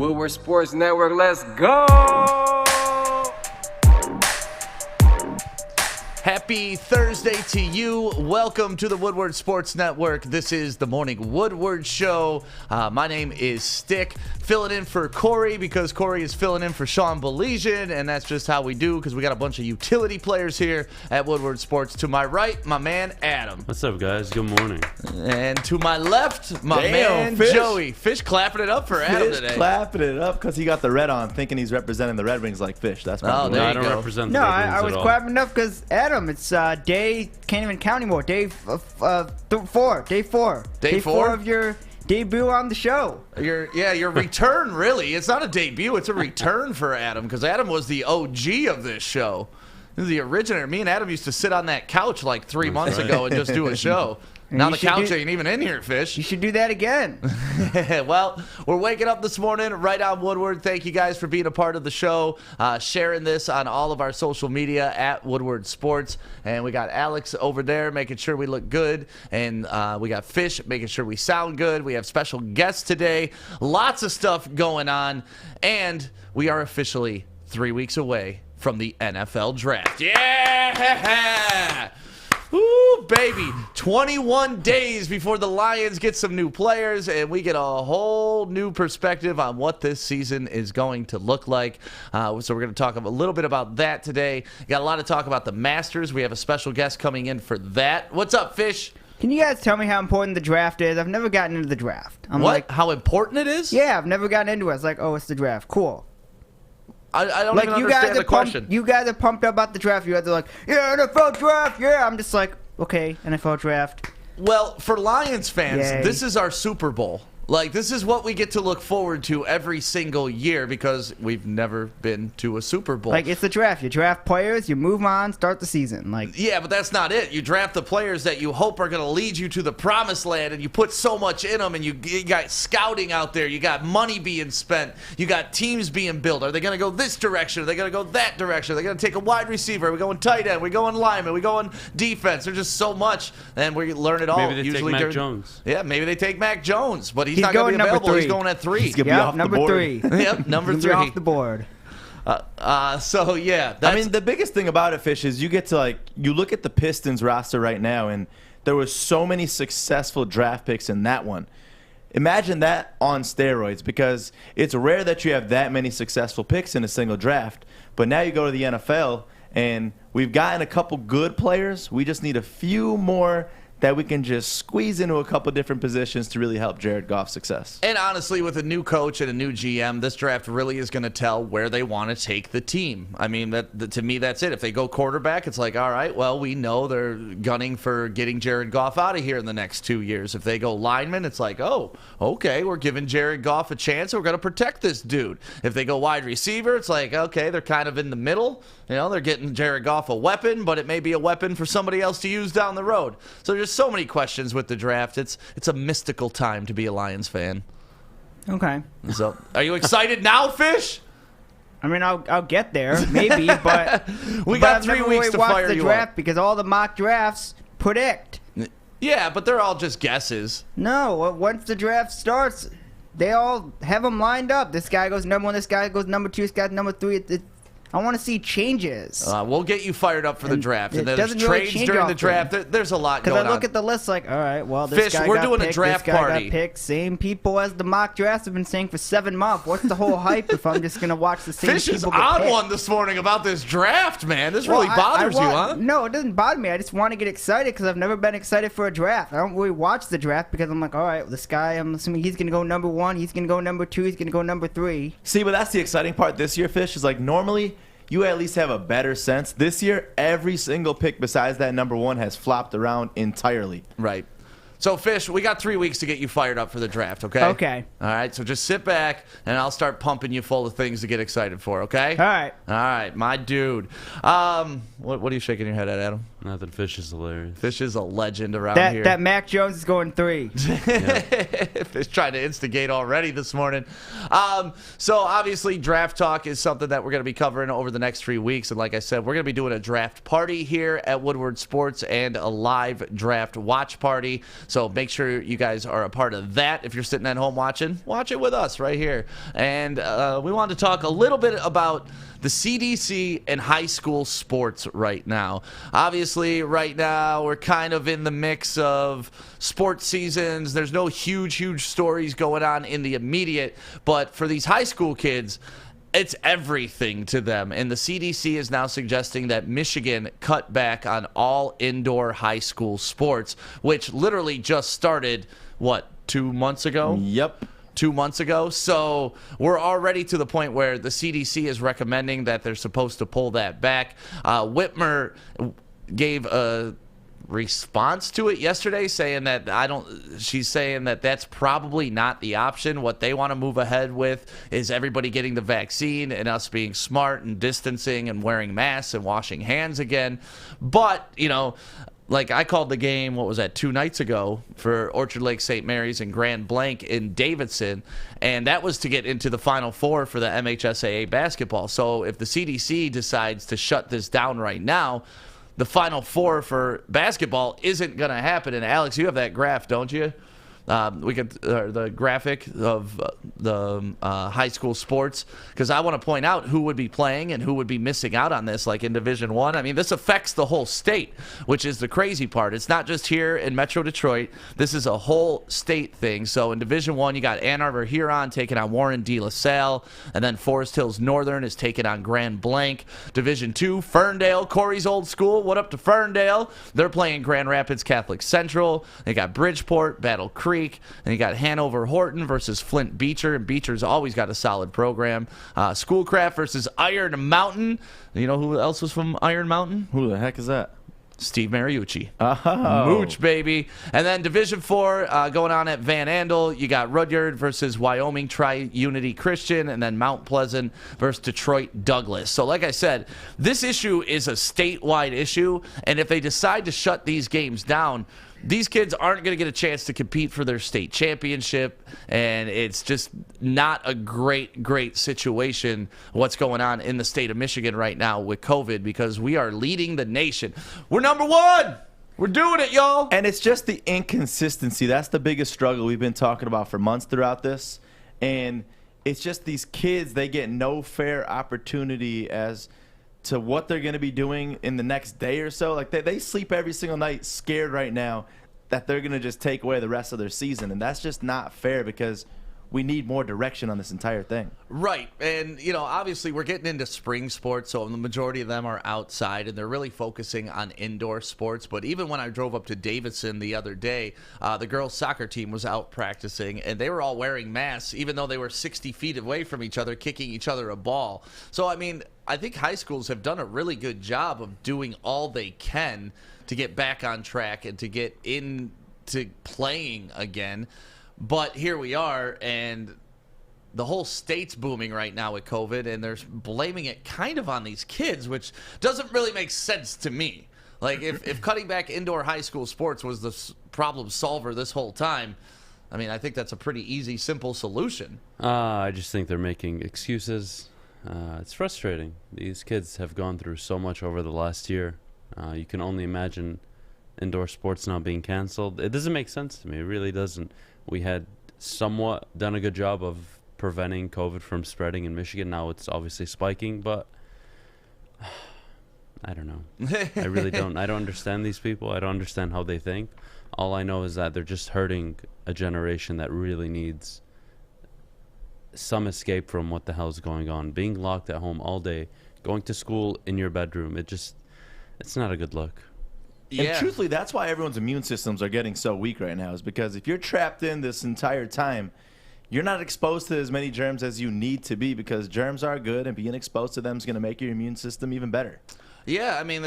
Woodward Sports Network, let's go! Happy Thursday to you. Welcome to the Woodward Sports Network. This is the Morning Woodward Show. My name is Stick, filling in for Corey because Corey is filling in for Sean Baligian, and that's just how we do because we got a bunch of utility players here at Woodward Sports. To my right, my man Adam. What's up, guys? Good morning. And to my left, my man Fish. Joey. Fish clapping it up for Adam Fish today. clapping it up because he got the red on, thinking he's representing the Red Wings like Fish. That's Oh, probably there No, you I don't go. represent the No, Red Wings I was at all. clapping enough because Adam, it's day, can't even count anymore. Day four. Day four four? of your debut on the show. Your return, really. It's not a debut. It's a return for Adam because Adam was the OG of this show. This is the originator. Me and Adam used to sit on that couch like 3 months right. ago and just do a show. And Now you the should couch do- ain't even in here, You Fish. should do that again. Well, we're waking up this morning right on Woodward. Thank you guys for being a part of the show, sharing this on all of our social media at Woodward Sports. And we got Alex over there making sure we look good. And we got Fish making sure we sound good. We have special guests today. Lots of stuff going on. And we are officially 3 weeks away from the NFL Draft. Yeah! Woo, baby. 21 days before the Lions get some new players, and we get a whole new perspective on what this season is going to look like. So we're going to talk a little bit about that today. Got a lot of talk about the Masters. We have a special guest coming in for that. What's up, Fish? Can you guys tell me how important the draft is? I've never gotten into the draft. I'm What? like, How important it is? yeah, I've never gotten into it. It's like, oh, it's the draft. Cool. I don't Like even you understand guys the are question. pumped. You guys are pumped up about the draft. You guys are like, yeah, NFL draft. Yeah, I'm just like, okay, NFL draft. Well, for Lions fans, Yay. this is our Super Bowl. Like, this is what we get to look forward to every single year because we've never been to a Super Bowl. Like, it's the draft. You draft players, you move on, start the season. Like, Yeah, but that's not it. You draft the players that you hope are going to lead you to the promised land, and you put so much in them, and you got scouting out there. You got money being spent. You got teams being built. Are they going to go this direction? Are they going to go that direction? Are they going to take a wide receiver? Are we going tight end? Are we going lineman? Are we going defense? There's just so much, and we learn it all. Maybe they take usually Mac during- Jones. Yeah, maybe they take Mac Jones, but he's He's not going to going be number available. He's 3. going at 3. He's gonna be yeah, off the number board. 3. Yep, number He'll 3. be off the board. So, yeah. I mean, the biggest thing about it, Fish, is you get to, like, you look at the Pistons roster right now, and there was so many successful draft picks in that one. Imagine that on steroids because it's rare that you have that many successful picks in a single draft. But now you go to the NFL, and we've gotten a couple good players. We just need a few more that we can just squeeze into a couple different positions to really help Jared Goff's success. And honestly, with a new coach and a new GM, this draft really is going to tell where they want to take the team. I mean, to me, that's it. If they go quarterback, it's like, all right, well, we know they're gunning for getting Jared Goff out of here in the next 2 years. If they go lineman, it's like, oh, okay, we're giving Jared Goff a chance. We're going to protect this dude. If they go wide receiver, it's like, okay, they're kind of in the middle. You know, they're getting Jared Goff a weapon, but it may be a weapon for somebody else to use down the road. So there's so many questions with the draft. It's a mystical time to be a Lions fan. Okay. So, are you excited now, Fish? I mean, I'll get there, maybe, but We but got I've 3 never weeks really to watched fire the you draft up. because all the mock drafts predict. Yeah, but they're all just guesses. No, once the draft starts, they all have them lined up. This guy goes number 1, this guy goes number 2, this guy's number 3. I want to see changes. We'll get you fired up for the And draft. it And there's doesn't really trades change during the often. draft. There's a lot Because going I look on. at the list like, all right, well, this Fish, guy we're got doing a picked, draft this guy party. got picked. Same people as the mock drafts have been saying for 7 months. What's the whole hype if I'm just going to watch the same Fish people is get on picked? one this morning about this draft, man. This Well, really bothers you, huh? No, it doesn't bother me. I just want to get excited because I've never been excited for a draft. I don't really watch the draft because I'm like, all right, this guy, I'm assuming he's going to go number 1, he's going to go number 2, he's going to go number 3. See, but that's the exciting part this year, Fish, is like normally you at least have a better sense. This year, every single pick besides that number 1 has flopped around entirely. Right. So, Fish, we got 3 weeks to get you fired up for the draft, okay? Okay. All right, so just sit back, and I'll start pumping you full of things to get excited for, okay? All right. All right, my dude. What are you shaking your head at, Adam? Nothing. Fish is hilarious. Fish is a legend around here. That Mac Jones is going 3. Fish trying to instigate already this morning. So obviously draft talk is something that we're going to be covering over the next 3 weeks. And like I said, we're going to be doing a draft party here at Woodward Sports and a live draft watch party. So make sure you guys are a part of that. If you're sitting at home watching, watch it with us right here. And we wanted to talk a little bit about the CDC and high school sports right now. Obviously, right now, we're kind of in the mix of sports seasons. There's no huge stories going on in the immediate, but for these high school kids, it's everything to them. And the CDC is now suggesting that Michigan cut back on all indoor high school sports, which literally just started, 2 months ago? Yep. 2 months ago. So we're already to the point where the CDC is recommending that they're supposed to pull that back. Whitmer gave a response to it yesterday saying that she's saying that that's probably not the option. What they want to move ahead with is everybody getting the vaccine and us being smart and distancing and wearing masks and washing hands again. But, like I called the game, 2 nights ago for Orchard Lake St. Mary's and Grand Blanc in Davidson, and that was to get into the Final Four for the MHSAA basketball. So if the CDC decides to shut this down right now, the Final Four for basketball isn't going to happen. And Alex, you have that graph, don't you? The graphic of the high school sports, because I want to point out who would be playing and who would be missing out on this, like in Division I. I mean, this affects the whole state, which is the crazy part. It's not just here in Metro Detroit. This is a whole state thing. So in Division I, you got Ann Arbor Huron taking on Warren De La Salle, and then Forest Hills Northern is taking on Grand Blanc. Division II, Ferndale, Corey's old school. What up to Ferndale? They're playing Grand Rapids Catholic Central. They got Bridgeport, Battle Creek. And you got Hanover Horton versus Flint Beecher, and Beecher's always got a solid program. Schoolcraft versus Iron Mountain. You know who else was from Iron Mountain? Who the heck is that? Steve Mariucci. Oh. Mooch, baby. And then Division IV going on at Van Andel. You got Rudyard versus Wyoming Tri-Unity Christian, and then Mount Pleasant versus Detroit Douglas. So like I said, this issue is a statewide issue, and if they decide to shut these games down, these kids aren't going to get a chance to compete for their state championship, and it's just not a great situation what's going on in the state of Michigan right now with COVID, because we are leading the nation. We're number 1. We're doing it, y'all. And it's just the inconsistency. That's the biggest struggle we've been talking about for months throughout this. And it's just these kids, they get no fair opportunity as to what they're going to be doing in the next day or so. Like they sleep every single night scared right now that they're going to just take away the rest of their season. And that's just not fair, because we need more direction on this entire thing. Right. And, obviously we're getting into spring sports, so the majority of them are outside, and they're really focusing on indoor sports. But even when I drove up to Davidson the other day, the girls' soccer team was out practicing, and they were all wearing masks, even though they were 60 feet away from each other, kicking each other a ball. So, I think high schools have done a really good job of doing all they can to get back on track and to get into playing again. But here we are, and the whole state's booming right now with COVID, and they're blaming it kind of on these kids, which doesn't really make sense to me. Like, if cutting back indoor high school sports was the problem solver this whole time, I think that's a pretty easy, simple solution. I just think they're making excuses. It's frustrating. These kids have gone through so much over the last year. You can only imagine indoor sports now being canceled. It doesn't make sense to me. It really doesn't. We had somewhat done a good job of preventing COVID from spreading in Michigan. Now it's obviously spiking, but I don't know. I really don't. I don't understand these people. I don't understand how they think. All I know is that they're just hurting a generation that really needs some escape from what the hell is going on. Being locked at home all day, going to school in your bedroom, it's not a good look. And truthfully, that's why everyone's immune systems are getting so weak right now, is because if you're trapped in this entire time, you're not exposed to as many germs as you need to be, because germs are good, and being exposed to them is going to make your immune system even better. Yeah, I mean,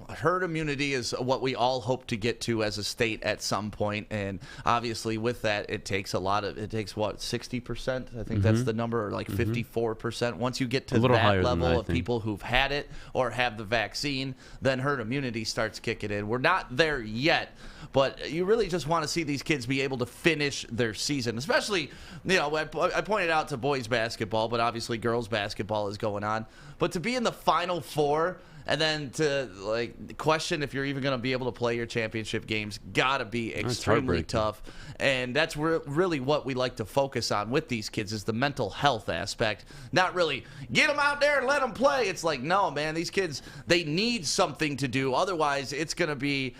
herd immunity is what we all hope to get to as a state at some point, and obviously with that, it takes what, 60%? I think that's the number, or like 54%. Once you get to little that higher than level that, I of think. people who've had it or have the vaccine, then herd immunity starts kicking in. We're not there yet, but you really just want to see these kids be able to finish their season, especially, I pointed out to boys basketball, but obviously girls basketball is going on. But to be in the Final Four and then to question if you're even going to be able to play your championship games, gotta be extremely heartbreaking. tough. And that's really what we like to focus on with these kids is the mental health aspect. Not really get them out there and let them play. It's like, no, man, these kids, they need something to do. Otherwise, it's going to be,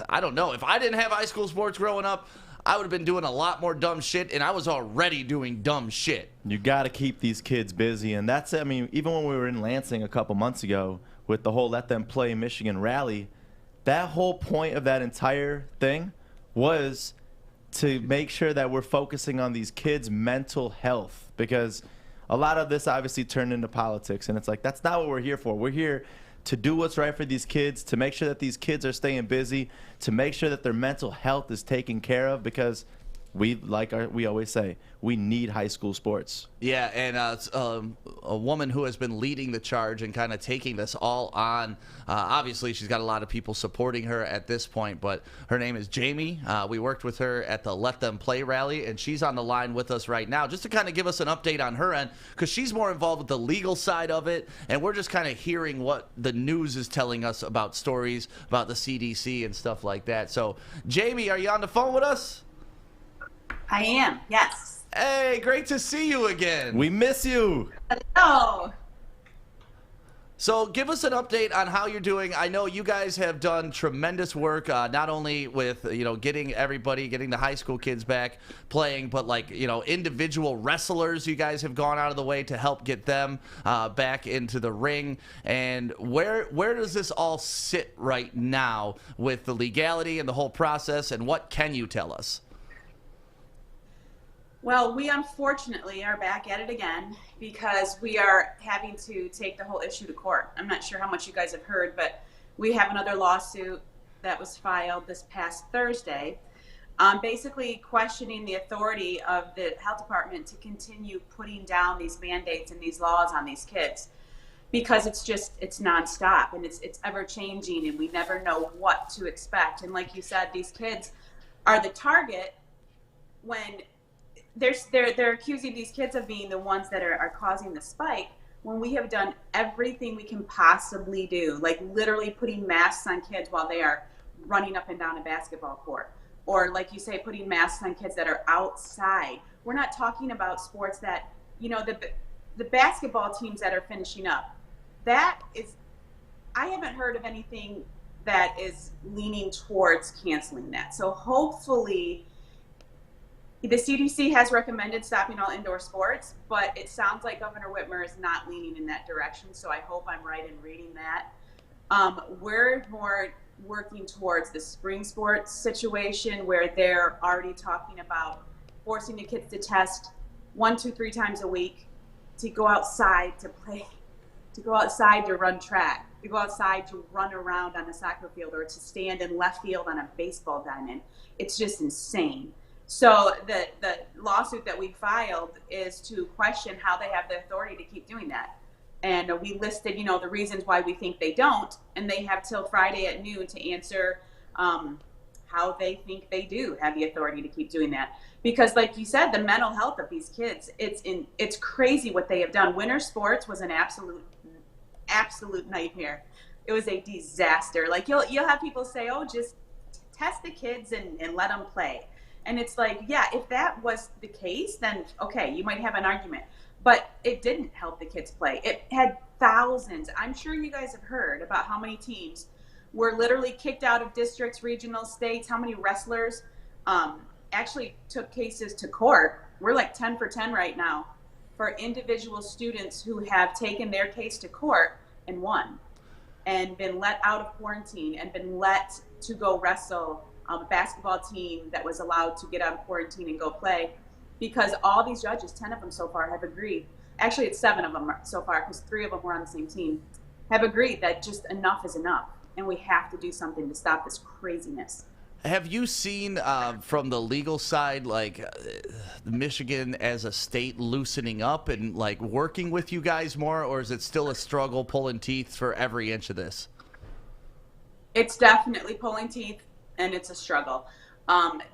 I don't know. If I didn't have high school sports growing up, I would have been doing a lot more dumb shit, and I was already doing dumb shit. You got to keep these kids busy, and that's, I mean, even when we were in Lansing a couple months ago with the whole Let Them Play Michigan rally, that whole point of that entire thing was to make sure that we're focusing on these kids' mental health, because a lot of this obviously turned into politics, and it's like, that's not what we're here for. We're here to do what's right for these kids, to make sure that these kids are staying busy, to make sure that their mental health is taken care of, because we always say, we need high school sports. Yeah, and a woman who has been leading the charge and kind of taking this all on. Obviously, she's got a lot of people supporting her at this point, but her name is Jamie. We worked with her at the Let Them Play rally, and she's on the line with us right now just to kind of give us an update on her end, because she's more involved with the legal side of it, and we're just kind of hearing what the news is telling us about stories about the CDC and stuff like that. So, Jamie, are you on the phone with us? I am, yes. Hey, great to see you again. We miss you. Hello. So give us an update on how you're doing. I know you guys have done tremendous work, not only with, getting the high school kids back playing, but individual wrestlers. You guys have gone out of the way to help get them back into the ring. And where does this all sit right now with the legality and the whole process, and what can you tell us? Well, we unfortunately are back at it again because we are having to take the whole issue to court. I'm not sure how much you guys have heard, but we have another lawsuit that was filed this past Thursday, basically questioning the authority of the health department to continue putting down these mandates and these laws on these kids, because it's nonstop and it's ever changing and we never know what to expect. And like you said, these kids are the target when they're accusing these kids of being the ones that are causing the spike, when we have done everything we can possibly do, like literally putting masks on kids while they are running up and down a basketball court, or like you say, putting masks on kids that are outside. We're not talking about sports that, the basketball teams that are finishing up. I haven't heard of anything that is leaning towards canceling that. So hopefully, the CDC has recommended stopping all indoor sports, but it sounds like Governor Whitmer is not leaning in that direction, so I hope I'm right in reading that. We're more working towards the spring sports situation where they're already talking about forcing the kids to test 1, 2, 3 times a week, to go outside to play, to go outside to run track, to go outside to run around on a soccer field, or to stand in left field on a baseball diamond. It's just insane. So the lawsuit that we filed is to question how they have the authority to keep doing that. And we listed, the reasons why we think they don't, and they have till Friday at noon to answer how they think they do have the authority to keep doing that. Because like you said, the mental health of these kids, it's crazy what they have done. Winter sports was an absolute nightmare. It was a disaster. Like you'll have people say, oh, just test the kids and let them play. And it's like, yeah, if that was the case, then okay, you might have an argument. But it didn't help the kids play. It had thousands. I'm sure you guys have heard about how many teams were literally kicked out of districts, regional, states, how many wrestlers actually took cases to court. We're like 10 for 10 right now for individual students who have taken their case to court and won, and been let out of quarantine and been let to go wrestle. A basketball team that was allowed to get out of quarantine and go play, because all these judges, 10 of them so far, have agreed. Actually, it's 7 of them so far, because 3 of them were on the same team. have agreed that just enough is enough, and we have to do something to stop this craziness. Have you seen from the legal side, like Michigan as a state loosening up and like working with you guys more, or is it still a struggle pulling teeth for every inch of this? It's definitely pulling teeth, and it's a struggle.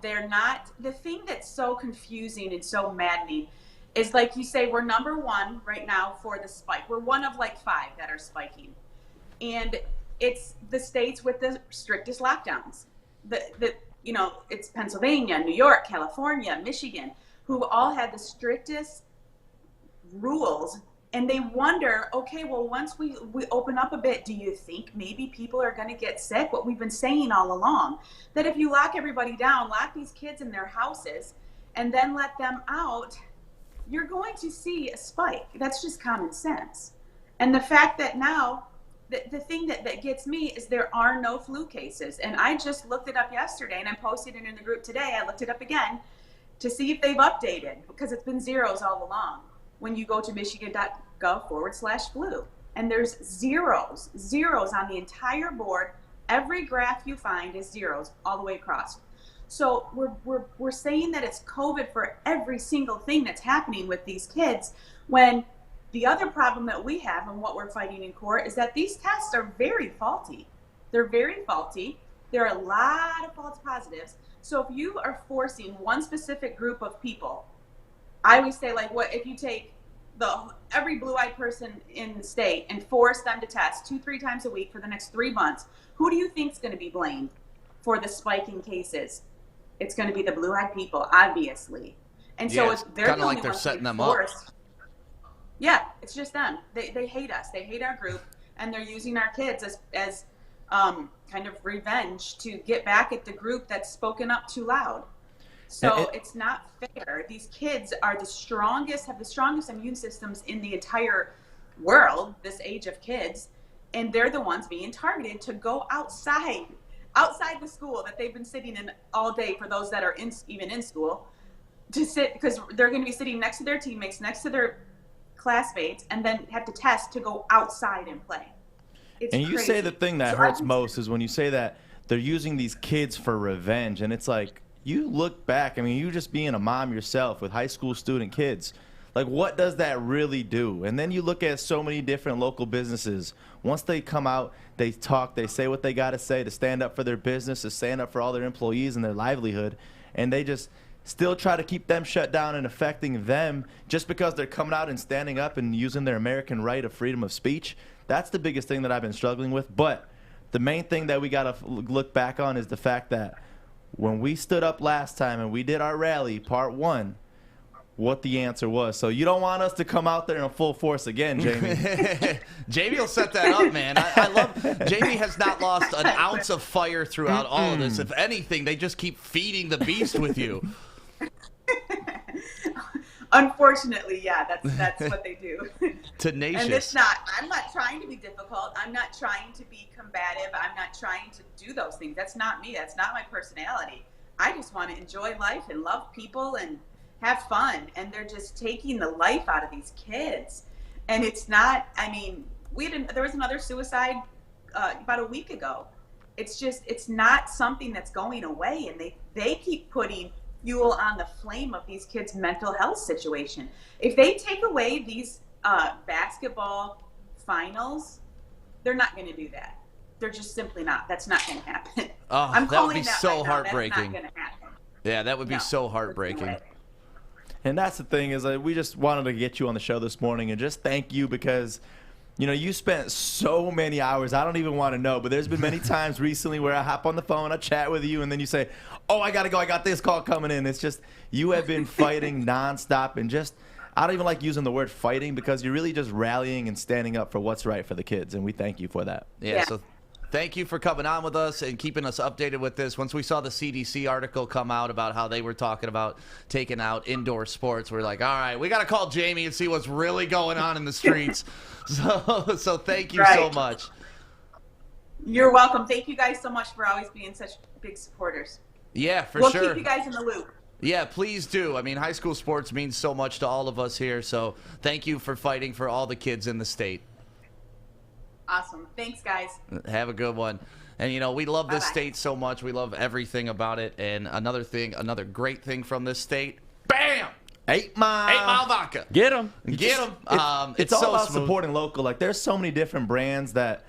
They're not, the thing that's so confusing and so maddening is, like you say, we're number one right now for the spike. We're one of like 5 that are spiking. And it's the states with the strictest lockdowns. It's Pennsylvania, New York, California, Michigan, who all had the strictest rules. And they wonder, okay, well, once we open up a bit, do you think maybe people are going to get sick? What we've been saying all along, that if you lock everybody down, lock these kids in their houses, and then let them out, you're going to see a spike. That's just common sense. And the fact that now, the thing that gets me is there are no flu cases. And I just looked it up yesterday, and I posted it in the group today. I looked it up again to see if they've updated, because it's been zeros all along. When you go to michigan.gov/flu, and there's zeros on the entire board. Every graph you find is zeros all the way across. So we're saying that it's COVID for every single thing that's happening with these kids, when the other problem that we have and what we're fighting in court is that these tests are very faulty. They're very faulty. There are a lot of false positives. So if you are forcing one specific group of people, I always say, like, what if you take every blue-eyed person in the state and force them to test 2-3 times a week for the next 3 months? Who do you think is going to be blamed for the spiking cases? It's going to be the blue-eyed people, obviously. And Yeah, so it's they're kinda the like only they're ones setting being them up. forced. Yeah, it's just them. They hate us. They hate our group, and they're using our kids as kind of revenge to get back at the group that's spoken up too loud. So it's not fair. These kids are have the strongest immune systems in the entire world, this age of kids, and they're the ones being targeted to go outside the school that they've been sitting in all day, for those that are even in school, to sit, because they're going to be sitting next to their teammates, next to their classmates, and then have to test to go outside and play. It's And you crazy. say the thing that So hurts I- most is when you say that they're using these kids for revenge. And it's like, you look back, I mean, you just being a mom yourself with high school student kids, like, what does that really do? And then you look at so many different local businesses. Once they come out, they talk, they say what they got to say to stand up for their business, to stand up for all their employees and their livelihood. And they just still try to keep them shut down and affecting them just because they're coming out and standing up and using their American right of freedom of speech. That's the biggest thing that I've been struggling with. But the main thing that we got to look back on is the fact that when we stood up last time and we did our rally, part 1, what the answer was. So you don't want us to come out there in full force again, Jamie. Jamie will set that up, man. I love Jamie has not lost an ounce of fire throughout all of this. If anything, they just keep feeding the beast with you. Unfortunately, yeah, that's what they do. Tenacious. And I'm not trying to be difficult. I'm not trying to be combative. I'm not trying to do those things. That's not me. That's not my personality. I just want to enjoy life and love people and have fun. And they're just taking the life out of these kids. And it's not, I mean, there was another suicide about a week ago. It's not something that's going away. And they keep putting fuel on the flame of these kids' mental health situation. If they take away these basketball finals, they're not going to do that. They're just simply not. That's not going to happen. Oh, I'm that would calling be so right now. heartbreaking. That's not going to happen. Yeah, that would be No, so there's no heartbreaking. way. And that's the thing is we just wanted to get you on the show this morning and just thank you because, you know, you spent so many hours. I don't even want to know, but there's been many times recently where I hop on the phone, I chat with you, and then you say, oh, I got to go. I got this call coming in. It's just you have been fighting nonstop and just I don't even like using the word fighting because you're really just rallying and standing up for what's right for the kids, and we thank you for that. Yeah, so thank you for coming on with us and keeping us updated with this. Once we saw the CDC article come out about how they were talking about taking out indoor sports, we're like, all right, we got to call Jamie and see what's really going on in the streets. So thank you so much. You're welcome. Thank you guys so much for always being such big supporters. Yeah, for We'll sure. keep you guys in the loop. Yeah, please do. I mean, high school sports means so much to all of us here, so thank you for fighting for all the kids in the state. Awesome. Thanks, guys. Have a good one. And, we love this Bye-bye. state so much. We love everything about it. And another great thing from this state, bam! 8 Mile. 8 Mile vodka. Get him. Get them. It's all so about smooth. supporting local. Like, there's so many different brands that,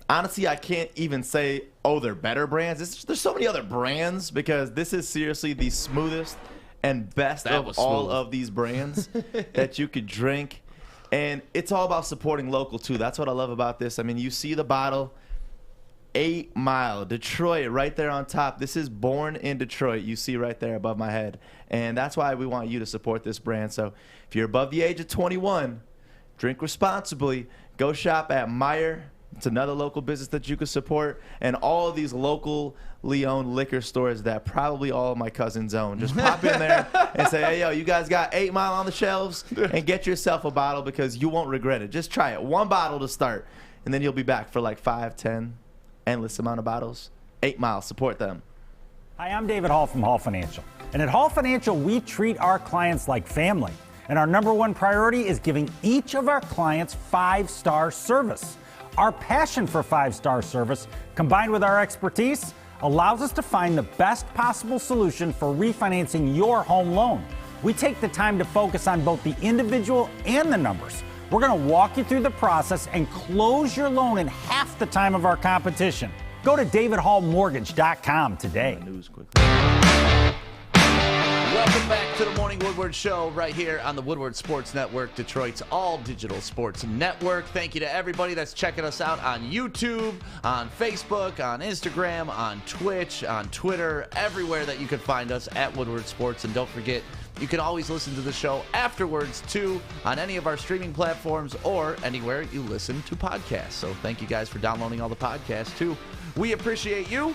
honestly, I can't even say, oh, they're better brands. There's so many other brands because this is seriously the smoothest and best That of was all smooth. of these brands that you could drink. And it's all about supporting local, too. That's what I love about this. I mean, you see the bottle, 8 Mile, Detroit, right there on top. This is born in Detroit. You see right there above my head. And that's why we want you to support this brand. So if you're above the age of 21, drink responsibly. Go shop at Meyer. It's another local business that you can support. And all of these locally owned liquor stores that probably all of my cousins own. Just pop in there and say, hey, yo, you guys got 8 Mile on the shelves? And get yourself a bottle because you won't regret it. Just try it. One bottle to start. And then you'll be back for like 5, 10, endless amount of bottles. 8 Mile. Support them. Hi, I'm David Hall from Hall Financial. And at Hall Financial, we treat our clients like family. And our number one priority is giving each of our clients 5-star service. Our passion for 5-star service, combined with our expertise, allows us to find the best possible solution for refinancing your home loan. We take the time to focus on both the individual and the numbers. We're going to walk you through the process and close your loan in half the time of our competition. Go to davidhallmortgage.com today. News quickly. Welcome back to the Morning Woodward Show right here on the Woodward Sports Network, Detroit's all-digital sports network. Thank you to everybody that's checking us out on YouTube, on Facebook, on Instagram, on Twitch, on Twitter, everywhere that you can find us at Woodward Sports. And don't forget, you can always listen to the show afterwards, too, on any of our streaming platforms or anywhere you listen to podcasts. So thank you guys for downloading all the podcasts, too. We appreciate you.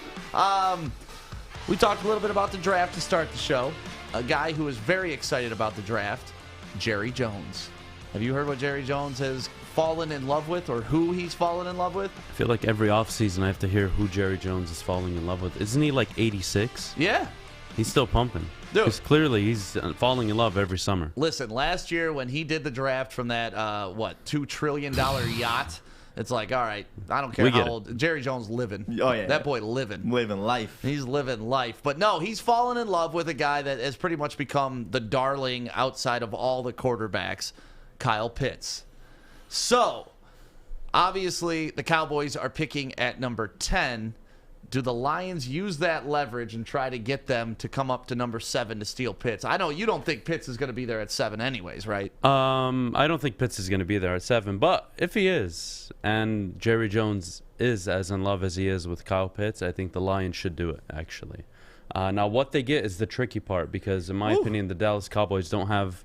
We talked a little bit about the draft to start the show. A guy who is very excited about the draft, Jerry Jones. Have you heard what Jerry Jones has fallen in love with or who he's fallen in love with? I feel like every offseason I have to hear who Jerry Jones is falling in love with. Isn't he like 86? Yeah. He's still pumping. Dude. Because clearly he's falling in love every summer. Listen, last year when he did the draft from that, $2 trillion yacht, it's like, all right, I don't care We how get it. old. Jerry Jones living. Oh, yeah. That boy living. Living life. He's living life. But no, he's fallen in love with a guy that has pretty much become the darling outside of all the quarterbacks, Kyle Pitts. So, obviously, the Cowboys are picking at number 10. Do the Lions use that leverage and try to get them to come up to number 7 to steal Pitts? I know you don't think Pitts is going to be there at 7 anyways, right? I don't think Pitts is going to be there at 7, but if he is, and Jerry Jones is as in love as he is with Kyle Pitts, I think the Lions should do it, actually. Now, what they get is the tricky part because, in my opinion, the Dallas Cowboys don't have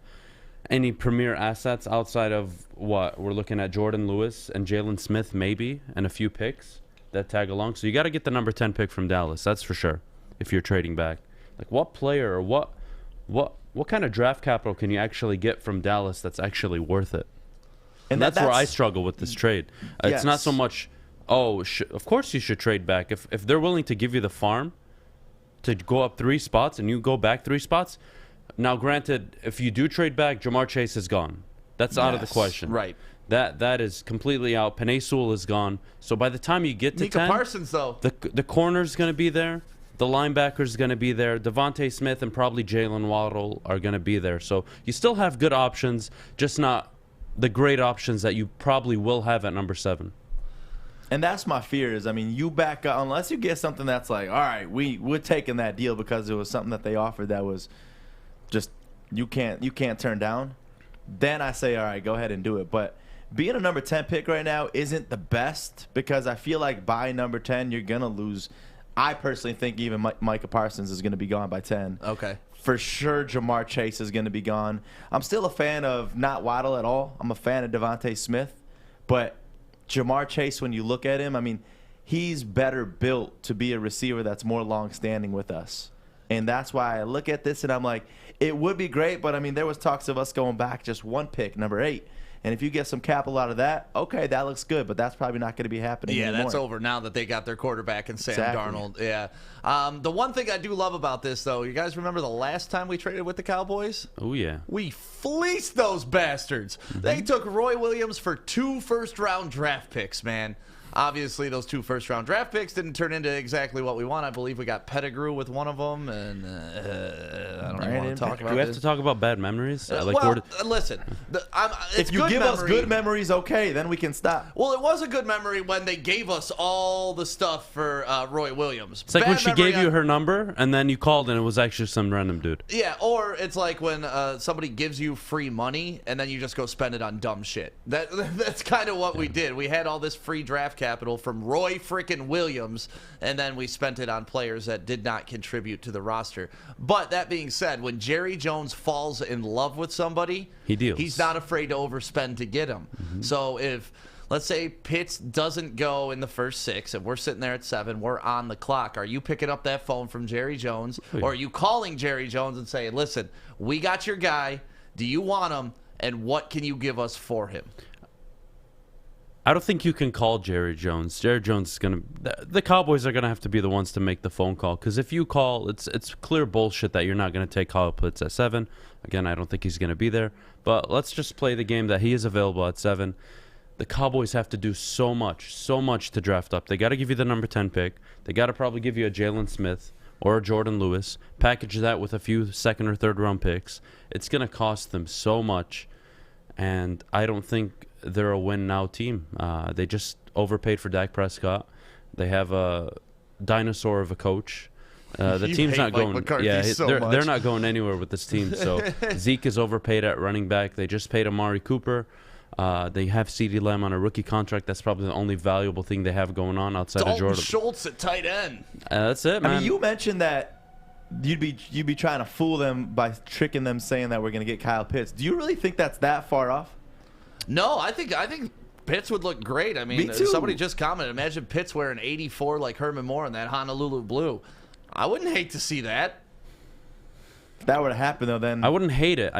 any premier assets outside of what? We're looking at Jordan Lewis and Jalen Smith maybe, and a few picks that tag along. So you got to get the number 10 pick from Dallas, that's for sure, if you're trading back. Like, what player or what kind of draft capital can you actually get from Dallas that's actually worth it? And that's where I struggle with this trade. It's not so much, of course you should trade back. If they're willing to give you the farm to go up 3 spots and you go back 3 spots. Now, granted, if you do trade back, Jamar Chase is gone. That's out of the question. Right. That is completely out. Penei Sewell is gone. So by the time you get to Micah 10, Parsons, though. the corner's going to be there. The linebacker's going to be there. Devontae Smith and probably Jalen Waddle are going to be there. So you still have good options, just not the great options that you probably will have at number 7. And that's my fear is, I mean, you back up, unless you get something that's like, all right, we're taking that deal because it was something that they offered that was just you can't turn down. Then I say, all right, go ahead and do it. But being a number 10 pick right now isn't the best because I feel like by number 10, you're going to lose. I personally think even Micah Parsons is going to be gone by 10. Okay. For sure, Jamar Chase is going to be gone. I'm still a fan of not Waddle at all. I'm a fan of Devontae Smith. But Jamar Chase, when you look at him, I mean, he's better built to be a receiver that's more long-standing with us. And that's why I look at this and I'm like, it would be great, but I mean, there was talks of us going back just 1 pick, number 8. And if you get some capital out of that, okay, that looks good, but that's probably not going to be happening anymore. That's over now that they got their quarterback and Sam Exactly. Darnold. Yeah. The one thing I do love about this, though, you guys remember the last time we traded with the Cowboys? Oh, yeah. We fleeced those bastards. They took Roy Williams for 2 first-round draft picks, man. obviously those 2 first-round draft picks didn't turn into exactly what we want. I believe we got Pettigrew with one of them, and I don't even want to talk about Do we have this. to talk about bad memories? Listen, If you give us good memories, okay, then we can stop. Well, it was a good memory when they gave us all the stuff for Roy Williams. It's like when Bad she memory gave you her number, and then you called, and it was actually some random dude. Yeah, or it's like when somebody gives you free money, and then you just go spend it on dumb shit. That's kind of what we did. We had all this free draft capital from Roy frickin' Williams, and then we spent it on players that did not contribute to the roster. But that being said, when Jerry Jones falls in love with somebody, he deals. He's not afraid to overspend to get him. So if, let's say, Pitts doesn't go in the first 6, and we're sitting there at 7, we're on the clock. Are you picking up that phone from Jerry Jones, or are you calling Jerry Jones and saying, listen, we got your guy. Do you want him, and what can you give us for him? I don't think you can call Jerry Jones. Jerry Jones is going to... The Cowboys are going to have to be the ones to make the phone call, because if you call, it's clear bullshit that you're not going to take Kyle Pitts at 7. Again, I don't think he's going to be there. But let's just play the game that he is available at 7. The Cowboys have to do so much to draft up. They got to give you the number 10 pick. They got to probably give you a Jalen Smith or a Jordan Lewis. Package that with a few second or third round picks. It's going to cost them so much, and I don't think they're a win-now team. They just overpaid for Dak Prescott. They have a dinosaur of a coach. The team's not going. They're not going anywhere with this team. So Zeke is overpaid at running back. They just paid Amari Cooper. They have CeeDee Lamb on a rookie contract. That's probably the only valuable thing they have going on outside of Jordan Schultz at tight end. That's it, man. I mean, you mentioned that you'd be trying to fool them by tricking them, saying that we're going to get Kyle Pitts. Do you really think that's that far off? No, I think Pitts would look great. I mean, somebody just commented, imagine Pitts wearing 84 like Herman Moore in that Honolulu blue. I wouldn't hate to see that. If that were to happen, though, then I wouldn't hate it.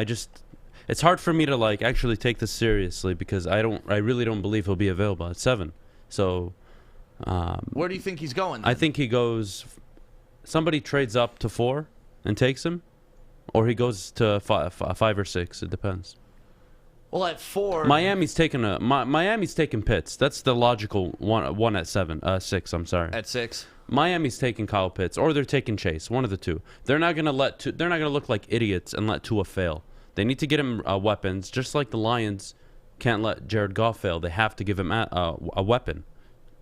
It's hard for me to actually take this seriously, because I really don't believe he'll be available at 7. So where do you think he's going then? I think he goes, somebody trades up to 4 and takes him, or he goes to 5 or 6. It depends. Well, at 4, Miami's taking Pitts. That's the logical one at 6. I'm sorry. At 6, Miami's taking Kyle Pitts, or they're taking Chase. One of the two. They're not gonna look like idiots and let Tua fail. They need to get him weapons, just like the Lions can't let Jared Goff fail. They have to give him a weapon.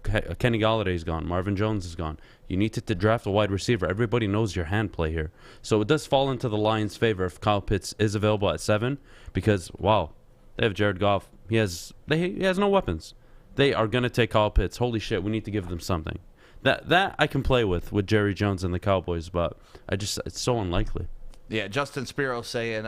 Kenny Galladay's gone. Marvin Jones is gone. You need to draft a wide receiver. Everybody knows your hand play here. So it does fall into the Lions' favor if Kyle Pitts is available at 7, because, wow, they have Jared Goff. He has no weapons. They are going to take Kyle Pitts. Holy shit, we need to give them something. That I can play with Jerry Jones and the Cowboys, but it's so unlikely. Yeah, Justin Spiro saying,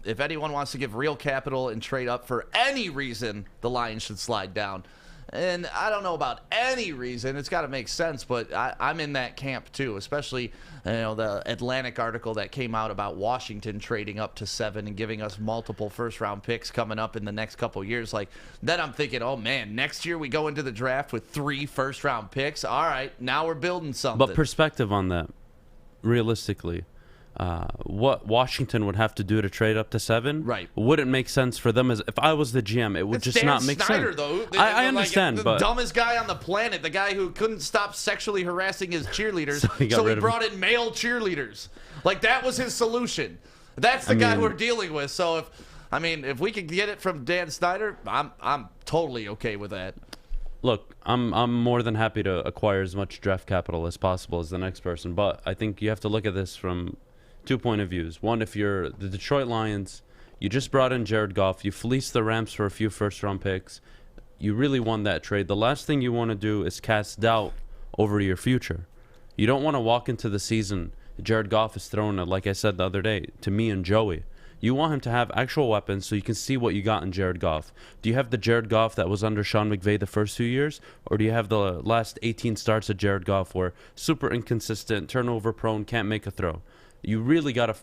if anyone wants to give real capital and trade up for any reason, the Lions should slide down. And I don't know about any reason. It's got to make sense, but I'm in that camp too, especially the Atlantic article that came out about Washington trading up to 7 and giving us multiple first-round picks coming up in the next couple years. Then I'm thinking, oh, man, next year we go into the draft with 3 first-round picks. All right, now we're building something. But perspective on that, realistically, what Washington would have to do to trade up to 7 wouldn't make sense for them. As if I was the GM, it would just Dan not make Snyder, sense. Though. I understand, the but dumbest guy on the planet, the guy who couldn't stop sexually harassing his cheerleaders, so he brought in male cheerleaders. That was his solution. That's the guy we're dealing with. So if we could get it from Dan Snyder, I'm totally okay with that. Look, I'm more than happy to acquire as much draft capital as possible as the next person, but I think you have to look at this from 2 point of views. One, if you're the Detroit Lions, you just brought in Jared Goff, you fleeced the Rams for a few first-round picks, you really won that trade. The last thing you want to do is cast doubt over your future. You don't want to walk into the season, Jared Goff is thrown, like I said the other day, to me and Joey. You want him to have actual weapons so you can see what you got in Jared Goff. Do you have the Jared Goff that was under Sean McVay the first few years? Or do you have the last 18 starts of Jared Goff where super inconsistent, turnover-prone, can't make a throw? You really got to...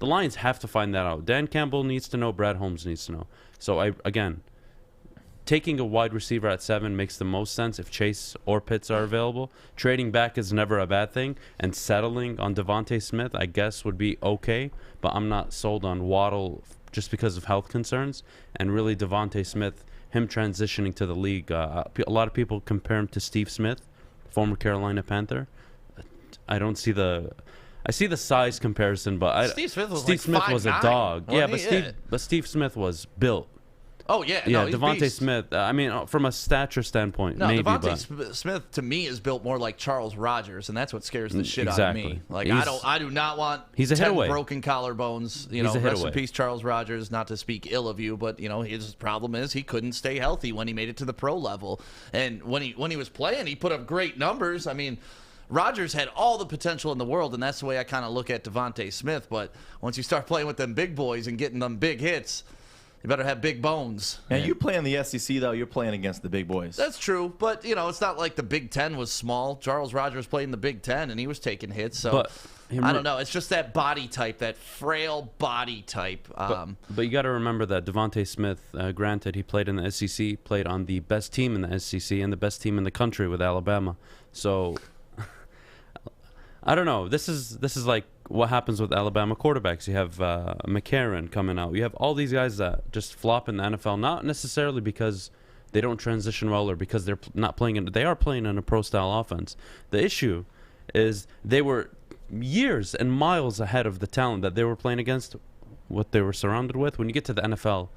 The Lions have to find that out. Dan Campbell needs to know. Brad Holmes needs to know. So, again, taking a wide receiver at 7 makes the most sense if Chase or Pitts are available. Trading back is never a bad thing. And settling on Devontae Smith, I guess, would be okay. But I'm not sold on Waddle just because of health concerns. And really, Devontae Smith him transitioning to the league. A lot of people compare him to Steve Smith, former Carolina Panther. I don't see the. I see the size comparison, but Steve Smith was Steve like Smith was a 5'9", dog. Yeah, wasn't but he? Steve Smith was built. Oh yeah, Yeah, no, he's Devontae beast. Smith. I mean, from a stature standpoint, No, maybe. Devontae Smith to me is built more like Charles Rogers, and that's what scares the shit out of me. Exactly. Like He's- I do not want he's a 10 hit away. broken collarbones. You He's know, a hit rest in away. peace, Charles Rogers. Not to speak ill of you, but you know his problem is he couldn't stay healthy when he made it to the pro level, and when he was playing, he put up great numbers. I mean. Rodgers had all the potential in the world, and that's the way I kind of look at Devontae Smith. But once you start playing with them big boys and getting them big hits, you better have big bones. And you play in the SEC, though, you're playing against the big boys. That's true, but you know it's not like the Big Ten was small. Charles Rogers played in the Big Ten, and he was taking hits. So But I don't know. It's just that body type, that frail body type. But you got to remember that Devontae Smith, granted, he played in the SEC, played on the best team in the SEC and the best team in the country with Alabama. So I don't know. This is like what happens with Alabama quarterbacks. You have McCarron coming out. You have all these guys that just flop in the NFL, not necessarily because they don't transition well or because they're not playing in. They are playing in a pro style offense. The issue is they were years and miles ahead of the talent that they were playing against, what they were surrounded with. When you get to the NFL,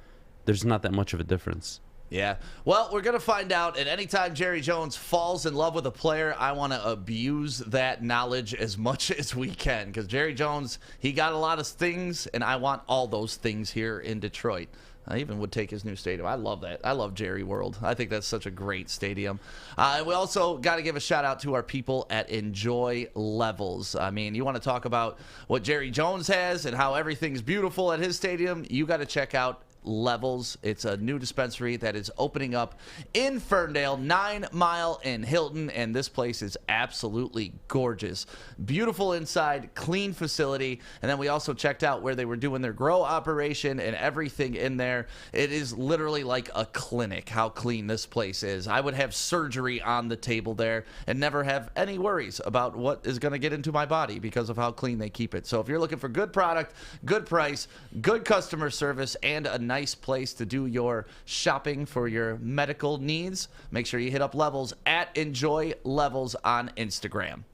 there's not that much of a difference. Yeah. Well, we're going to find out. And anytime Jerry Jones falls in love with a player, I want to abuse that knowledge as much as we can. Because Jerry Jones, he got a lot of things, and I want all those things here in Detroit. I even would take his new stadium. I love that. I love Jerry World. I think that's such a great stadium. We also got to give a shout out to our people at Enjoy Levels. I mean, you want to talk about what Jerry Jones has and how everything's beautiful at his stadium, you got to check out Levels. It's a new dispensary that is opening up in Ferndale, 9 Mile in Hilton, and this place is absolutely gorgeous. Beautiful inside, clean facility, and then we also checked out where they were doing their grow operation and everything in there. It is literally like a clinic how clean this place is. I would have surgery on the table there and never have any worries about what is going to get into my body because of how clean they keep it. So if you're looking for good product, good price, good customer service, and a nice place to do your shopping for your medical needs, make sure you hit up Levels at Enjoy Levels on Instagram.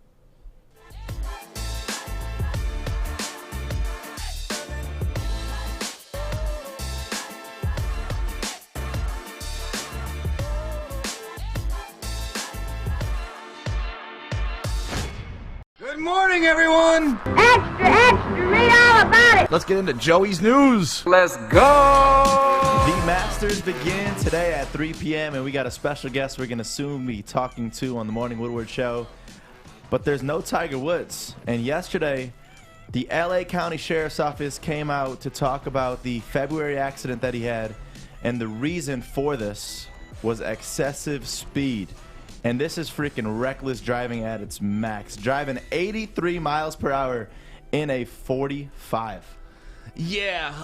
Good morning, everyone. Extra, extra, read all about it. Let's get into Joey's news. Let's go. The Masters begin today at 3 p.m., and we got a special guest we're going to soon be talking to on the Morning Woodward Show. But there's no Tiger Woods. And yesterday, the L.A. County Sheriff's Office came out to talk about the February accident that he had, and the reason for this was excessive speed. And this is freaking reckless driving at its max. Driving 83 miles per hour in a 45. Yeah,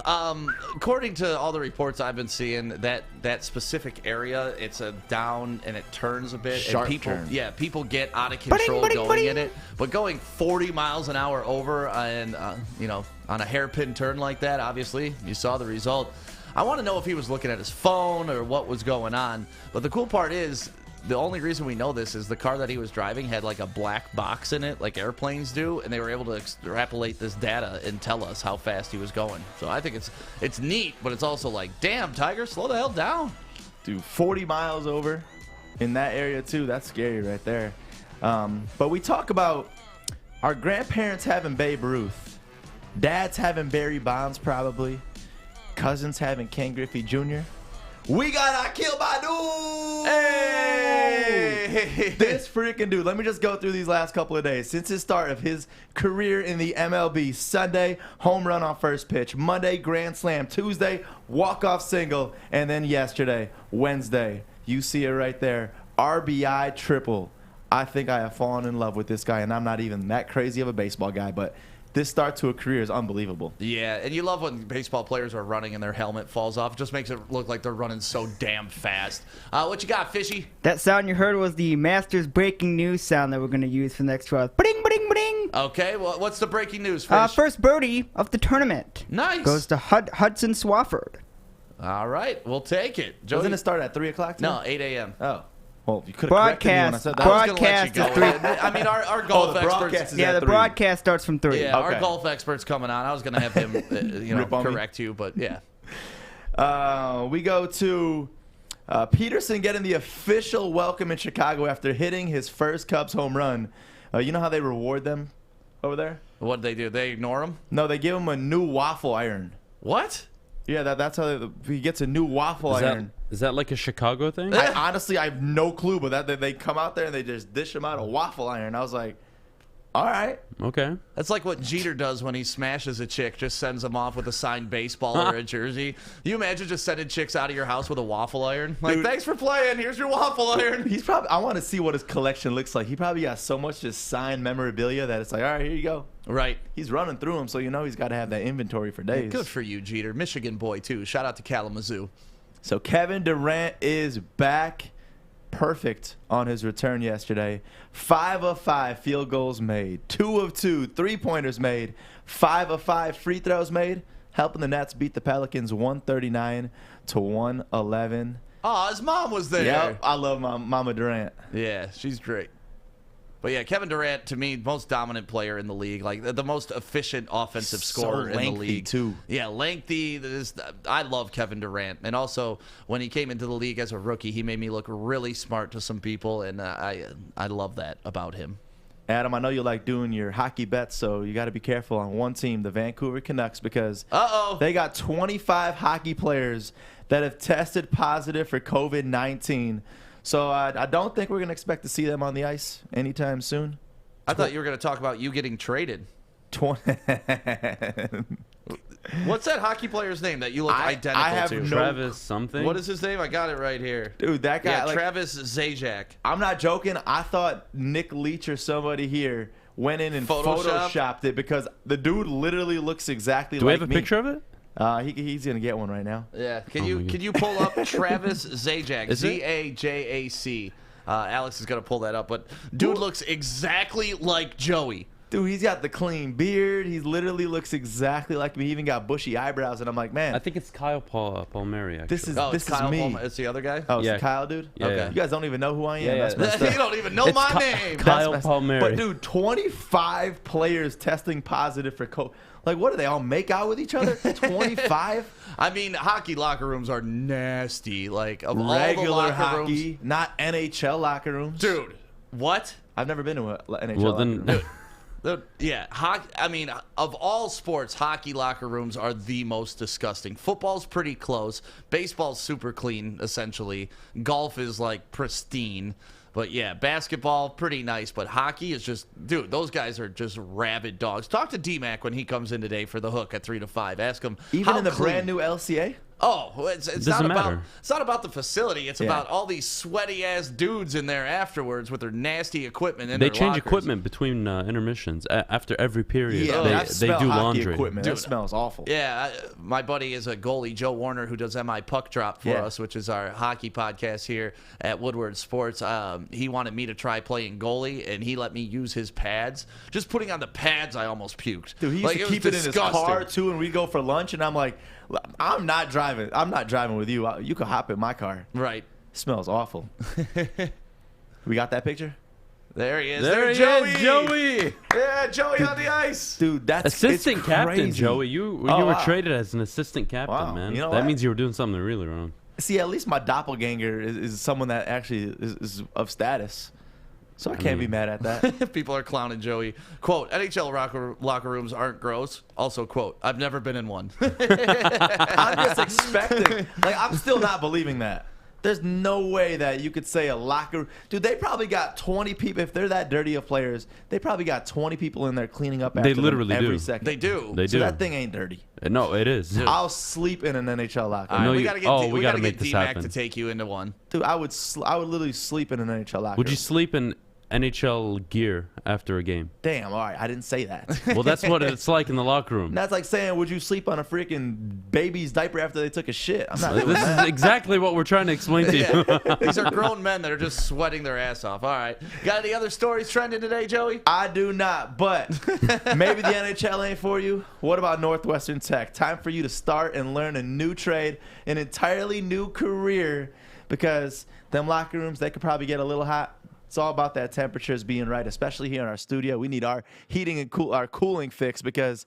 according to all the reports I've been seeing, that specific area, it's a down and it turns a bit. Sharp and people, turn. yeah, people get out of control going in it. But going 40 miles an hour over and you know, on a hairpin turn like that, obviously you saw the result. I want to know if he was looking at his phone or what was going on. But the cool part is, the only reason we know this is the car that he was driving had like a black box in it, like airplanes do, and they were able to extrapolate this data and tell us how fast he was going. So I think it's neat, but it's also like, damn, Tiger, slow the hell down. Dude, 40 miles over in that area too. That's scary right there. But we talk about our grandparents having Babe Ruth, dads having Barry Bonds probably, cousins having Ken Griffey Jr. We got Akil Badu! Hey! This freaking dude, let me just go through these last couple of days. Since his start of his career in the MLB, Sunday, home run on first pitch. Monday, grand slam. Tuesday, walk-off single. And then yesterday, Wednesday, you see it right there, RBI triple. I think I have fallen in love with this guy, and I'm not even that crazy of a baseball guy, but this start to a career is unbelievable. Yeah, and you love when baseball players are running and their helmet falls off. It just makes it look like they're running so damn fast. What you got, Fishy? That sound you heard was the Masters breaking news sound that we're going to use for the next 12. Bing, bing, bing. Okay, well, what's the breaking news, Fish? First birdie of the tournament. Nice. Goes to Hudson Swafford. All right, we'll take it. Doesn't it start at 3 o'clock? No, 8 a.m. Oh. Well, you could have corrected me when I said that. I was gonna let you Broadcast go. is 3. I mean, our golf the experts. broadcast is Yeah, at the 3. broadcast starts from 3. Yeah, Okay. our golf expert's coming on. I was going to have him, Rip on me? correct you, but yeah. We go to Peterson getting the official welcome in Chicago after hitting his first Cubs home run. You know how they reward them over there? What did they do? They ignore him? No, they give him a new waffle iron. What? Yeah, that's how he gets a new waffle iron. Is that like a Chicago thing? Honestly, I have no clue, but they come out there and they just dish him out a waffle iron. I was like, all right. Okay. That's like what Jeter does when he smashes a chick, just sends them off with a signed baseball or a jersey. You imagine just sending chicks out of your house with a waffle iron? Like, Dude. thanks for playing. Here's your waffle iron. He's probably. I want to see what his collection looks like. He probably got so much just signed memorabilia that it's like, all right, here you go. Right. He's running through them, so you know he's got to have that inventory for days. Good for you, Jeter. Michigan boy, too. Shout out to Kalamazoo. So Kevin Durant is back. Perfect on his return yesterday. 5 of 5 field goals made. 2 of 2 3-pointers made. 5 of 5 free throws made. Helping the Nets beat the Pelicans 139-111. Oh, his mom was there. Yep, I love Mama Durant. Yeah, she's great. But yeah, Kevin Durant, to me, most dominant player in the league, like the most efficient offensive scorer in the league. Too. Yeah, lengthy. I love Kevin Durant, and also when he came into the league as a rookie, he made me look really smart to some people, and I love that about him. Adam, I know you like doing your hockey bets, so you got to be careful on one team, the Vancouver Canucks, because they got 25 hockey players that have tested positive for COVID-19. So I don't think we're going to expect to see them on the ice anytime soon. I thought you were going to talk about you getting traded. 20. What's that hockey player's name that you look identical I have to? no- Travis something. What is his name? I got it right here. Dude, that guy. Yeah, like, Travis Zajac. I'm not joking. I thought Nick Leach or somebody here went in and photoshopped it because the dude literally looks exactly Do we like have a me. picture of it? He's going to get one right now. Yeah. Can you pull up Travis Zajac? Is it? Zajac. Alex is gonna pull that up, but dude looks exactly like Joey. Dude, he's got the clean beard. He literally looks exactly like me. He even got bushy eyebrows, and I'm like, man, I think it's Kyle Palmieri. Actually. this is Oh, it's Kyle me. Palmer. It's the other guy. Oh, it's Yeah. Kyle, dude. Yeah, Okay. yeah. You guys don't even know who I am. Yeah, That's yeah. messed You up. don't even know my name. Kyle That's messed- Palmieri. But dude, 25 players testing positive for COVID. Like, what do they all make out with each other? 25 I mean, hockey locker rooms are nasty. Like of all the regular locker rooms, hockey, not NHL locker rooms. dude. What? I've never been to an NHL Well, locker then, room. Yeah, hockey. I mean, of all sports, hockey locker rooms are the most disgusting. Football's pretty close. Baseball's super clean, essentially. Golf is like pristine. But yeah, basketball, pretty nice. But hockey is just, dude, those guys are just rabid dogs. Talk to D-Mac when he comes in today for the hook at 3 to 5. Ask him. Even how in the clean- brand new LCA? Oh, it's Doesn't not about matter. it's not about the facility. It's Yeah. about all these sweaty ass dudes in there afterwards with their nasty equipment. In they their change lockers. equipment between intermissions after every period. Yeah, they I've smelled do hockey laundry. equipment. Dude. That smells awful. Yeah, my buddy is a goalie, Joe Warner, who does MI Puck Drop for Yeah. us, which is our hockey podcast here at Woodward Sports. He wanted me to try playing goalie, and he let me use his pads. Just putting on the pads, I almost puked. Dude, he used Like, to was keep it in his disgusting. car too, and we go for lunch, and I'm like, I'm not driving. I'm not driving with you. You can hop in my car. Right. It smells awful. We got that picture? There he is. There he Joey. is, Joey. Yeah, Joey on the ice. Dude, that's Assistant it's captain, crazy. Joey. You were wow. traded as an assistant captain, Wow. man. You know that what? means you were doing something really wrong. See, at least my doppelganger is someone that actually is of status. So I can't be mad at that. People are clowning Joey. Quote, NHL locker rooms aren't gross. Also, quote, I've never been in one. I'm just expecting. Like, I'm still not believing that. There's no way that you could say a locker. Dude, they probably got 20 people. If they're that dirty of players, they probably got 20 people in there cleaning up after They literally them every do. second. They do. They So do. that thing ain't dirty. No, it is. I'll sleep in an NHL locker All room. right, No, we you- gotta get we gotta get make this D-Mac happen. to take you into one. Dude, I would literally sleep in an NHL locker Would you room. sleep in NHL gear after a game. Damn, all right, I didn't say that. Well, that's what it's like in the locker room. That's like saying, would you sleep on a freaking baby's diaper after they took a shit? I'm not doing This that. is exactly what we're trying to explain to you. These are grown men that are just sweating their ass off. All right. Got any other stories trending today, Joey? I do not, but maybe the NHL ain't for you. What about Northwestern Tech? Time for you to start and learn a new trade, an entirely new career, because them locker rooms, they could probably get a little hot. It's all about that temperatures being right, especially here in our studio. We need our heating and our cooling fixed, because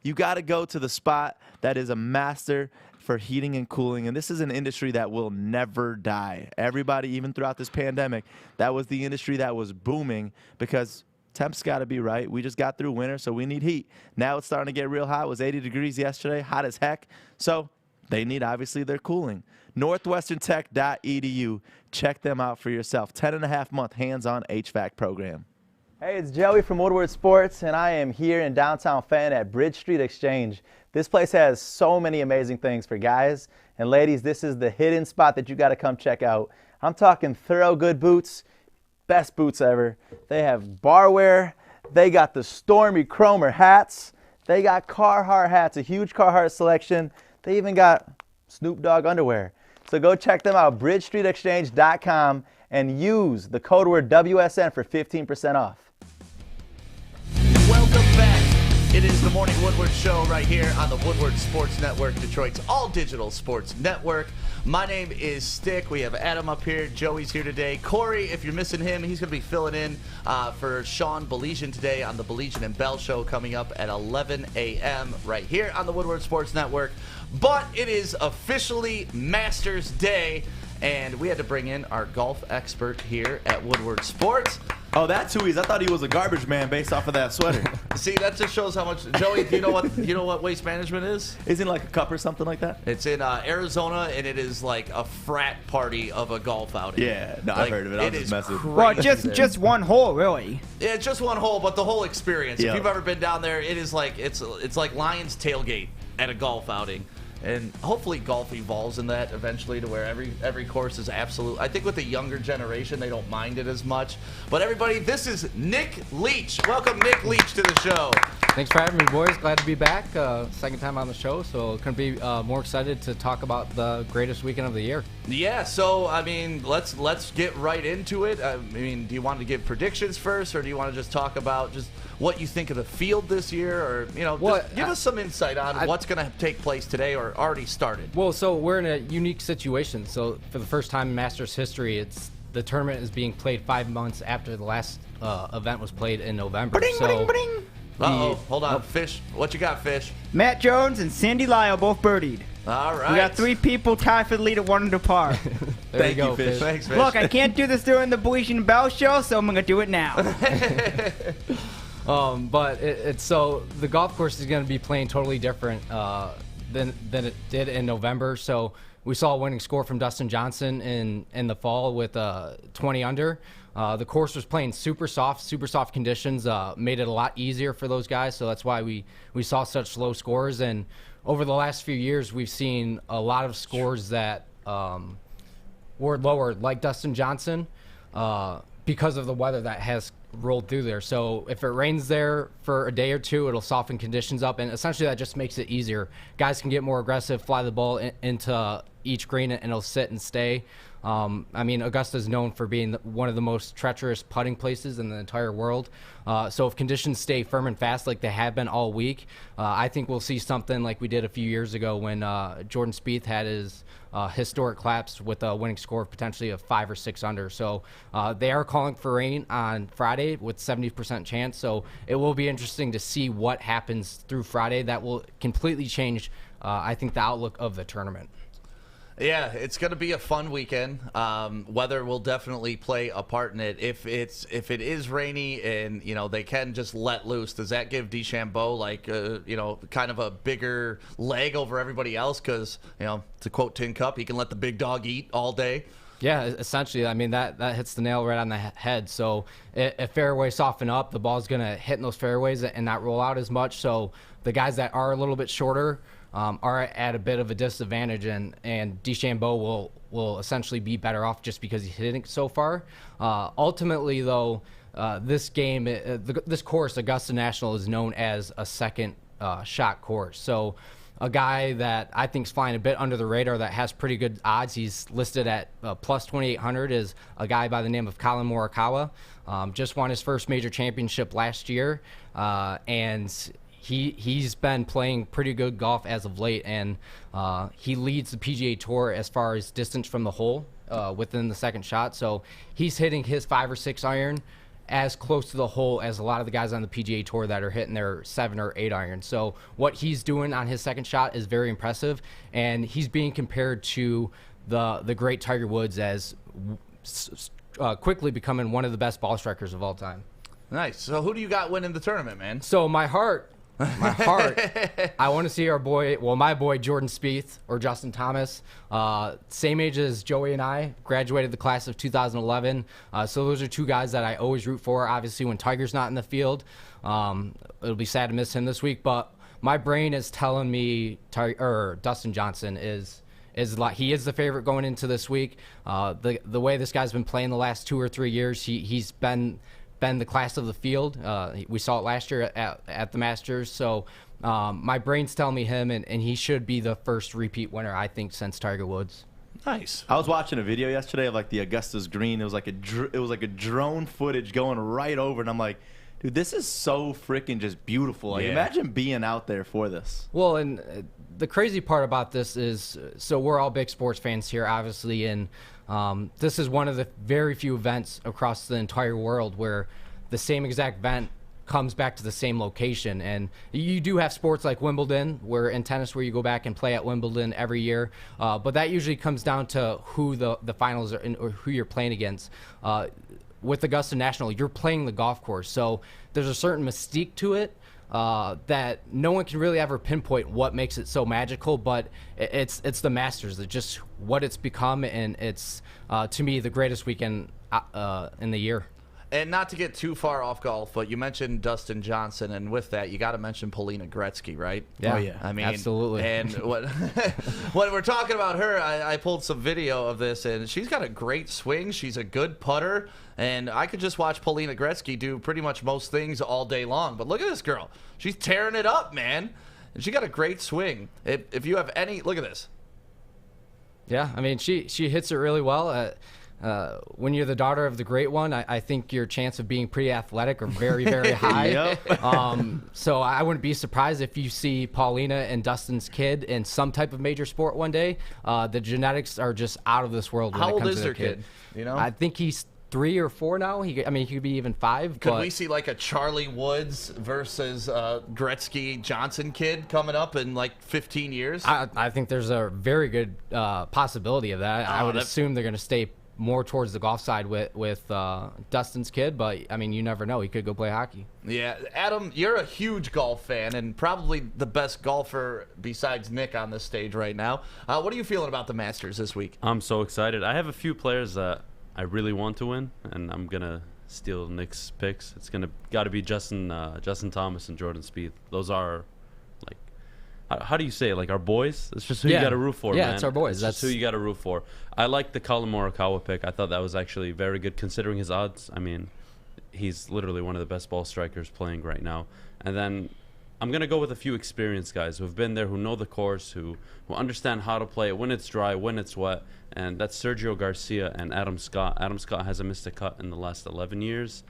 you got to go to the spot that is a master for heating and cooling. And this is an industry that will never die. Everybody, even throughout this pandemic, that was the industry that was booming, because temps got to be right. We just got through winter, so we need heat. Now it's starting to get real hot. It was 80 degrees yesterday, hot as heck. So they need, obviously, their cooling. NorthwesternTech.edu. Check them out for yourself. 10.5-month hands-on HVAC program. Hey, it's Joey from Woodward Sports, and I am here in downtown Fenton at Bridge Street Exchange. This place has so many amazing things for guys and ladies. This is the hidden spot that you got to come check out. I'm talking thorough good boots, best boots ever. They have barware. They got the Stormy Cromer hats. They got Carhartt hats, a huge Carhartt selection. They even got Snoop Dogg underwear. So go check them out, bridgestreetexchange.com, and use the code word WSN for 15% off. Welcome back. It is the Morning Woodward Show right here on the Woodward Sports Network, Detroit's all-digital sports network. My name is Stick. We have Adam up here. Joey's here today. Corey, if you're missing him, he's going to be filling in for Sean Baligian today on the Baligian and Bell Show coming up at 11 a.m. right here on the Woodward Sports Network. But it is officially Masters Day, and we had to bring in our golf expert here at Woodward Sports. Oh, that's who he is. I thought he was a garbage man based off of that sweater. See, that just shows how much. Joey, do you know what Waste Management is? Isn't it like a cup or something like that? It's in Arizona, and it is like a frat party of a golf outing. Yeah, no, I've heard of it. I was just messing. Well, just one hole, really. Yeah, it's just one hole, but the whole experience. Yeah. If you've ever been down there, it is like it's like Lions tailgate at a golf outing. And hopefully golf evolves in that eventually to where every course is absolute. I think with the younger generation, they don't mind it as much. But everybody, this is Nick Leach. Welcome, Nick Leach, to the show. Thanks for having me, boys. Glad to be back. Second time on the show, so couldn't be more excited to talk about the greatest weekend of the year. Yeah, so I mean, let's get right into it. I mean, do you want to give predictions first, or do you want to just talk about just what you think of the field this year, or just give us some insight on what's going to take place today or already started? Well, so we're in a unique situation. So for the first time in Masters history, the tournament is being played 5 months after the last event was played in November. Ba-ding. Uh-oh, hold on. Fish, what you got, Fish? Matt Jones and Sandy Lyle both birdied. All right. We got 3 people tied for the lead at 1 under par. There you go, Fish. Thanks, Fish. Look, I can't do this during the Baligian Bell Show, so I'm going to do it now. But it's so the golf course is going to be playing totally different than it did in November. So we saw a winning score from Dustin Johnson in the fall with 20 under. The course was playing super soft conditions, made it a lot easier for those guys. So that's why we saw such low scores. And over the last few years, we've seen a lot of scores that were lower, like Dustin Johnson, because of the weather that has rolled through there. So if it rains there for a day or two, it'll soften conditions up, and essentially that just makes it easier. Guys can get more aggressive, fly the ball into each green, and it'll sit and stay. I mean, Augusta is known for being one of the most treacherous putting places in the entire world. So if conditions stay firm and fast like they have been all week, I think we'll see something like we did a few years ago when Jordan Spieth had his historic collapse with a winning score of potentially of 5 or 6 under. So they are calling for rain on Friday with 70% chance. So it will be interesting to see what happens through Friday. That will completely change, I think, the outlook of the tournament. Yeah, it's going to be a fun weekend. Weather will definitely play a part in it. If it is rainy and they can just let loose, does that give DeChambeau kind of a bigger leg over everybody else? Because to quote Tin Cup, he can let the big dog eat all day. Yeah, essentially. I mean, that hits the nail right on the head. So if fairways soften up, the ball's going to hit in those fairways and not roll out as much. So the guys that are a little bit shorter are at a bit of a disadvantage, and DeChambeau will essentially be better off just because he's hitting so far. Ultimately, though, this game, this course, Augusta National, is known as a second shot course. So a guy that I think is flying a bit under the radar that has pretty good odds, he's listed at plus 2,800, is a guy by the name of Colin Morikawa. Just won his first major championship last year, and he's been playing pretty good golf as of late, and he leads the PGA Tour as far as distance from the hole within the second shot. So he's hitting his 5 or 6 iron as close to the hole as a lot of the guys on the PGA Tour that are hitting their 7 or 8 iron. So what he's doing on his second shot is very impressive, and he's being compared to the great Tiger Woods as quickly becoming one of the best ball strikers of all time. Nice. So who do you got winning the tournament, man? So my heart, I want to see my boy Jordan Spieth or Justin Thomas, same age as Joey and I, graduated the class of 2011. So those are two guys that I always root for. Obviously, when Tiger's not in the field, it'll be sad to miss him this week. But my brain is telling me Dustin Johnson is he is the favorite going into this week. The way this guy's been playing the last 2 or 3 years, he's been the class of the field. We saw it last year at the Masters. So my brain's telling me him, and he should be the first repeat winner, I think, since Tiger Woods. Nice. I was watching a video yesterday of like the Augusta's green. It was like a drone footage going right over, and I'm like, dude, this is so freaking just beautiful. Like, imagine being out there for this. Well, and the crazy part about this is, so we're all big sports fans here, obviously, and this is one of the very few events across the entire world where the same exact event comes back to the same location. And you do have sports like Wimbledon, in tennis, where you go back and play at Wimbledon every year, but that usually comes down to who the finals are or who you're playing against. With Augusta National, you're playing the golf course, so there's a certain mystique to it that no one can really ever pinpoint what makes it so magical, but it's the Masters. It's just what it's become, and it's, to me, the greatest weekend in the year. And not to get too far off golf, but you mentioned Dustin Johnson, and with that, you got to mention Paulina Gretzky, right? Yeah, oh, yeah. I mean, absolutely. And when we're talking about her, I pulled some video of this, and she's got a great swing. She's a good putter, and I could just watch Paulina Gretzky do pretty much most things all day long. But look at this girl; she's tearing it up, man. And she got a great swing. If you have any, look at this. Yeah, I mean, she hits it really well. When you're the daughter of the great one, I think your chance of being pretty athletic are very, very high. So I wouldn't be surprised if you see Paulina and Dustin's kid in some type of major sport one day. The genetics are just out of this world. How old is their kid? You know, I think he's 3 or 4 now. He could be even 5. Could we see like a Charlie Woods versus Gretzky Johnson kid coming up in like 15 years? I think there's a very good possibility of that. I would assume they're going to stay more towards the golf side with Dustin's kid, but I mean, you never know. He could go play hockey. Yeah, Adam, you're a huge golf fan and probably the best golfer besides Nick on this stage right now. What are you feeling about the Masters this week? I'm so excited. I have a few players that I really want to win, and I'm gonna steal Nick's picks. It's got to be Justin Thomas and Jordan Spieth. Those are, like, how do you say it? Like, our boys? It's just who you got to root for, man. Yeah, it's our boys. That's who you got to root for. I like the Colin Morikawa pick. I thought that was actually very good considering his odds. I mean, he's literally one of the best ball strikers playing right now. And then I'm going to go with a few experienced guys who have been there, who know the course, who understand how to play it when it's dry, when it's wet. And that's Sergio Garcia and Adam Scott. Adam Scott hasn't missed a cut in the last 11 years.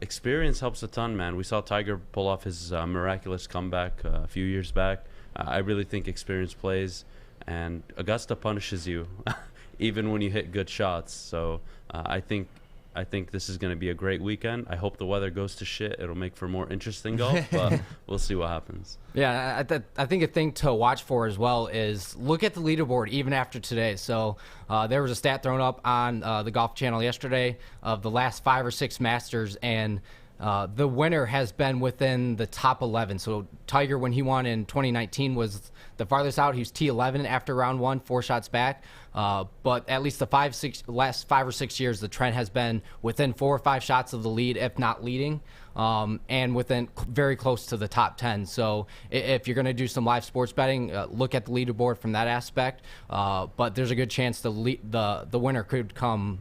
Experience helps a ton, man. We saw Tiger pull off his miraculous comeback a few years back. I really think experience plays, and Augusta punishes you even when you hit good shots. So I think this is going to be a great weekend. I hope the weather goes to shit. It'll make for more interesting golf, but we'll see what happens. Yeah, I think a thing to watch for as well is look at the leaderboard even after today. So there was a stat thrown up on the Golf Channel yesterday of the last 5 or 6 Masters, and the winner has been within the top 11. So Tiger, when he won in 2019, was the farthest out. He was T11 after round 1, 4 shots back. But at least the last 5 or 6 years, the trend has been within 4 or 5 shots of the lead, if not leading, and within very close to the top 10. So if you're going to do some live sports betting, look at the leaderboard from that aspect. But there's a good chance the winner could come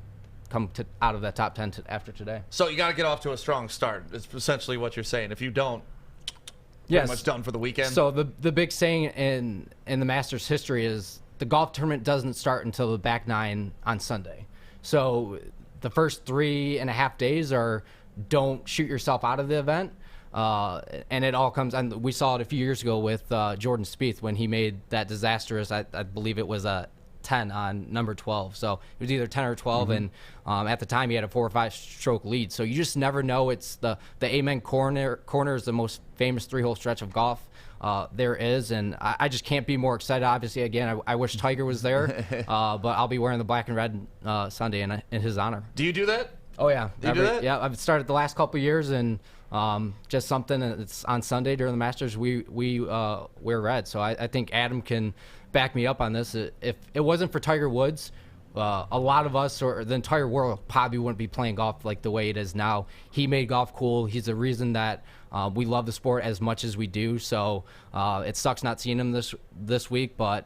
out of that top 10 after today. So you got to get off to a strong start. It's essentially what you're saying. If you don't, pretty much done for the weekend. So the big saying in the Masters history is the golf tournament doesn't start until the back 9 on Sunday. So the first 3.5 days are don't shoot yourself out of the event. And it all comes, and we saw it a few years ago with Jordan Spieth when he made that disastrous, I believe it was a 10 on number 12. So it was either 10 or 12, and at the time he had a 4 or 5 stroke lead. So you just never know. It's the Amen corner is the most famous 3-hole stretch of golf there is, and I just can't be more excited. Obviously, again, I wish Tiger was there, but I'll be wearing the black and red Sunday in his honor. Do you do that? Oh yeah, do you do that? Yeah, I've started the last couple of years, and just something. It's on Sunday during the Masters. We wear red, so I think Adam can back me up on this. If it wasn't for Tiger Woods, a lot of us or the entire world probably wouldn't be playing golf like the way it is now. He made golf cool. He's the reason that we love the sport as much as we do. So it sucks not seeing him this week, but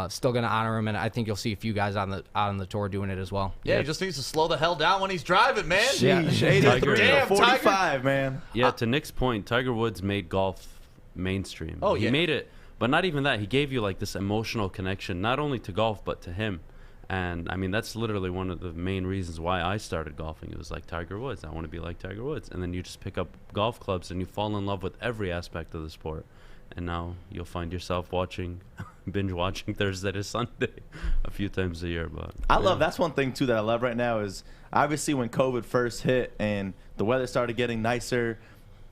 still going to honor him, and I think you'll see a few guys out on the tour doing it as well. Yeah, he just needs to slow the hell down when he's driving, man. Sheesh, 83 to 45, man. Yeah, to Nick's point, Tiger Woods made golf mainstream. Oh, yeah. He made it, but not even that. He gave you like this emotional connection, not only to golf, but to him. And I mean, that's literally one of the main reasons why I started golfing. It was like Tiger Woods. I want to be like Tiger Woods. And then you just pick up golf clubs and you fall in love with every aspect of the sport. And now you'll find yourself binge watching Thursday to Sunday a few times a year. But I love, that's one thing too that I love right now is obviously when COVID first hit and the weather started getting nicer,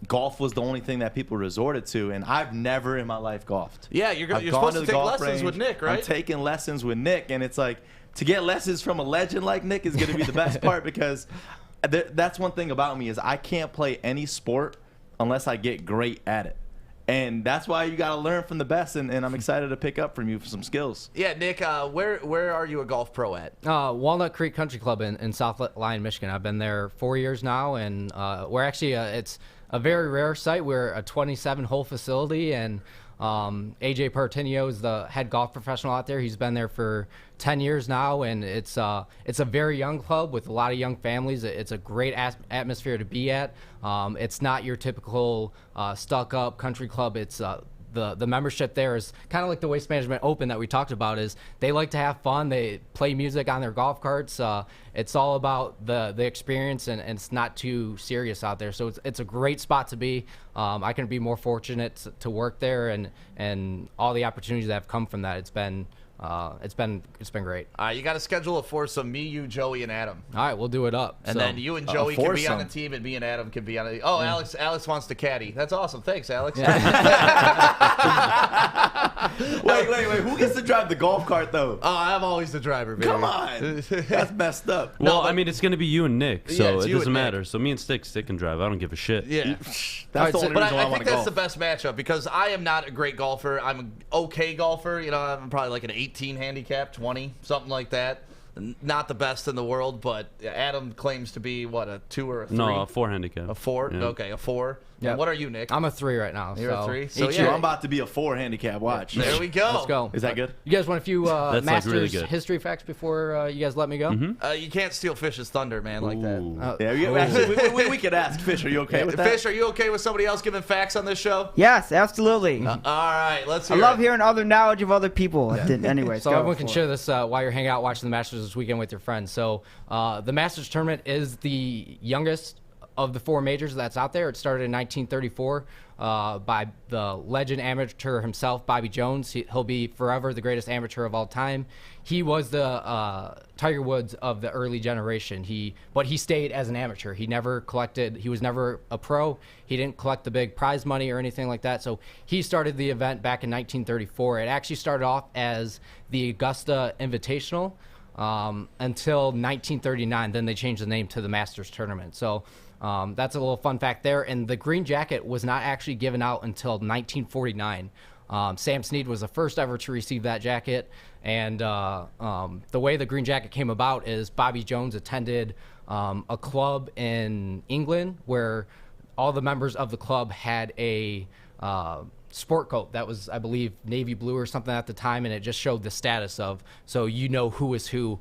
golf was the only thing that people resorted to, and I've never in my life golfed. Yeah, you're supposed to take lessons with Nick, right? I'm taking lessons with Nick, and it's like, to get lessons from a legend like Nick is going to be the best part, because that's one thing about me is I can't play any sport unless I get great at it. And that's why you got to learn from the best, and I'm excited to pick up from you for some skills. Yeah, Nick, where are you a golf pro at? Walnut Creek Country Club in South Lyon, Michigan. I've been there 4 years now, and we're actually it's a very rare site. We're a 27-hole facility, and AJ Partinio is the head golf professional out there. He's been there for 10 years now, and it's a very young club with a lot of young families. It's a great atmosphere to be at. It's not your typical stuck-up country club. It's the membership there is kind of like the Waste Management Open that we talked about. Is they like to have fun. They play music on their golf carts. It's all about the experience, and it's not too serious out there. So it's a great spot to be. I couldn't be more fortunate to work there, and all the opportunities that have come from that. It's been great. All right, you got to schedule a foursome, me, you, Joey, and Adam. All right, we'll do it up. And then you and Joey can be on a team, and me and Adam can be on a. Oh, yeah. Alex wants to caddy. That's awesome. Thanks, Alex. Wait. Who gets to drive the golf cart though? Oh, I'm always the driver, baby. Come on, that's messed up. Well, I mean, it's going to be you and Nick, so it doesn't matter. Nick. So me and Stick can drive. I don't give a shit. Yeah, that's the only reason why I want to golf. But I think that's the best matchup because I am not a great golfer. I'm an okay golfer. You know, I'm probably like an 18 handicap, 20, something like that. Not the best in the world, but Adam claims to be what, a 2 or a 3? No, a 4 handicap. A 4? Yeah. Okay, a 4. Yeah. What are you, Nick? I'm a 3 right now. You're a 3. So I'm about to be a 4 handicap. Watch. There we go. Let's go. Is that good? You guys want a few That's Masters really good. history facts before you guys let me go? Mm-hmm. You can't steal Fish's thunder, man, like that. Yeah, actually, we could ask Fish. Are you okay with that? Fish, are you okay with somebody else giving facts on this show? Yes, absolutely. All right, let's hear I love it. hearing other knowledge of other people. Anyway, so everyone can share this while you're hanging out watching the Masters this weekend with your friends. So the Masters tournament is the youngest of the 4 majors that's out there. It started in 1934 by the legend amateur himself, Bobby Jones. He'll be forever the greatest amateur of all time. He was the Tiger Woods of the early generation. But he stayed as an amateur. He never collected. He was never a pro. He didn't collect the big prize money or anything like that. So he started the event back in 1934. It actually started off as the Augusta Invitational. until 1939. Then they changed the name to the Masters Tournament. So that's a little fun fact there. And the green jacket was not actually given out until 1949. Sam Snead was the first ever to receive that jacket. And the way the green jacket came about is Bobby Jones attended a club in England where all the members of the club had a sport coat that was, I believe, navy blue or something at the time, and it just showed the status of, so you know who is who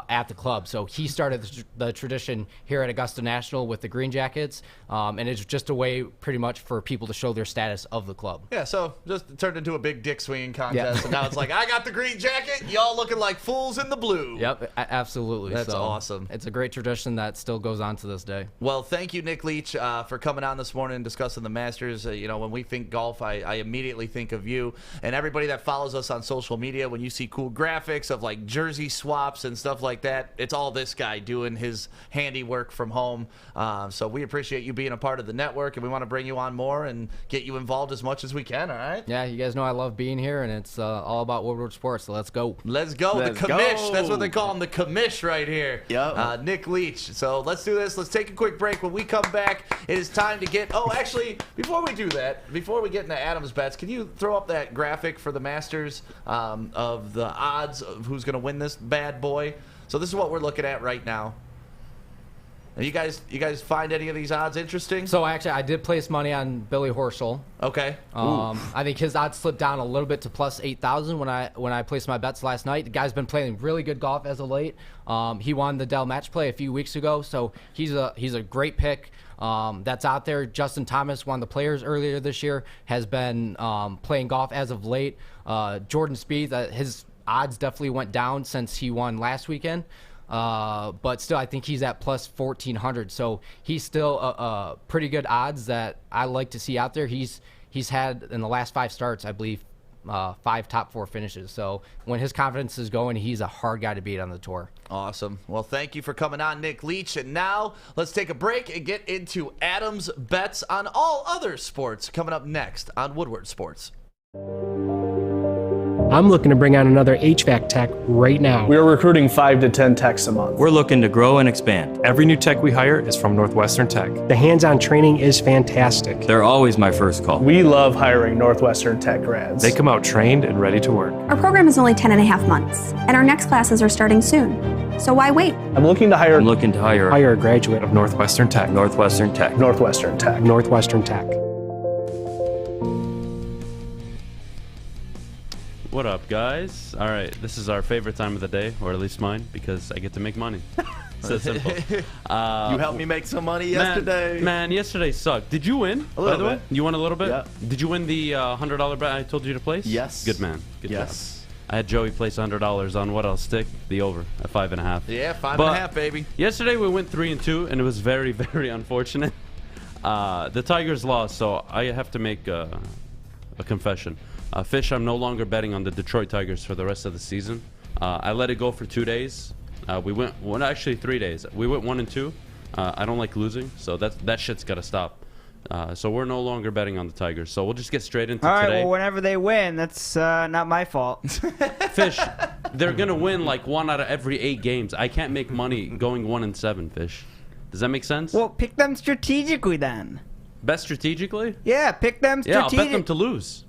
at the club. So he started the tradition here at Augusta National with the green jackets, and it's just a way pretty much for people to show their status of the club. Yeah, so just turned into a big dick swinging contest, and now it's like, I got the green jacket, y'all looking like fools in the blue. Yep, absolutely. That's So awesome. It's a great tradition that still goes on to this day. Well, thank you, Nick Leach, for coming on this morning and discussing the Masters. You know, when we think golf, I immediately think of you and everybody that follows us on social media. When you see cool graphics of like jersey swaps and stuff like that, it's all this guy doing his handiwork from home. So we appreciate you being a part of the network, and we want to bring you on more and get you involved as much as we can, all right? Yeah, you guys know I love being here, and it's all about Woodward Sports, so let's go. Let's go. Let's the commish. go. That's what they call him, the commish right here. Yep. Nick Leach. So let's do this. Let's take a quick break. When we come back, it is time to get... Oh, actually, before we do that, before we get into Adam's bets, can you throw up that graphic for the Masters of the odds of who's going to win this bad boy? So this is what we're looking at right now. And you guys find any of these odds interesting? So actually, I did place money on Billy Horschel. Okay. I think his odds slipped down a little bit to plus 8,000 when I placed my bets last night. The guy's been playing really good golf as of late. He won the Dell Match Play a few weeks ago, so he's a great pick. That's out there. Justin Thomas won the Players earlier this year, has been playing golf as of late. Jordan Spieth, his odds definitely went down since he won last weekend. But still, I think he's at plus 1,400. So he's still a pretty good odds that I like to see out there. He's had in the last 5 starts, I believe, 5 top 4 finishes. So when his confidence is going, he's a hard guy to beat on the tour. Awesome. Well, thank you for coming on, Nick Leach. And now let's take a break and get into Adam's bets on all other sports coming up next on Woodward Sports. I'm looking to bring on another HVAC tech right now. We're recruiting 5 to 10 techs a month. We're looking to grow and expand. Every new tech we hire is from Northwestern Tech. The hands-on training is fantastic. They're always my first call. We love hiring Northwestern Tech grads. They come out trained and ready to work. Our program is only 10.5 months, and our next classes are starting soon. So why wait? I'm looking to hire a graduate of Northwestern Tech. Northwestern Tech. Northwestern Tech. Northwestern Tech. What up, guys? All right, this is our favorite time of the day, or at least mine, because I get to make money. So simple. You helped me make some money yesterday. Man, yesterday sucked. Did you win? A little by the bit. way? You won a little bit? Yeah. Did you win the $100 bet I told you to place? Yes. Good man. Good Yes. job. I had Joey place $100 on what I'll stick? The over at 5.5. Yeah, 5.5, baby. Yesterday we went 3-2, and it was very, very unfortunate. The Tigers lost, so I have to make a confession. Fish, I'm no longer betting on the Detroit Tigers for the rest of the season. I let it go for 2 days. We went, actually 3 days. We went 1-2. I don't like losing, so that shit's got to stop. So we're no longer betting on the Tigers. So we'll just get straight into All right, today. well, whenever they win, that's not my fault. Fish, they're going to win like 1 out of every 8 games. I can't make money going 1-7, Fish. Does that make sense? Well, pick them strategically then. Bet strategically? Yeah, pick them Yeah, strategically. I'll bet them to lose.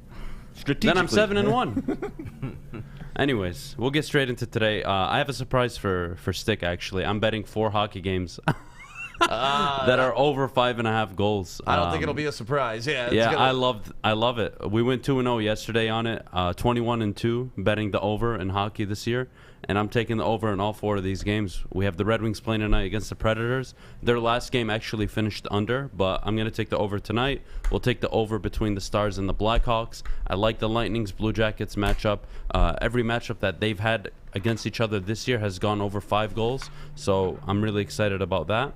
Then I'm 7-1. Anyways, we'll get straight into today. I have a surprise for Stick, actually. I'm betting 4 hockey games that are over 5.5 goals. I don't think it'll be a surprise. Yeah. Yeah, I love it. We went 2-0 yesterday on it. 21-2 betting the over in hockey this year. And I'm taking the over in all 4 of these games. We have the Red Wings playing tonight against the Predators. Their last game actually finished under, but I'm going to take the over tonight. We'll take the over between the Stars and the Blackhawks. I like the Lightning's Blue Jackets matchup. Every matchup that they've had against each other this year has gone over 5 goals, so I'm really excited about that.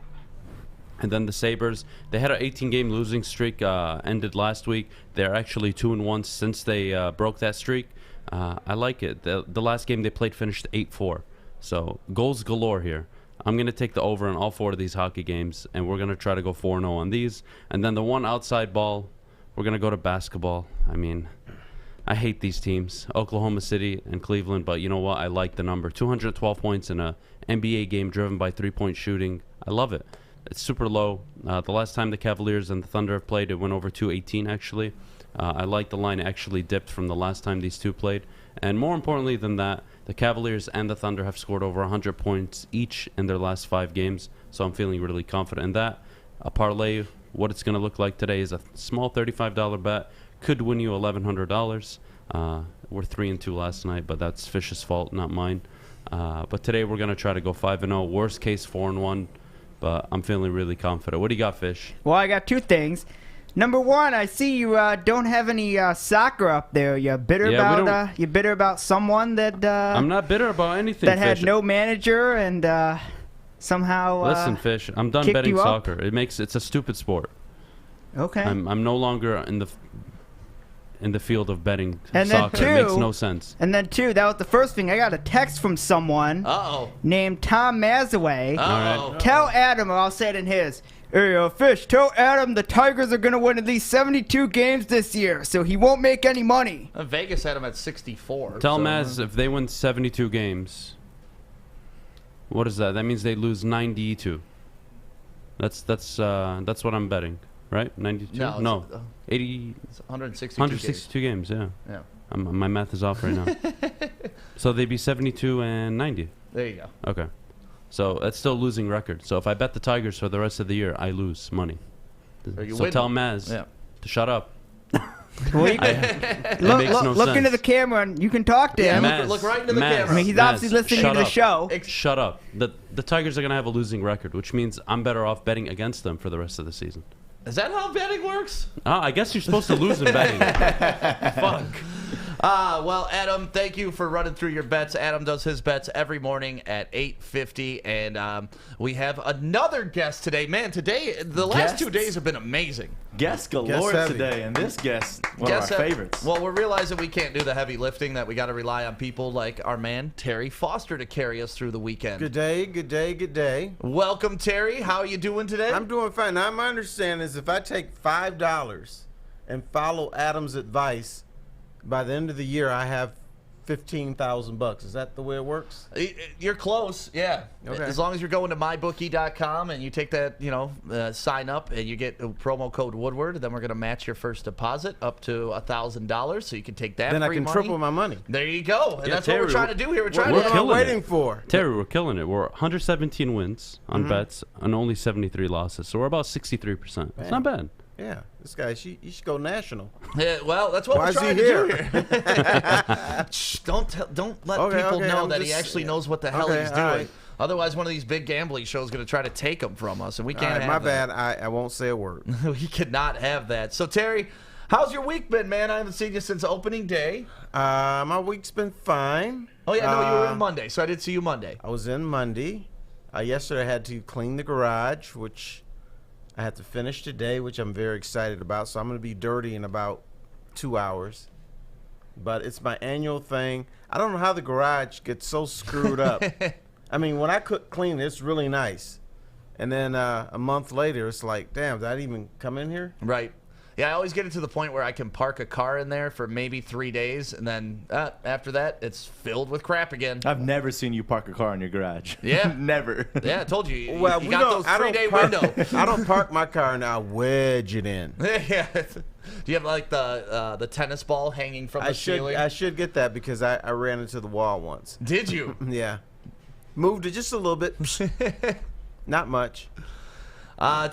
And then the Sabres, they had an 18-game losing streak, ended last week. They're actually 2-1 since they broke that streak. I like it. The last game they played finished 8-4. So goals galore here. I'm going to take the over in all 4 of these hockey games, and we're going to try to go 4-0 on these. And then the one outside ball, we're going to go to basketball. I mean, I hate these teams, Oklahoma City and Cleveland, but you know what? I like the number. 212 points in a NBA game driven by three-point shooting. I love it. It's super low. The last time the Cavaliers and the Thunder have played, it went over 218, actually. I like the line actually dipped from the last time these two played. And more importantly than that, the Cavaliers and the Thunder have scored over 100 points each in their last 5 games, so I'm feeling really confident in that. A parlay, what it's going to look like today is a small $35 bet. Could win you $1,100. We're 3-2 last night, but that's Fish's fault, not mine. But today we're going to try to go 5-0. Worst case 4-1, but I'm feeling really confident. What do you got, Fish? Well, I got 2 things. Number 1, I see you don't have any soccer up there. You're bitter about someone that I'm not bitter about anything. That Fish. had no manager and somehow listen, Fish. I'm done betting soccer. It's a stupid sport. Okay. I'm no longer in the field of betting and soccer. Then 2, it makes no sense. And then 2, that was the first thing. I got a text from someone named Tom Mazaway. Right. Tell Adam, or I'll say it in his. Hey, Fish, tell Adam the Tigers are going to win at least 72 games this year, so he won't make any money. Vegas had him at 64. Tell Maz if they win 72 games, what is that? That means they lose 92. That's what I'm betting, right? 92? No. 80. 162 games, yeah. My math is off right now. So they'd be 72 and 90. There you go. Okay. So that's still a losing record. So if I bet the Tigers for the rest of the year, I lose money. So tell Maz to shut up. Well, look into the camera and you can talk to him. Maz, look right into the camera. I mean, he's obviously listening to the show. Shut up. The Tigers are going to have a losing record, which means I'm better off betting against them for the rest of the season. Is that how betting works? I guess you're supposed to lose in betting. Fuck. Well, Adam, thank you for running through your bets. Adam does his bets every morning at 8:50, and we have another guest today. Man, the last 2 days have been amazing. Guest galore today, and this guest, one of our favorites. Well, we're realizing we can't do the heavy lifting, that we got to rely on people like our man, Terry Foster, to carry us through the weekend. Good day, good day, good day. Welcome, Terry. How are you doing today? I'm doing fine. Now, my understanding is if I take $5 and follow Adam's advice, by the end of the year, I have $15,000. Is that the way it works? You're close, yeah. Okay. As long as you're going to mybookie.com and you take that, sign up and you get a promo code Woodward, then we're going to match your first deposit up to $1,000, so you can take that. Then free I can money. triple my money. There you go. And that's Terry, what we're trying to do here. What am I waiting for? Terry, we're killing it. We're 117 wins on bets and only 73 losses, so we're about 63%. It's not bad. Yeah, this guy, you should go national. Yeah, well, that's what we're trying to do here. Shh, don't let people know that he actually knows what the hell he's doing. Right. Otherwise, one of these big gambling shows is going to try to take him from us, and we can't have my that. bad. I won't say a word. We cannot have that. So, Terry, how's your week been, man? I haven't seen you since opening day. My week's been fine. Oh, yeah, no, you were in Monday, so I did see you Monday. I was in Monday. Yesterday, I had to clean the garage, which I had to finish today, which I'm very excited about. So I'm going to be dirty in about 2 hours. But it's my annual thing. I don't know how the garage gets so screwed up. I mean, when I clean it, it's really nice. And then a month later, it's like, damn, did I even come in here? Right. Yeah, I always get it to the point where I can park a car in there for maybe 3 days, and then after that, it's filled with crap again. I've never seen you park a car in your garage. Yeah. Never. Yeah, I told you. Well, you got those 3-day window. I don't park my car and I wedge it in. Yeah. Do you have like the tennis ball hanging from the ceiling? I should get that because I ran into the wall once. Did you? Yeah. Moved it just a little bit. Not much.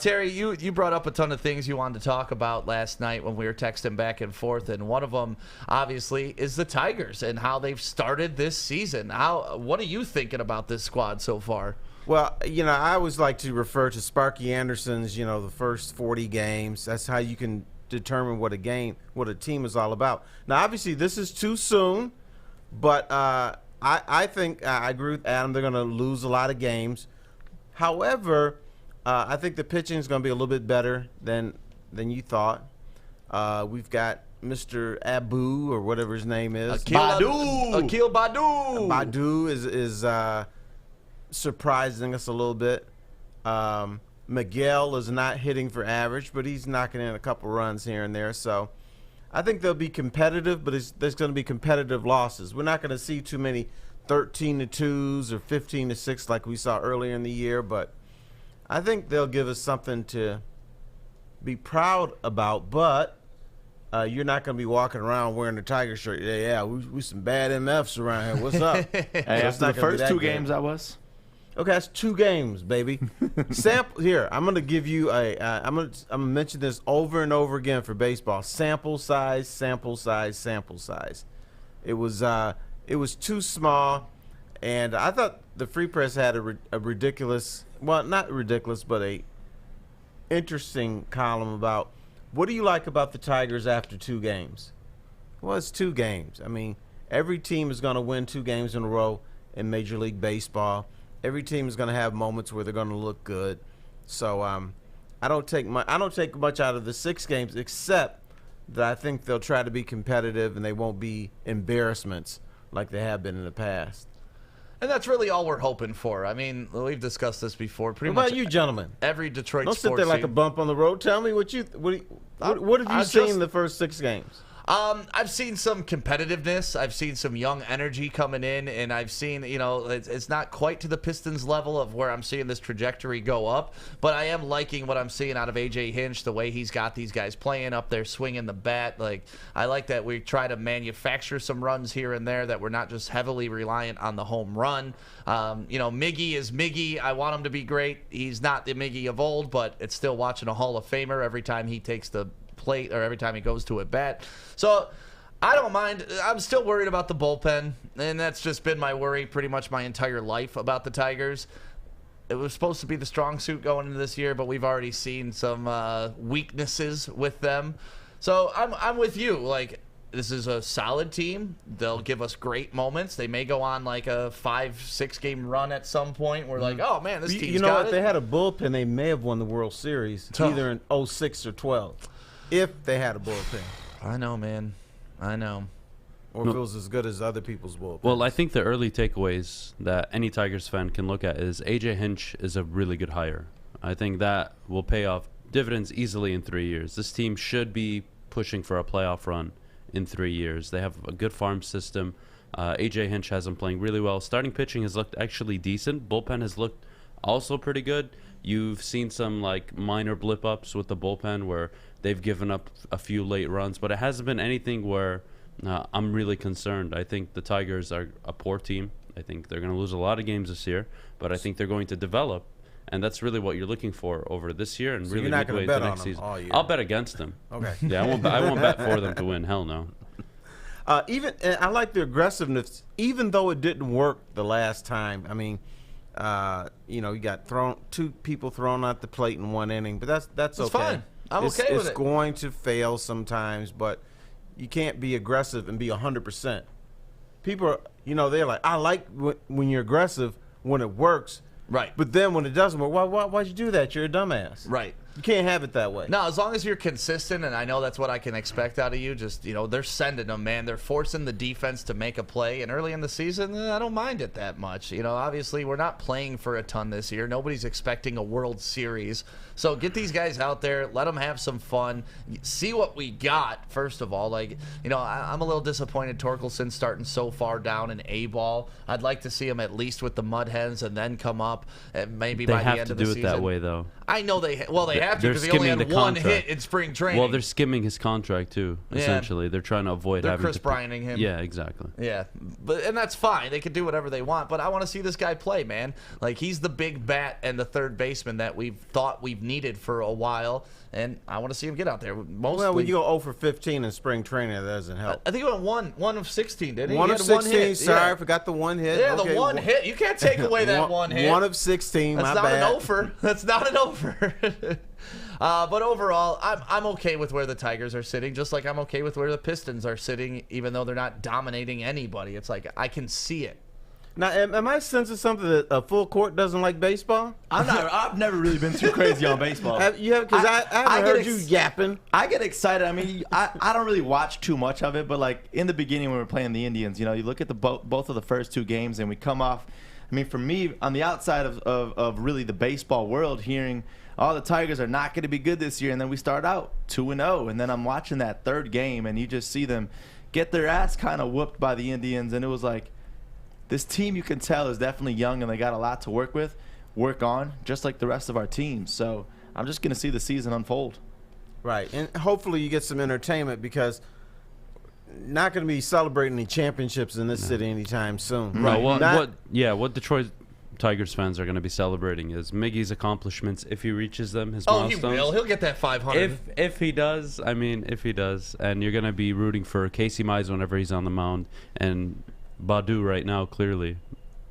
Terry, you brought up a ton of things you wanted to talk about last night when we were texting back and forth, and one of them, obviously, is the Tigers and how they've started this season. What are you thinking about this squad so far? Well, I always like to refer to Sparky Anderson's, the first 40 games. That's how you can determine what a team is all about. Now, obviously, this is too soon, but I think I agree with Adam. They're going to lose a lot of games. However, I think the pitching is going to be a little bit better than you thought. We've got Mr. Abu, or whatever his name is. Akil Badu. Badu is surprising us a little bit. Miguel is not hitting for average, but he's knocking in a couple runs here and there. So I think they'll be competitive, but there's going to be competitive losses. We're not going to see too many 13-2s or 15-6 like we saw earlier in the year, but I think they'll give us something to be proud about. But you're not going to be walking around wearing a Tiger shirt. Yeah, we some bad MFs around here. What's up? Hey, after the first 2 games, I was. Okay, that's 2 games, baby. Sample here. I'm gonna give you I'm gonna mention this over and over again for baseball. Sample size, sample size, sample size. It was too small, and I thought the Free Press had a ridiculous, well, not ridiculous, but a interesting column about what do you like about the Tigers after 2 games. Well, it's 2 games. I mean, every team is gonna win 2 games in a row in Major League Baseball. Every team is going to have moments where they're going to look good. So I don't take much out of the 6 games, except that I think they'll try to be competitive and they won't be embarrassments like they have been in the past. And that's really all we're hoping for. I mean, we've discussed this before. Pretty what much about you, gentlemen? Every Detroit don't sports sit there like team. a bump on the road. Tell me what have you seen in the first 6 games? I've seen some competitiveness. I've seen some young energy coming in, and I've seen, it's not quite to the Pistons level of where I'm seeing this trajectory go up, but I am liking what I'm seeing out of A.J. Hinch, the way he's got these guys playing up there, swinging the bat. Like, I like that we try to manufacture some runs here and there, that we're not just heavily reliant on the home run. Miggy is Miggy. I want him to be great. He's not the Miggy of old, but it's still watching a Hall of Famer every time he takes the plate or every time he goes to a bat. So I don't mind. I'm still worried about the bullpen, and that's just been my worry pretty much my entire life about the Tigers. It was supposed to be the strong suit going into this year, but we've already seen some weaknesses with them. So I'm with you. Like, this is a solid team. They'll give us great moments. They may go on like a 5-6 game run at some point. We're like, oh man, this team's got it. If they had a bullpen, they may have won the World Series either in 06 or 12. If they had a bullpen. I know, man. I know. Or if it was as good as other people's bullpen. Well, I think the early takeaways that any Tigers fan can look at is A.J. Hinch is a really good hire. I think that will pay off dividends easily in 3 years. This team should be pushing for a playoff run in 3 years. They have a good farm system. A.J. Hinch has them playing really well. Starting pitching has looked actually decent. Bullpen has looked also pretty good. You've seen some like minor blip ups with the bullpen where they've given up a few late runs, but it hasn't been anything where I'm really concerned. I think the Tigers are a poor team. I think they're going to lose a lot of games this year, but I think they're going to develop, and that's really what you're looking for over this year and so really you're not midway bet into on next them season. all year. I'll bet against them. Okay. Yeah, I won't bet for them to win. Hell no. I like the aggressiveness, even though it didn't work the last time. I mean, you got 2 people thrown out the plate in 1 inning, but that's okay. Fine. I'm okay with it. It's going to fail sometimes, but you can't be aggressive and be 100%. People are, they're like, I like when you're aggressive when it works. Right. But then when it doesn't work, why'd you do that? You're a dumbass. Right. You can't have it that way. No, as long as you're consistent, and I know that's what I can expect out of you. Just, they're sending them, man. They're forcing the defense to make a play. And early in the season, I don't mind it that much. Obviously, we're not playing for a ton this year. Nobody's expecting a World Series. So get these guys out there. Let them have some fun. See what we got, first of all. I'm a little disappointed Torkelson's starting so far down in A-ball. I'd like to see him at least with the Mud Hens and then come up and maybe by the end of the season. They have to do it that way, though. I know they have to because he only had 1 hit in spring training. Well, they're skimming his contract too. Essentially, they're trying to avoid having Chris Bryaning him. Yeah, exactly. Yeah, and that's fine. They can do whatever they want. But I want to see this guy play, man. Like, he's the big bat and the third baseman that we've thought we've needed for a while, and I want to see him get out there. Well, when you go 0 for 15 in spring training, that doesn't help. I think he went 1 of 16, didn't he? 1 of 16. Sorry, yeah. I forgot the 1 hit. Yeah, the 1 hit. You can't take away that 1 hit. 1 of 16. That's my not bad. an over. That's not an over. But overall, I'm okay with where the Tigers are sitting, just like I'm okay with where the Pistons are sitting, even though they're not dominating anybody. It's like I can see it. Now, am I sensing something that a full court doesn't like baseball? I've never really been too crazy on baseball. Because I haven't heard you yapping. I get excited. I mean, I don't really watch too much of it, but like in the beginning when we were playing the Indians, you look at the both of the first 2 games, and we come off I mean, for me, on the outside of really the baseball world, hearing the Tigers are not going to be good this year, and then we start out 2-0, and then I'm watching that third game, and you just see them get their ass kind of whooped by the Indians, and it was like, this team, you can tell, is definitely young, and they got a lot to work on, just like the rest of our teams. So I'm just going to see the season unfold. Right, and hopefully you get some entertainment, because not going to be celebrating any championships in this city anytime soon. Right. What Detroit Tigers fans are going to be celebrating is Miggy's accomplishments if he reaches them, his milestones. Oh, he will. He'll get that 500. If he does, and you're going to be rooting for Casey Mize whenever he's on the mound, and Badu right now, clearly,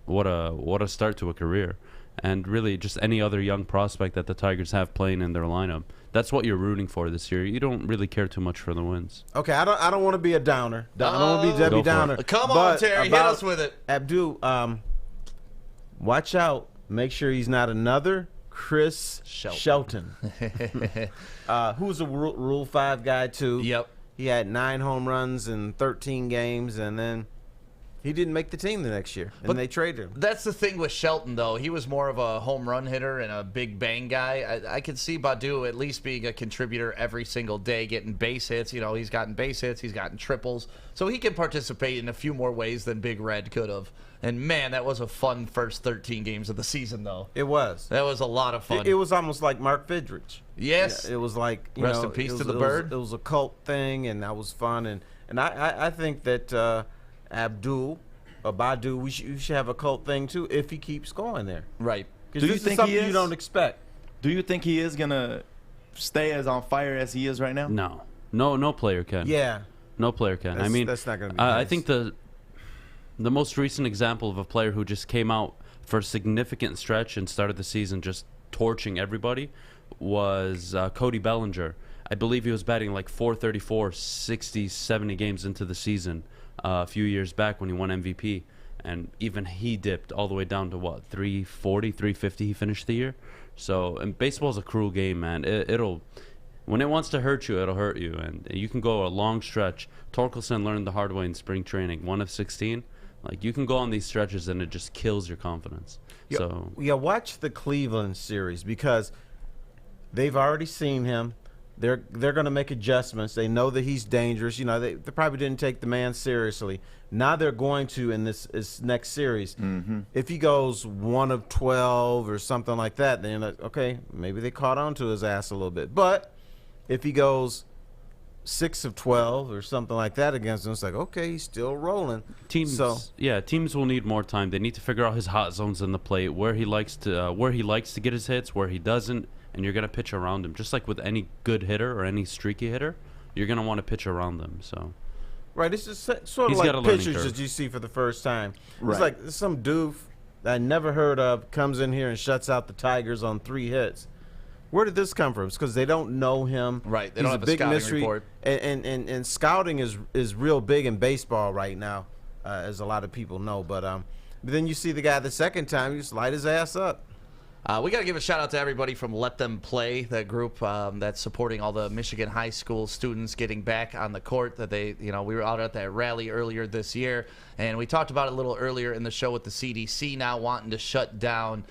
what a start to a career, and really just any other young prospect that the Tigers have playing in their lineup. That's what you're rooting for this year. You don't really care too much for the wins. Okay, I don't want to be a downer. I don't want to be Debbie Downer. Come on, Terry, hit us with it. Abdul, watch out. Make sure he's not another Chris Shelton. Who's a Rule 5 guy, too. Yep. He had 9 home runs in 13 games, and then he didn't make the team the next year, and they traded him. That's the thing with Shelton, though. He was more of a home run hitter and a big bang guy. I could see Badu at least being a contributor every single day, getting base hits. You know, he's gotten base hits, he's gotten triples. So he can participate in a few more ways than Big Red could have. And, man, that was a fun first 13 games of the season, though. It was. That was a lot of fun. It was almost like Mark Vidrich. Yes. Yeah, it was like, rest in peace to the bird. It was a cult thing, and that was fun. And I think that Badu, we should have a cult thing too if he keeps going there. Right. Because this is something you don't expect. Do you think he is gonna stay as on fire as he is right now? No player can. Yeah. No player can. I mean, that's not gonna be nice. I think the most recent example of a player who just came out for a significant stretch and started the season just torching everybody was Cody Bellinger. I believe he was batting like .434, 60, 70 games into the season a few years back when he won MVP. And even he dipped all the way down to, what, 340, 350 he finished the year. So, and baseball's a cruel game, man. It'll, when it wants to hurt you, it'll hurt you. And you can go a long stretch. Torkelson learned the hard way in spring training, 1 of 16. Like, you can go on these stretches and it just kills your confidence. Watch the Cleveland series, because they've already seen him. They're going to make adjustments. They know that he's dangerous. You know, they probably didn't take the man seriously. Now they're going to in this next series. Mm-hmm. If he goes 1 of 12 or something like that, then okay, maybe they caught on to his ass a little bit. But if he goes 6 of 12 or something like that against him, it's like, okay, he's still rolling. Teams will need more time. They need to figure out his hot zones in the plate, where he likes to get his hits, where he doesn't. And you're going to pitch around him. Just like with any good hitter or any streaky hitter, you're going to want to pitch around them. So, right, it's just sort of like pitchers that you see for the first time. Right. It's like some doof that I never heard of comes in here and shuts out the Tigers on 3 hits. Where did this come from? It's because they don't know him. Right, they don't have a scouting report. And scouting is real big in baseball right now, as a lot of people know. But then you see the guy the second time, you just light his ass up. We got to give a shout out to everybody from Let Them Play, that group that's supporting all the Michigan high school students getting back on the court. That we were out at that rally earlier this year, and we talked about it a little earlier in the show with the CDC now wanting to shut down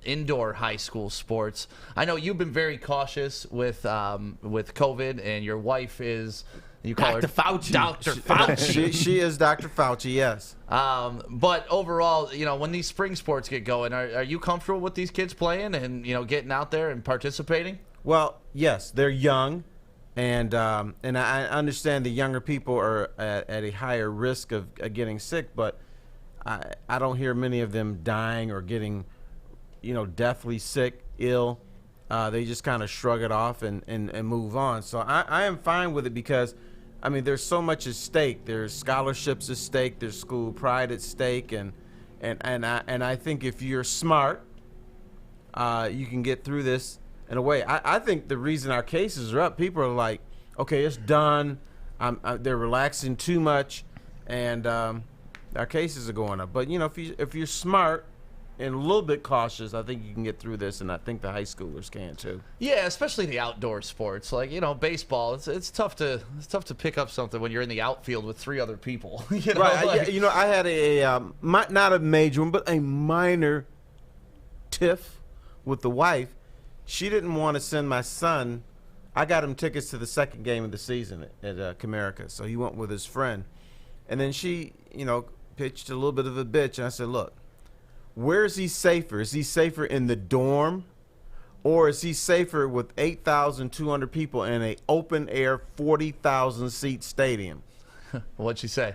indoor high school sports. I know you've been very cautious with COVID, and your wife is. You call Dr. Fauci. Dr. Fauci. She is Dr. Fauci, yes. But overall, when these spring sports get going, are you comfortable with these kids playing and getting out there and participating? Well, yes, they're young, and I understand the younger people are at a higher risk of getting sick, but I don't hear many of them dying or getting, deathly sick, ill. They just kind of shrug it off and move on. So I am fine with it, because there's so much at stake. There's scholarships at stake. There's school pride at stake, and I think if you're smart, you can get through this in a way. I think the reason our cases are up, people are like, okay, it's done. They're relaxing too much, and our cases are going up. But if you're smart, and a little bit cautious, I think you can get through this, and I think the high schoolers can too. Yeah, especially the outdoor sports, like baseball. It's tough to pick up something when you're in the outfield with 3 other people. Right. I had not a major one, but a minor tiff with the wife. She didn't want to send my son. I got him tickets to the second game of the season at Comerica, so he went with his friend, and then she, pitched a little bit of a bitch, and I said, look. Where is he safer? Is he safer in the dorm, or is he safer with 8,200 people in an open-air 40,000-seat stadium? What'd she say?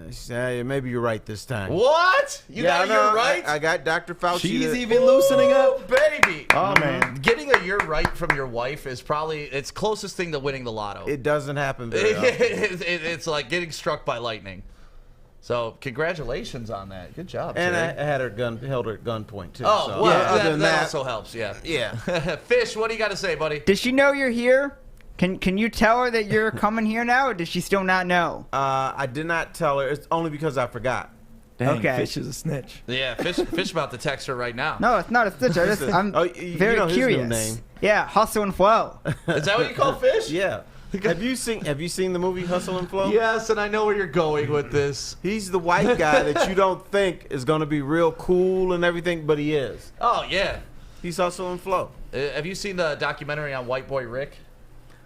She said, hey, maybe you're right this time. What? You got you're right? I got Dr. Fauci. She's even loosening up. Baby. Oh, man. Getting a you're right from your wife is probably it's closest thing to winning the lotto. It doesn't happen very often. It's like getting struck by lightning. So congratulations on that. Good job. And Terry. I had held her at gunpoint too. Oh, so. well, other than that also helps. Yeah. Yeah. Fish, what do you got to say, buddy? Does she know you're here? Can you tell her that you're coming here now, or does she still not know? I did not tell her. It's only because I forgot. Dang, Okay. Fish is a snitch. Yeah, Fish about to text her right now. No, it's not a stitch. I'm very know his new curious. name. Yeah, Hustle and Flow. Is that what you call Fish? Yeah. Have you seen the movie Hustle and Flow? Yes, and I know where you're going with this. He's the white guy that you don't think is going to be real cool and everything, but he is. Oh, yeah. He's Hustle and Flow. Have you seen the documentary on White Boy Rick?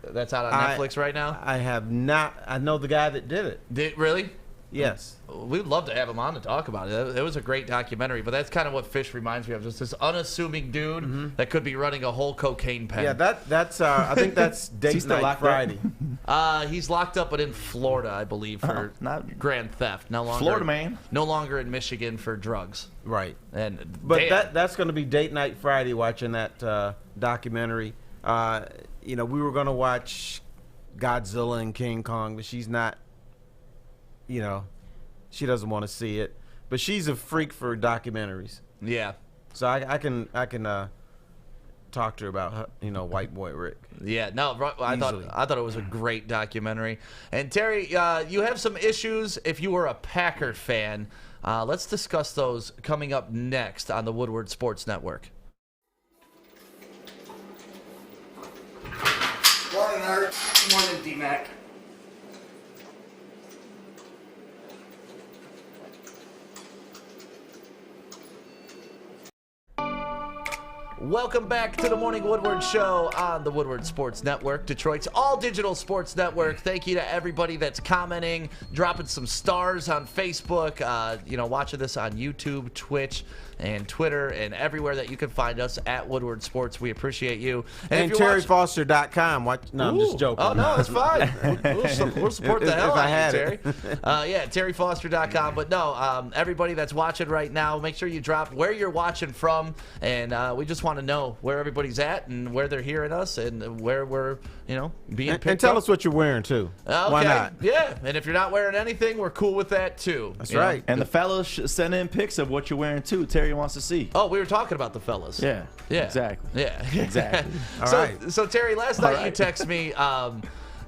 That's out on Netflix right now? I have not. I know the guy that did it. Really? Yes. We'd love to have him on to talk about it. It was a great documentary, but that's kind of what Fish reminds me of, just this unassuming dude that could be running a whole cocaine pen. Yeah, that's I think that's date night Friday. He's locked up, but in Florida, I believe, for grand theft. No longer Florida man. No longer in Michigan for drugs. Right. But that's going to be date night Friday watching that documentary. We were going to watch Godzilla and King Kong, but she's not. She doesn't want to see it, but she's a freak for documentaries. Yeah. So I can talk to her about White Boy Rick. Yeah. No, I thought it was a great documentary. And Terry, you have some issues if you were a Packer fan. Let's discuss those coming up next on the Woodward Sports Network. Morning, Art. Morning, D-Mac. Welcome back to the Morning Woodward Show on the Woodward Sports Network, Detroit's all-digital sports network. Thank you to everybody that's commenting, dropping some stars on Facebook, watching this on YouTube, Twitch, and Twitter, and everywhere that you can find us at Woodward Sports. We appreciate you. And TerryFoster.com. No, I'm just joking. Oh, no, it's fine. We'll support the hell out of you, Terry. TerryFoster.com. But no, everybody that's watching right now, make sure you drop where you're watching from, and we just want to know where everybody's at and where they're hearing us and where we're, being picked up. And tell us what you're wearing, too. Okay. Why not? Yeah, and if you're not wearing anything, we're cool with that, too. That's right. And the fellas send in pics of what you're wearing, too. Terry wants to see. Oh, we were talking about the fellas. Yeah. Exactly. Yeah. Exactly. All right. So, Terry, last night you texted me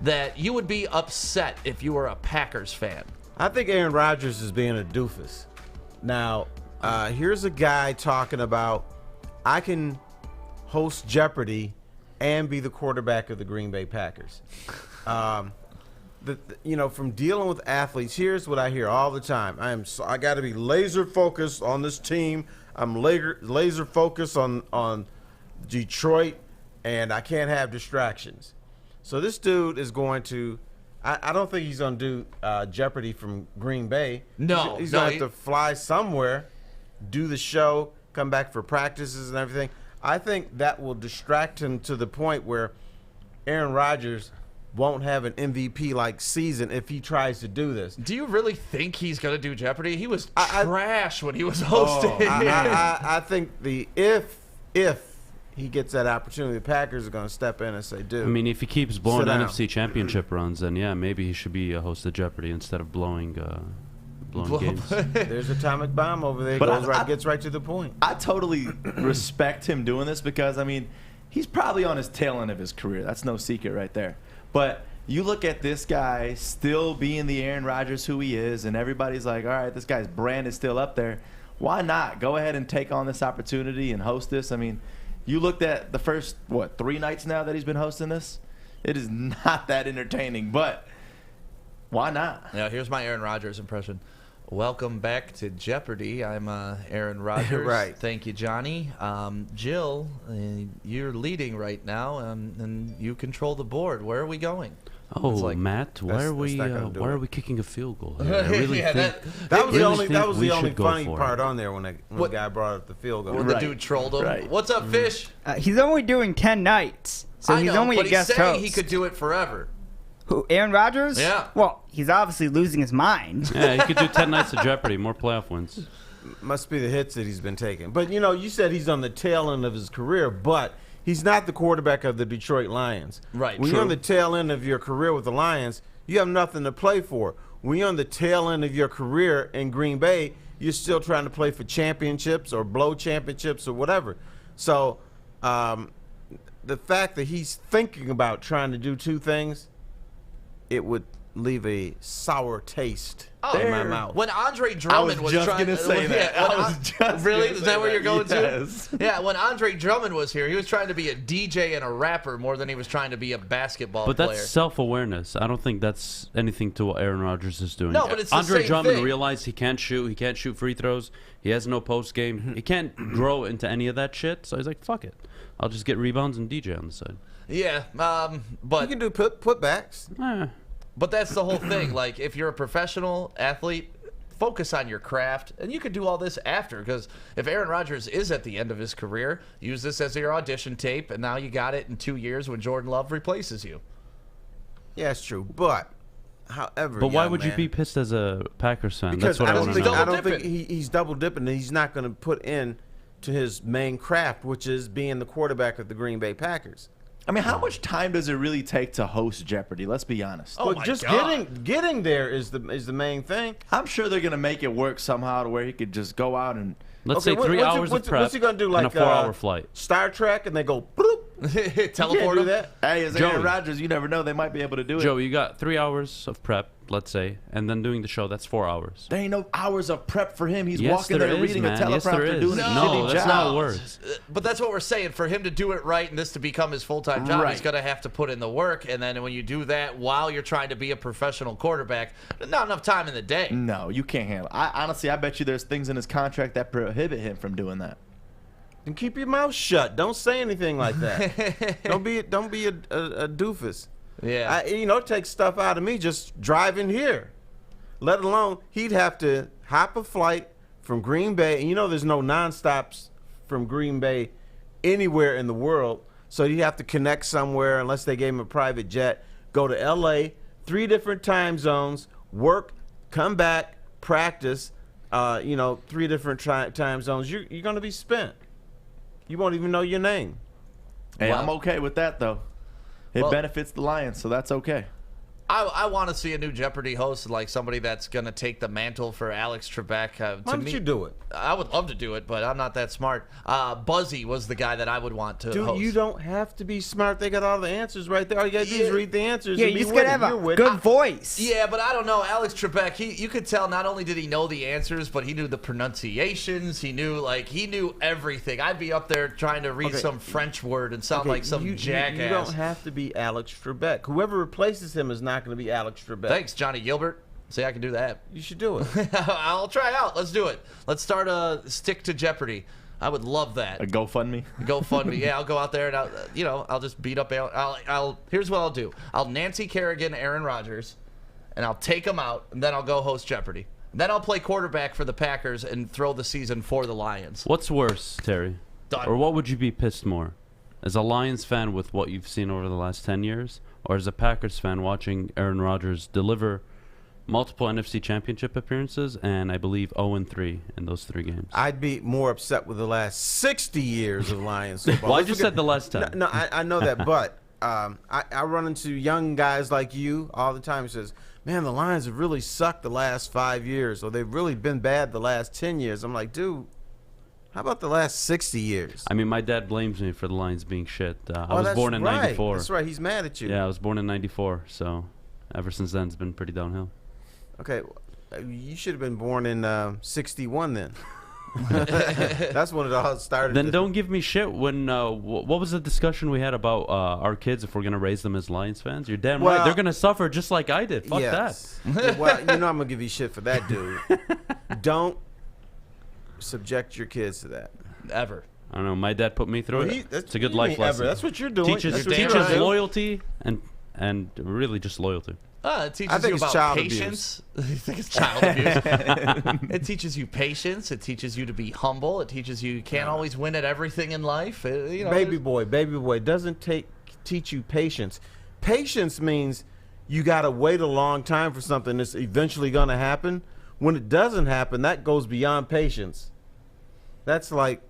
that you would be upset if you were a Packers fan. I think Aaron Rodgers is being a doofus. Now, here's a guy talking about, I can host Jeopardy and be the quarterback of the Green Bay Packers. From dealing with athletes, here's what I hear all the time. I got to be laser focused on this team. I'm laser focused on Detroit, and I can't have distractions. So this dude is going to. I don't think he's going to do Jeopardy from Green Bay. No, he's going to have to fly somewhere, do the show, come back for practices and everything. I think that will distract him to the point where Aaron Rodgers won't have an MVP-like season if he tries to do this. Do you really think he's going to do Jeopardy? He was trash when he was hosting. I think if he gets that opportunity, the Packers are going to step in and say, dude. I mean, if he keeps blowing NFC championship runs, then yeah, maybe he should be a host of Jeopardy instead of blowing games. There's Atomic Bomb over there. Gets right to the point. I totally respect him doing this because, I mean, he's probably on his tail end of his career. That's no secret right there. But you look at this guy still being the Aaron Rodgers who he is, and everybody's like, all right, this guy's brand is still up there. why not go ahead and take on this opportunity and host this? I mean, you looked at the first, 3 nights now that he's been hosting this? It is not that entertaining, but why not? Yeah, here's my Aaron Rodgers impression. Welcome back to Jeopardy. I'm Aaron Rodgers. Right. Thank you, Johnny. Jill, you're leading right now, and you control the board. Where are we going? Oh, Matt, why are we kicking a field goal here? I really think that was the only go funny for part it. on there when the guy brought up the field goal. When the dude trolled him. Right. What's up, Fish? He's only doing 10 nights, so I he's know, only but a guest he's saying host. he could do it forever. Who, Aaron Rodgers? Yeah. Well, he's obviously losing his mind. Yeah, he could do 10 nights of Jeopardy, more playoff wins. Must be the hits that he's been taking. But, you said he's on the tail end of his career, but he's not the quarterback of the Detroit Lions. Right, When you're on the tail end of your career with the Lions, you have nothing to play for. When you're on the tail end of your career in Green Bay, you're still trying to play for championships or blow championships or whatever. So the fact that he's thinking about trying to do 2 things, it would leave a sour taste in my mouth. When Andre Drummond was trying to say that. Really? Is that where you're going to? Yeah, when Andre Drummond was here, he was trying to be a DJ and a rapper more than he was trying to be a basketball player. But that's self-awareness. I don't think that's anything to what Aaron Rodgers is doing. No, but it's the Andre same Drummond thing. realized he can't shoot. He can't shoot free throws. He has no post game. He can't grow into any of that shit. So he's like, fuck it. I'll just get rebounds and DJ on the side. Yeah, but you can do putbacks. But that's the whole thing. Like, if you're a professional athlete, focus on your craft, and you can do all this after. Because if Aaron Rodgers is at the end of his career, use this as your audition tape, and now you got it in 2 years when Jordan Love replaces you. Yeah, it's true. But, however, But why would you be pissed as a Packers fan? Because That's what I want to know. I don't think he's double dipping, and he's not going to put in to his main craft, which is being the quarterback of the Green Bay Packers. I mean, how much time does it really take to host Jeopardy? Let's be honest. Oh, my God. Getting there is the main thing. I'm sure they're gonna make it work somehow to where he could just go out and Let's say 3 hours of prep. What's he gonna do? Like and a 4-hour flight. Star Trek, and they go bloop. Teleport do that. Hey, as Joey. Aaron Rodgers, you never know, they might be able to do it. Joe, you got 3 hours of prep, let's say, and then doing the show. That's 4 hours. There ain't no hours of prep for him. He's Yes, walking there there is, reading man. a Yes, there teleprompter, is. doing a No, shitty that's job. not how it works. But that's what we're saying. For him to do it right and this to become his full-time job, Right. he's going to have to put in the work. And then when you do that while you're trying to be a professional quarterback, not enough time in the day. No, you can't handle it. Honestly, I bet you there's things in his contract that prohibit him from doing that. And keep your mouth shut. Don't say anything like that. don't be a doofus. Yeah. It takes stuff out of me just driving here. Let alone he'd have to hop a flight from Green Bay, and there's no nonstops from Green Bay anywhere in the world. So he'd have to connect somewhere unless they gave him a private jet. Go to L.A., 3 different time zones, work, come back, practice. 3 different time zones. You're going to be spent. You won't even know your name. Hey, I'm okay with that, though. It benefits the Lions, so that's okay. I want to see a new Jeopardy host, like somebody that's going to take the mantle for Alex Trebek. Why don't you do it? I would love to do it, but I'm not that smart. Buzzy was the guy that I would want to host. Dude, you don't have to be smart. They got all the answers right there. All you got to do is read the answers. Yeah, and you be just gotta with have it. a You're with good it. voice. Yeah, but I don't know. Alex Trebek, you could tell not only did he know the answers, but he knew the pronunciations. He knew everything. I'd be up there trying to read some French word and sound like some jackass. You don't have to be Alex Trebek. Whoever replaces him is not going to be Alex Trebek. Thanks, Johnny Gilbert. See, I can do that. You should do it. I'll try out. Let's do it. Let's start a stick to Jeopardy. I would love that. A GoFundMe? GoFundMe. Yeah, I'll go out there and I'll just beat up. Here's what I'll do. I'll Nancy Kerrigan, Aaron Rodgers, and I'll take them out, and then I'll go host Jeopardy. Then I'll play quarterback for the Packers and throw the season for the Lions. What's worse, Terry? Done. Or what would you be pissed more? As a Lions fan with what you've seen over the last 10 years, or as a Packers fan watching Aaron Rodgers deliver multiple NFC Championship appearances and I believe 0-3 in those 3 games? I'd be more upset with the last 60 years of Lions football. Well, I just said the last 10. No, I know that, but I run into young guys like you all the time who says, man, the Lions have really sucked the last 5 years, or they've really been bad the last 10 years. I'm like, dude, how about the last 60 years? I mean, my dad blames me for the Lions being shit. I was that's born in right. 94. That's right. He's mad at you. Yeah, I was born in 94, so ever since then it's been pretty downhill. Okay, you should have been born in 61 then. That's when it all started. Then don't give me shit when what was the discussion we had about our kids if we're gonna raise them as Lions fans? You're damn right. They're gonna suffer just like I did. Fuck that. Well, I'm gonna give you shit for that, dude. Don't subject your kids to that ever. I don't know. My dad put me through it. It's a good life lesson. That's what you're doing. Teaches loyalty and really just loyalty. It teaches you about patience. You think it's child abuse? It teaches you patience. It teaches you to be humble. It teaches you can't always win at everything in life. Baby boy doesn't teach you patience. Patience means you got to wait a long time for something that's eventually going to happen. When it doesn't happen, that goes beyond patience. That's like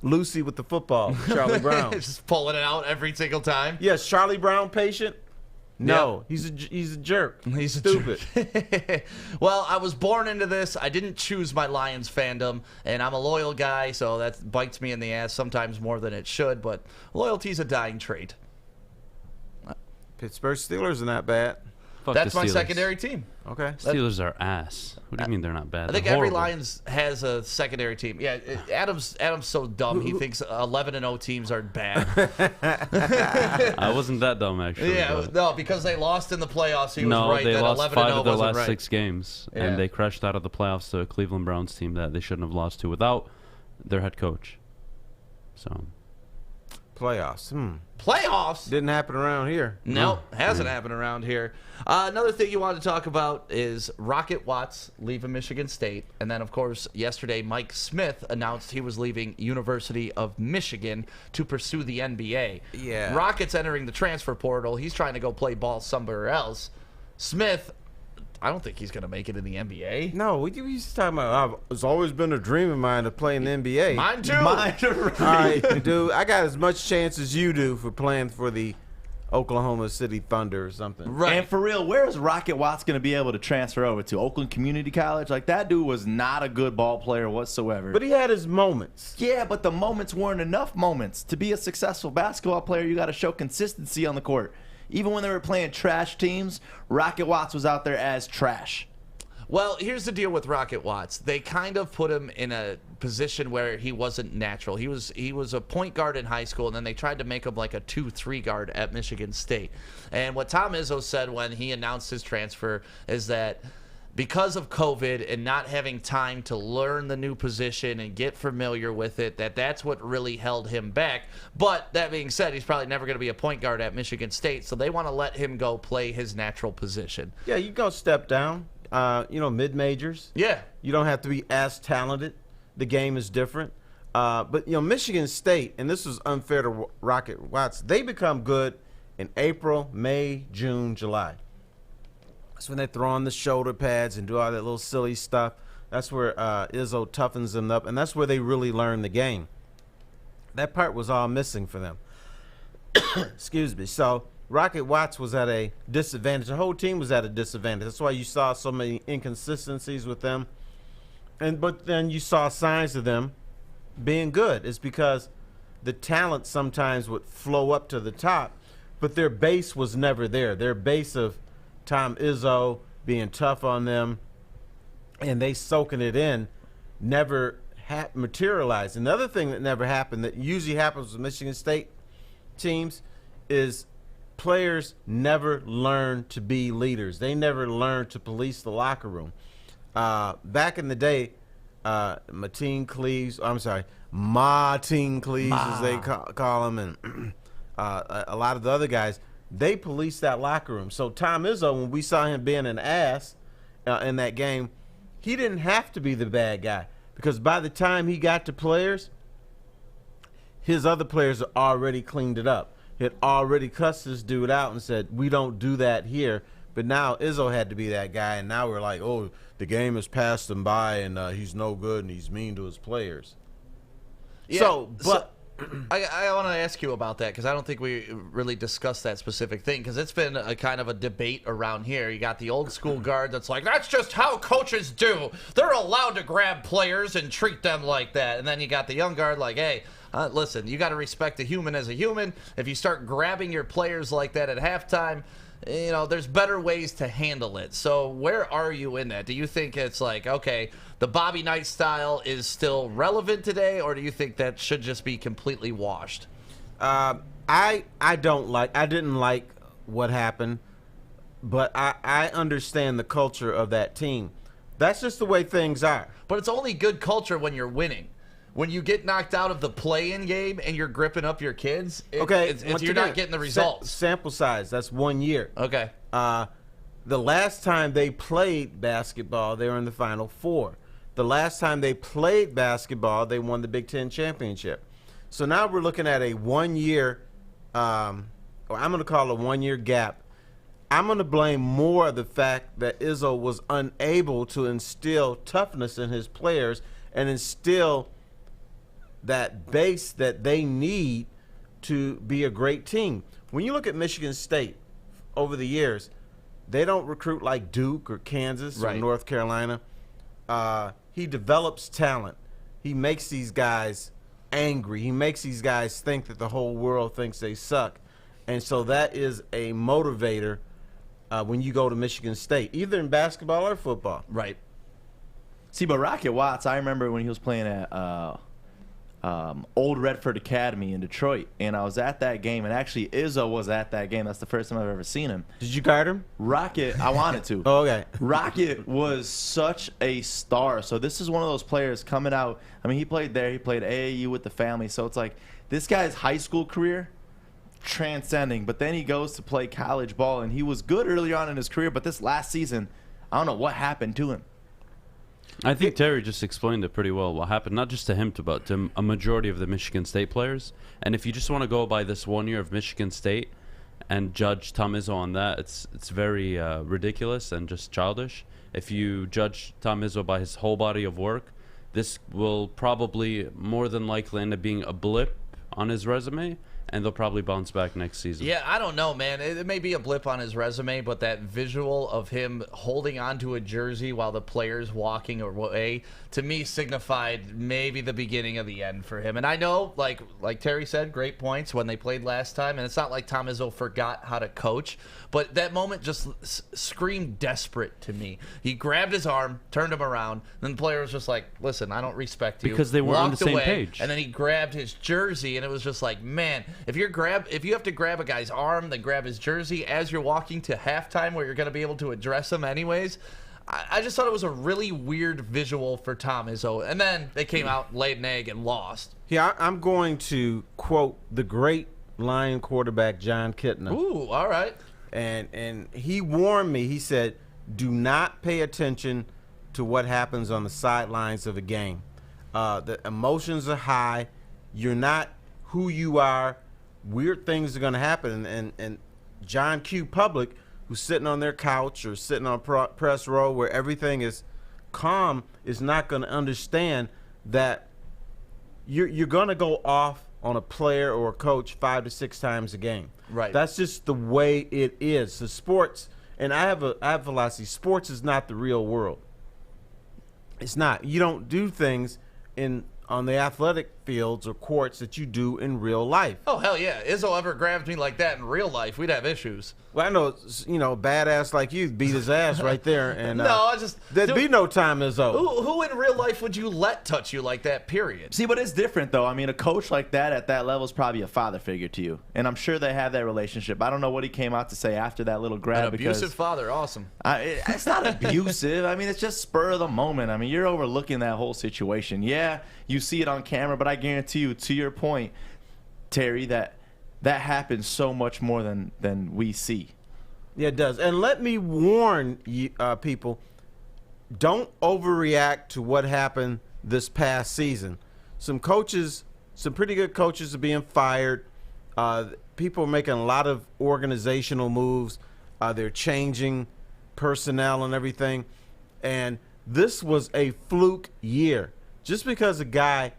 Lucy with the football, Charlie Brown. Just pulling it out every single time. Yes, Charlie Brown patient? No, he's a jerk. He's stupid. Well, I was born into this. I didn't choose my Lions fandom, and I'm a loyal guy, so that bites me in the ass sometimes more than it should, but loyalty's a dying trait. Pittsburgh Steelers are not bad. Fuck That's the my Steelers. secondary team. Okay. Steelers are ass. What do you mean they're not bad? I think They're every horrible. Lions has a secondary team. Yeah, Adam's so dumb. He thinks 11-0 teams are bad. I wasn't that dumb, actually. Yeah, no, because they lost in the playoffs. He was No, right. they that lost 11-0 5 of their wasn't last right. 6 games, Yeah. and they crashed out of the playoffs to a Cleveland Browns team that they shouldn't have lost to without their head coach. So, Playoffs. Playoffs? Didn't happen around here. No, hasn't happened around here. Another thing you wanted to talk about is Rocket Watts leaving Michigan State. And then, of course, yesterday, Mike Smith announced he was leaving University of Michigan to pursue the NBA. Yeah. Rocket's entering the transfer portal. He's trying to go play ball somewhere else. Smith, I don't think he's going to make it in the NBA. No, we used to talk about, it's always been a dream of mine to play in the NBA. Mine too. All right, dude, I got as much chance as you do for playing for the Oklahoma City Thunder or something. Right. And for real, where is Rocket Watts going to be able to transfer over to? Oakland Community College? Like, that dude was not a good ball player whatsoever. But he had his moments. Yeah, but the moments weren't enough moments. To be a successful basketball player, you got to show consistency on the court. Even when they were playing trash teams, Rocket Watts was out there as trash. Well, here's the deal with Rocket Watts. They kind of put him in a position where he wasn't natural. He was a point guard in high school, and then they tried to make him like a 2-3 guard at Michigan State. And what Tom Izzo said when he announced his transfer is that because of COVID and not having time to learn the new position and get familiar with it, that's what really held him back. But that being said, he's probably never going to be a point guard at Michigan State, so they want to let him go play his natural position. Yeah, you go step down. Mid-majors. Yeah. You don't have to be as talented. The game is different. But, Michigan State, and this is unfair to Rocket Watts, they become good in April, May, June, July. That's when they throw on the shoulder pads and do all that little silly stuff. That's where Izzo toughens them up, and that's where they really learn the game. That part was all missing for them. Excuse me. So Rocket Watts was at a disadvantage. The whole team was at a disadvantage. That's why you saw so many inconsistencies with them. But then you saw signs of them being good. It's because the talent sometimes would flow up to the top, but their base was never there. Their base of Tom Izzo being tough on them and they soaking it in never materialized. Another thing that never happened that usually happens with Michigan State teams is players never learn to be leaders. They never learn to police the locker room. Back in the day, Martin Cleaves, as they call him, and a lot of the other guys, they policed that locker room. So Tom Izzo, when we saw him being an ass in that game, he didn't have to be the bad guy, because by the time he got to players, his other players had already cleaned it up. He had already cussed this dude out and said, we don't do that here. But now Izzo had to be that guy, and now we're like, oh, the game has passed him by, and he's no good, and he's mean to his players. Yeah, I want to ask you about that, because I don't think we really discussed that specific thing, because it's been a kind of a debate around here. You got the old school guard that's like, that's just how coaches do. They're allowed to grab players and treat them like that. And then you got the young guard like, hey, listen, you got to respect a human as a human. If you start grabbing your players like that at halftime, there's better ways to handle it. So where are you in that? Do you think it's like, okay, the Bobby Knight style is still relevant today, or do you think that should just be completely washed? I didn't like what happened, but I understand the culture of that team. That's just the way things are. But it's only good culture when you're winning. When you get knocked out of the play-in game and you're gripping up your kids, you're not getting the results. Sample size, that's 1 year. Okay. The last time they played basketball, they were in the Final Four. The last time they played basketball, they won the Big Ten championship. So now we're looking at a 1 year, or I'm going to call it a 1 year gap. I'm going to blame more of the fact that Izzo was unable to instill toughness in his players and instill that base that they need to be a great team. When you look at Michigan State over the years, they don't recruit like Duke or Kansas or North Carolina. He develops talent. He makes these guys angry. He makes these guys think that the whole world thinks they suck. And so that is a motivator when you go to Michigan State, either in basketball or football. Right. See, but Rocket Watts, I remember when he was playing at Old Redford Academy in Detroit, and I was at that game, and actually Izzo was at that game. That's the first time I've ever seen him. Did you guard him? Rocket, I wanted to. Oh, okay. Rocket was such a star. So this is one of those players coming out. I mean, he played there. He played AAU with the family. So it's like this guy's high school career transcending, but then he goes to play college ball, and he was good early on in his career, but this last season, I don't know what happened to him. I think Terry just explained it pretty well, what happened, not just to him, but to a majority of the Michigan State players. And if you just want to go by this 1 year of Michigan State and judge Tom Izzo on that, it's very ridiculous and just childish. If you judge Tom Izzo by his whole body of work, this will probably more than likely end up being a blip on his resume, and they'll probably bounce back next season. Yeah, I don't know, man. It may be a blip on his resume, but that visual of him holding onto a jersey while the player's walking away, to me, signified maybe the beginning of the end for him. And I know, like Terry said, great points when they played last time, and it's not like Tom Izzo forgot how to coach, but that moment just screamed desperate to me. He grabbed his arm, turned him around, and the player was just like, listen, I don't respect you. Because they weren't on the same away, page. And then he grabbed his jersey, and it was just like, man, if you have to grab a guy's arm, then grab his jersey as you're walking to halftime where you're going to be able to address him anyways, I just thought it was a really weird visual for Tom Izzo. And then they came out, laid an egg, and lost. Yeah, I'm going to quote the great Lion quarterback John Kitna. Ooh, all right. And he warned me. He said, do not pay attention to what happens on the sidelines of a game. The emotions are high. You're not who you are. Weird things are going to happen. And John Q. Public, who's sitting on their couch or sitting on press row where everything is calm, is not going to understand that you're going to go off on a player or a coach 5 to 6 times a game. Right. That's just the way it is. So sports, and I have a philosophy, sports is not the real world. It's not. You don't do things on the athletic fields or courts that you do in real life. Oh, hell yeah. Izzo ever grabbed me like that in real life, we'd have issues. Well, I know, a badass like you beat his ass right there. And there'd be no time, Izzo. Who in real life would you let touch you like that, period? See, but it's different, though. I mean, a coach like that at that level is probably a father figure to you. And I'm sure they have that relationship. I don't know what he came out to say after that little grab. An abusive father, awesome. It's not abusive. I mean, it's just spur of the moment. I mean, you're overlooking that whole situation. Yeah, you see it on camera, but I guarantee you, to your point, Terry, that happens so much more than we see. Yeah, it does. And let me warn you, people, don't overreact to what happened this past season. Some pretty good coaches are being fired. People are making a lot of organizational moves. They're changing personnel and everything. And this was a fluke year. Just because a guy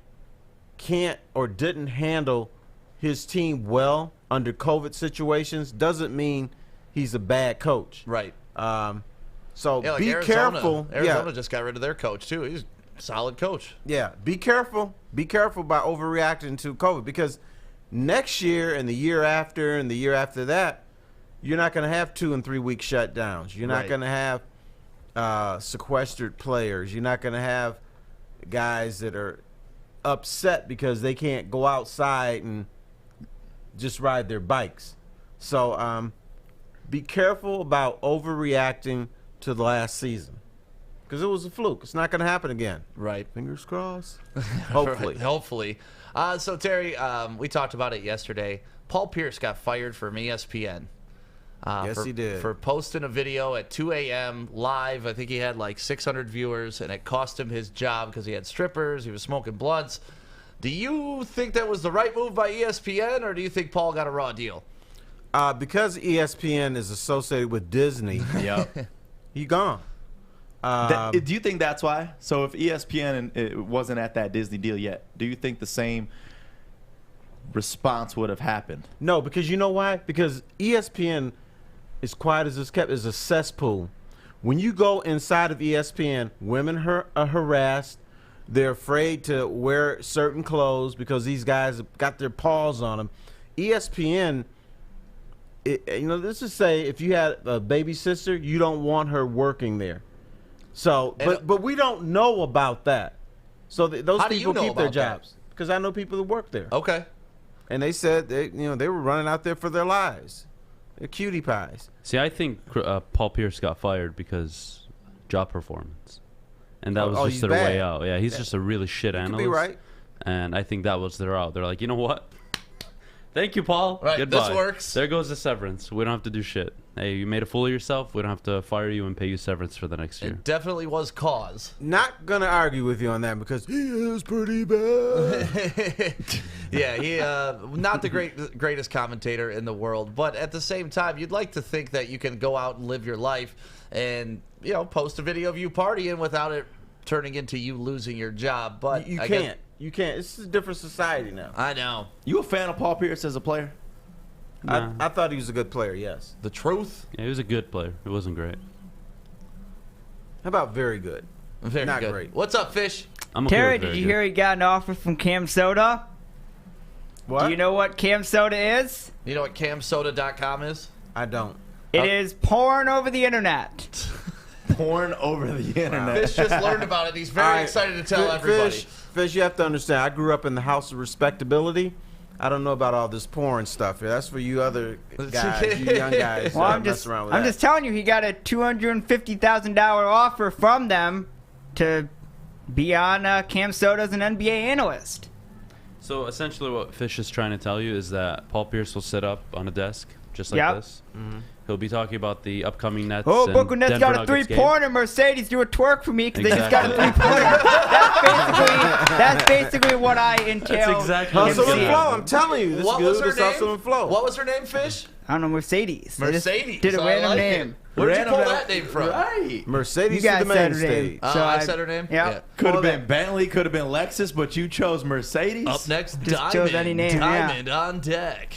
can't or didn't handle his team well under COVID situations doesn't mean he's a bad coach. Right. So yeah, like be careful. Arizona just got rid of their coach, too. He's a solid coach. Yeah, be careful. Be careful by overreacting to COVID, because next year and the year after that, you're not going to have 2 and 3 week shutdowns. You're not going to have sequestered players. You're not going to have guys that are upset because they can't go outside and just ride their bikes. So be careful about overreacting to the last season because it was a fluke. It's not going to happen again. Right. Fingers crossed. Hopefully. Hopefully. So, Terry, we talked about it yesterday. Paul Pierce got fired from ESPN. Yes, he did. For posting a video at 2 a.m. live. I think he had like 600 viewers, and it cost him his job because he had strippers. He was smoking blunts. Do you think that was the right move by ESPN, or do you think Paul got a raw deal? Because ESPN is associated with Disney, he gone. Do you think that's why? So if ESPN it wasn't at that Disney deal yet, do you think the same response would have happened? No, because you know why? Because ESPN, as quiet as it's kept, is a cesspool. When you go inside of ESPN, women are harassed. They're afraid to wear certain clothes because these guys have got their paws on them. ESPN, let's just say if you had a baby sister, you don't want her working there. So, but we don't know about that. So those people keep their jobs because I know people that work there. Okay. And they said they were running out there for their lives. They're cutie pies. See, I think Paul Pierce got fired because job performance, and that was just their way out. Yeah, he's just a really shit analyst. Could be right. And I think that was their out. They're like, you know what? Thank you, Paul. Right, Goodbye. this works. There goes the severance. We don't have to do shit. Hey, you made a fool of yourself. We don't have to fire you and pay you severance for the next year. It definitely was cause. Not gonna argue with you on that because he is pretty bad. Yeah, he not the greatest commentator in the world, but at the same time, you'd like to think that you can go out and live your life and post a video of you partying without it turning into you losing your job. But you can't. You can't. It's a different society now. I know. You a fan of Paul Pierce as a player? Nah. I thought he was a good player, yes. The truth? Yeah, he was a good player. It wasn't great. How about very good? Very Not good. great. What's up, Fish? I'm okay Terry, with did very you good. hear he got an offer from Cam Soda? What? Do you know what Cam Soda is? You know what camsoda.com is? I don't. It is porn over the internet. Porn over the internet. Fish just learned about it. He's very excited to tell everybody. Fish, you have to understand, I grew up in the house of respectability. I don't know about all this porn stuff here. That's for you other guys, you young guys. Well, I'm mess around with that. just telling you, he got a $250,000 offer from them to be on Cam Soda as an NBA analyst. So essentially what Fish is trying to tell you is that Paul Pierce will sit up on a desk just like this. Mm-hmm. He'll be talking about the upcoming Nets. Oh, and Brooklyn Nets Denver got a Nuggets game. three-pointer. Mercedes do a twerk for me because they just got a three-pointer. That's basically what I entail. That's exactly Hustle what and it flow. is. I'm telling you, this What good was her is hustle and flow. What was her name, Fish? I don't know, Mercedes. They just Mercedes. did a I random like name. it. Where did you pull Random that name from? Right. Mercedes You to the guys main said her stage. name. Oh, So I said her name? Yeah. Could have been Bentley, could have been Lexus, but you chose Mercedes. Up next, Just chose any name, Diamond on deck.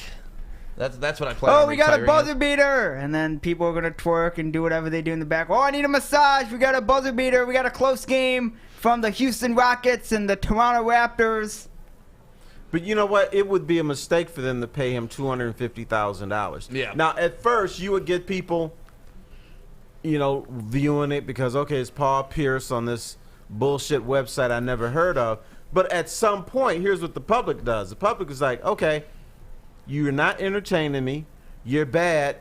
That's what I plan on Oh, we got a retiring buzzer as. beater. And then people are going to twerk and do whatever they do in the back. Oh, I need a massage. We got a buzzer beater. We got a close game from the Houston Rockets and the Toronto Raptors. But you know what? It would be a mistake for them to pay him $250,000. Yeah. Now, at first, you would get people, viewing it because, okay, it's Paul Pierce on this bullshit website I never heard of. But at some point, here's what the public does. The public is like, okay, you're not entertaining me. You're bad.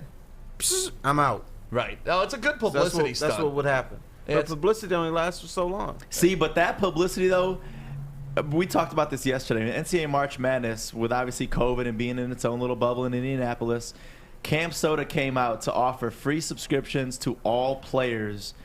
Psst, I'm out. Right. Oh, it's a good publicity That's stunt. what would happen. But publicity only lasts for so long. See, but that publicity, though, we talked about this yesterday. NCAA March Madness, with obviously COVID and being in its own little bubble in Indianapolis, Cam Soda came out to offer free subscriptions to all players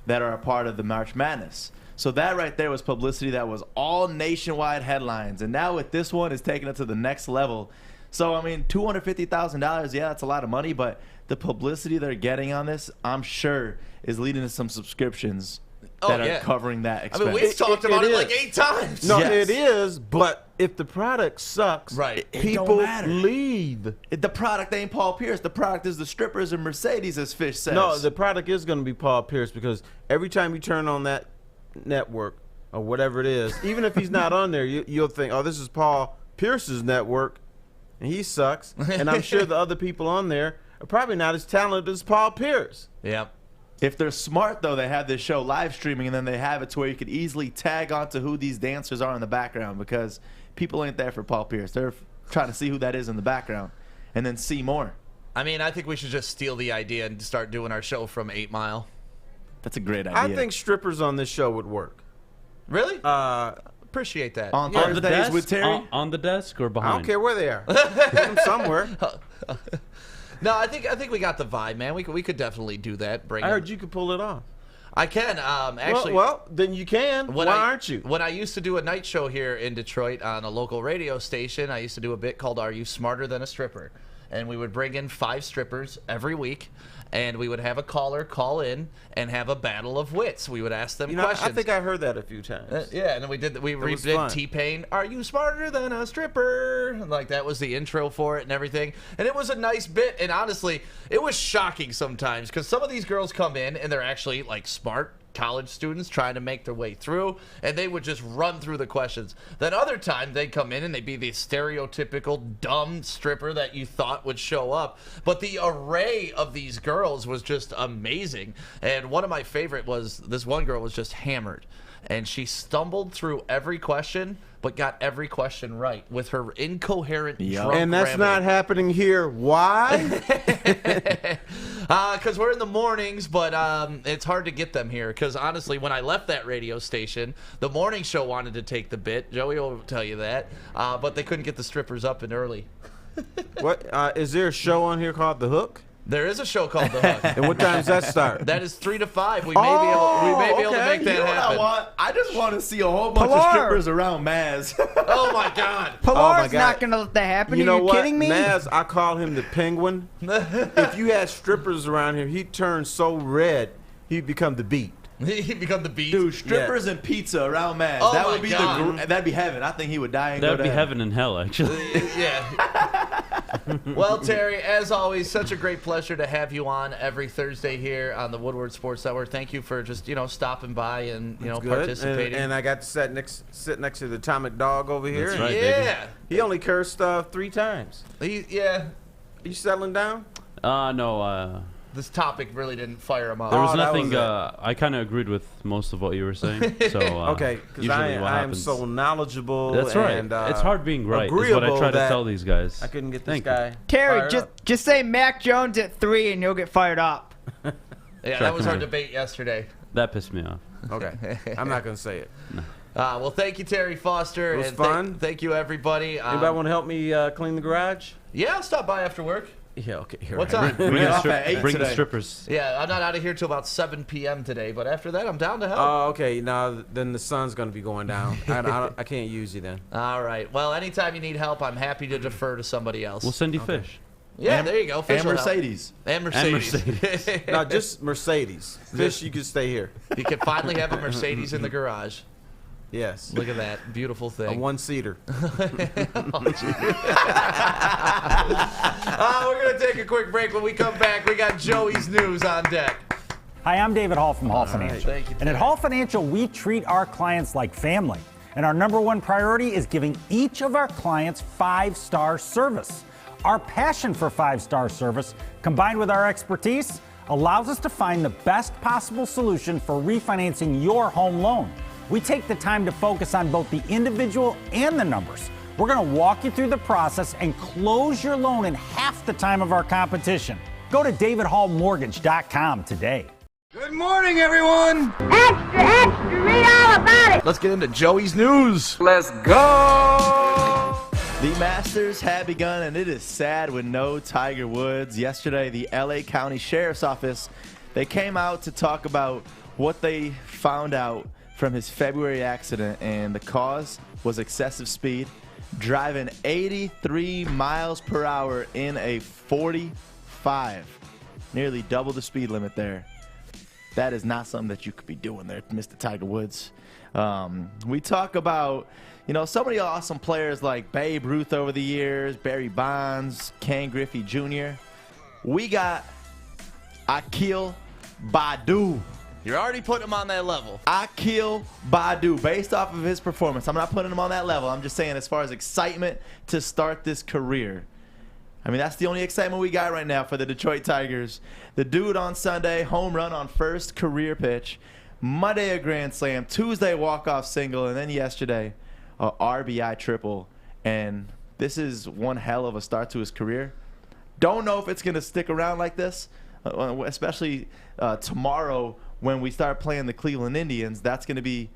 that are a part of the March Madness. So that right there was publicity that was all nationwide headlines. And now with this one, it's taking it to the next level. So, I mean, $250,000, yeah, that's a lot of money, but the publicity they're getting on this, I'm sure, is leading to some subscriptions that are covering that expense. I mean, we've talked about it like 8 times. No, it is, but if the product sucks, right, people leave. The product ain't Paul Pierce. The product is the strippers and Mercedes, as Fish says. No, the product is going to be Paul Pierce because every time you turn on that network or whatever it is, even if he's not on there, you'll think, oh, this is Paul Pierce's network, and he sucks. And I'm sure the other people on there are probably not as talented as Paul Pierce. Yep. If they're smart, though, they have this show live streaming, and then they have it to where you could easily tag onto who these dancers are in the background, because people ain't there for Paul Pierce. They're trying to see who that is in the background and then see more. I mean, I think we should just steal the idea and start doing our show from 8 Mile. That's a great idea. I think strippers on this show would work. Really? Appreciate that. On On the Thursdays desk, with Terry? on the desk or I behind? don't care where they are. Put them somewhere. No, I think we got the vibe, man. We could definitely do that. I heard you could pull it off. I can. Actually, well, then you can. Why aren't you? When I used to do a night show here in Detroit on a local radio station, I used to do a bit called "Are You Smarter Than a Stripper?" And we would bring in 5 strippers every week, and we would have a caller call in and have a battle of wits. We would ask them questions. I think I heard that a few times. Yeah, and then we did. We was redid fun. T-Pain. Are you smarter than a stripper? Like that was the intro for it and everything. And it was a nice bit. And honestly, it was shocking sometimes because some of these girls come in and they're actually like smart college students trying to make their way through, and they would just run through the questions. Then other time they'd come in and they'd be the stereotypical dumb stripper that you thought would show up. But the array of these girls was just amazing. And one of my favorite was this one girl was just hammered, and she stumbled through every question but got every question right with her incoherent drunk And that's rambling. not happening here. Why? Because we're in the mornings, but it's hard to get them here. Because honestly, when I left that radio station, the morning show wanted to take the bit. Joey will tell you that. But they couldn't get the strippers up and early. What is there a show on here called The Hook? There is a show called The Hook. And what time does that start? That is 3 to 5. We may be able to make that You know what happen. I just want to see a whole bunch of strippers around Maz. Oh my God. Pilar's not going to let that happen. You know Are you what? kidding me? Maz, I call him the Penguin. If you had strippers around here, he'd turn so red, he'd become the Beat. He'd become the Beat. Dude, strippers and pizza around Maz. Oh that my would be God. that'd be heaven. I think he would die and That go would to be heaven. heaven and hell, actually. Yeah. Well, Terry, as always, such a great pleasure to have you on every Thursday here on the Woodward Sports Network. Thank you for just stopping by and participating. And I got to sit next to the Atomic Dog over here. That's right, yeah. baby. He only cursed 3 times. Yeah. Are you settling down? No. This topic really didn't fire him up. There was that nothing. was I kind of agreed with most of what you were saying. So okay, because usually what I am happens. so knowledgeable. That's right. And, it's hard being right. Is what I agreeable try to that tell these guys. I couldn't get this Thank you. guy. Terry, fired just say Mac Jones at 3 and you'll get fired up. Yeah, that was our debate yesterday. That pissed me off. Okay, I'm not gonna say it. Well, thank you, Terry Foster. It was and fun. Thank you, everybody. Anybody want to help me clean the garage? Yeah, I'll stop by after work. Yeah, okay. Here What I am. time? Bring, get off at 8 bring the today. strippers. Yeah, I'm not out of here till about 7 p.m. today, but after that, I'm down to help. Oh, okay. Now then the sun's gonna be going down. I can't use you then. All right. Well, anytime you need help, I'm happy to defer to somebody else. We'll send you fish. Yeah, there you go. Fish And will help. Mercedes. And Mercedes. No, just Mercedes. Fish, you can stay here. You can finally have a Mercedes in the garage. Yes. Look at that. Beautiful A thing. 1-seater. We're going to take a quick break. When we come back, we got Joey's news on deck. Hi, I'm David Hall from Hall Financial. thank you, And at Hall Financial, we treat our clients like family. And our number one priority is giving each of our clients 5-star service. Our passion for 5-star service, combined with our expertise, allows us to find the best possible solution for refinancing your home loan. We take the time to focus on both the individual and the numbers. We're going to walk you through the process and close your loan in half the time of our competition. Go to davidhallmortgage.com today. Good morning, everyone. Extra, extra, read all about it. Let's get into Joey's news. Let's go. The Masters have begun, and it is sad with no Tiger Woods. Yesterday, the LA County Sheriff's Office, they came out to talk about what they found out from his February accident, and the cause was excessive speed, driving 83 miles per hour in a 45, nearly double the speed limit there. That is not something that you could be doing there, Mr. Tiger Woods. We talk about, so many awesome players like Babe Ruth over the years, Barry Bonds, Ken Griffey Jr. We got Akil Badu. You're already putting him on that level. Akil Badu, based off of his performance. I'm not putting him on that level. I'm just saying as far as excitement to start this career. I mean, that's the only excitement we got right now for the Detroit Tigers. The dude on Sunday, home run on first career pitch. Monday, a grand slam. Tuesday, walk-off single. And then yesterday, a RBI triple. And this is one hell of a start to his career. Don't know if it's going to stick around like this, especially tomorrow when we start playing the Cleveland Indians. That's going to be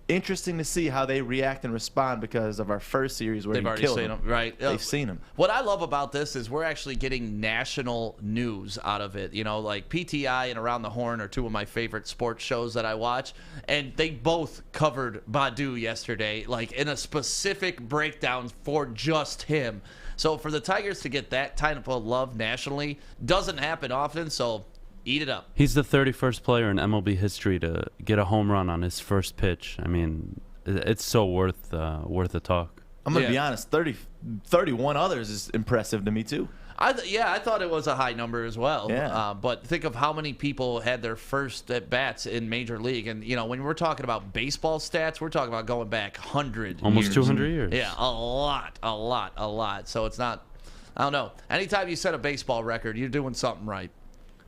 interesting to see how they react and respond because of our first series where they've already seen him. Right? They've seen him. What I love about this is we're actually getting national news out of it. You know, like PTI and Around the Horn are two of my favorite sports shows that I watch, and they both covered Badu yesterday, like in a specific breakdown for just him. So for the Tigers to get that type of love nationally doesn't happen often, so eat it up. He's the 31st player in MLB history to get a home run on his first pitch. I mean, it's so worth the talk. I'm going to be honest, 31 others is impressive to me too. I thought it was a high number as well. Yeah. But think of how many people had their first at-bats in Major League. And, you know, when we're talking about baseball stats, we're talking about going back 100 Almost years. 200 years. Yeah, a lot. So it's not, I don't know. Anytime you set a baseball record, you're doing something right.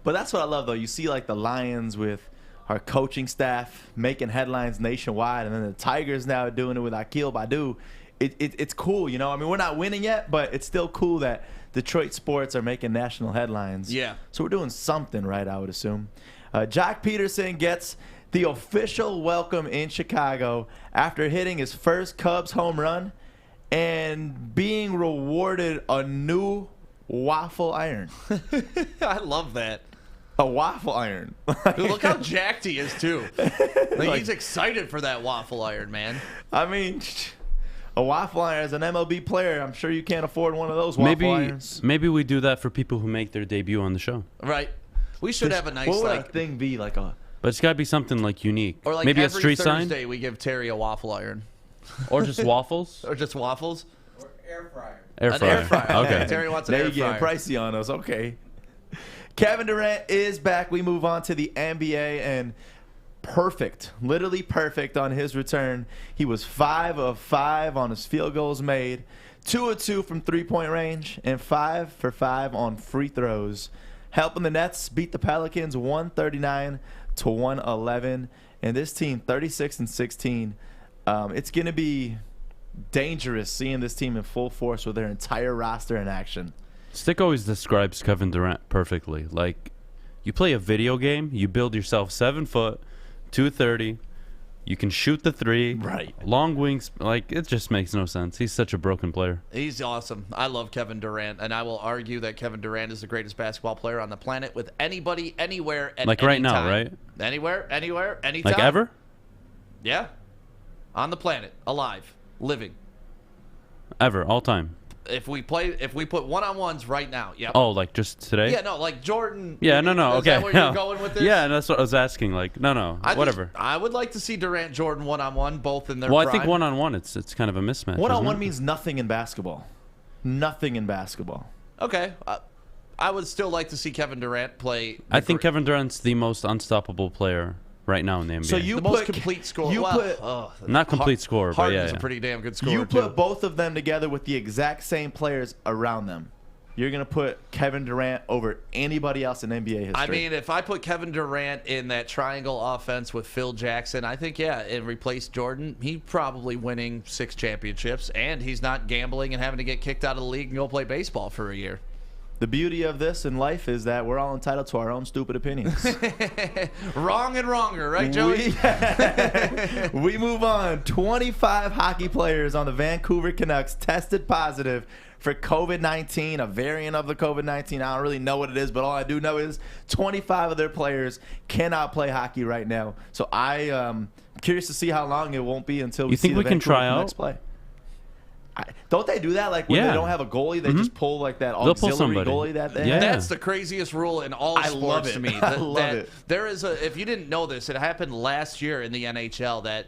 But that's what I love, though. You see, like, the Lions with our coaching staff making headlines nationwide, and then the Tigers now doing it with Akil Badu. It's cool, you know. I mean, we're not winning yet, but it's still cool that Detroit sports are making national headlines. Yeah. So we're doing something right, I would assume. Jock Peterson gets the official welcome in Chicago after hitting his first Cubs home run and being rewarded a new waffle iron. I love that. A waffle iron. Dude, look how jacked he is, too. Like, he's excited for that waffle iron, man. I mean, a waffle iron as an MLB player, I'm sure you can't afford one of those waffle irons. Maybe we do that for people who make their debut on the show. Right. We should have a nice, what would like, a thing be like a... But it's got to be something like unique. Or like maybe every a street Thursday sign, we give Terry a waffle iron. or just waffles. Or just waffles. Or air fryer. Air fryer. An air fryer. Okay. Terry wants an Now air you're getting fryer. pricey on us. Okay. Kevin Durant is back. We move on to the NBA, and perfect, literally perfect on his return. He was 5 of 5 on his field goals made, 2 of 2 from three-point range, and 5 for 5 on free throws, helping the Nets beat the Pelicans 139-111. And this team, 36-16. It's going to be dangerous seeing this team in full force with their entire roster in action. Stick always describes Kevin Durant perfectly. Like, you play a video game, you build yourself 7 foot, 230. You can shoot the three. Right. Long wings. Like, it just makes no sense. He's such a broken player. He's awesome. I love Kevin Durant, and I will argue that Kevin Durant is the greatest basketball player on the planet with anybody, anywhere, at Like any right now, time. right? Anywhere, anytime. Like ever? Yeah. On the planet, alive, living. Ever, all time. If we put one-on-ones right now, yeah. Oh, like just today? Yeah, no, like Jordan. Yeah, no, Is okay. that where you're going with this? Yeah, that's what I was asking. Like, no, whatever. I would like to see Durant, Jordan one-on-one, both in their Well, prime. I think one-on-one, it's kind of a mismatch. One-on-one means nothing in basketball. Nothing in basketball. Okay. I would still like to see Kevin Durant play. I think Kevin Durant's the most unstoppable player right now in the NBA. So you the put most complete scorer. Not complete scorer, but Harden's yeah. a pretty damn good scorer. You too. put both of them together with the exact same players around them. You're going to put Kevin Durant over anybody else in NBA history. I mean, if I put Kevin Durant in that triangle offense with Phil Jackson, I think, yeah, and replace Jordan, he's probably winning 6 championships, and he's not gambling and having to get kicked out of the league and go play baseball for a year. The beauty of this in life is that we're all entitled to our own stupid opinions. Wrong and wronger, right, Joey? We move on. 25 hockey players on the Vancouver Canucks tested positive for COVID-19, a variant of the COVID-19. I don't really know what it is, but all I do know is 25 of their players cannot play hockey right now. So I'm curious to see how long it won't be until we You see think the we can Vancouver try Canucks out? play. Don't they do that? Like when they don't have a goalie, they just pull like that They'll pull auxiliary somebody. goalie that they Yeah. That's the craziest rule in all I sports love it. to me. I love it. There is if you didn't know this, it happened last year in the NHL that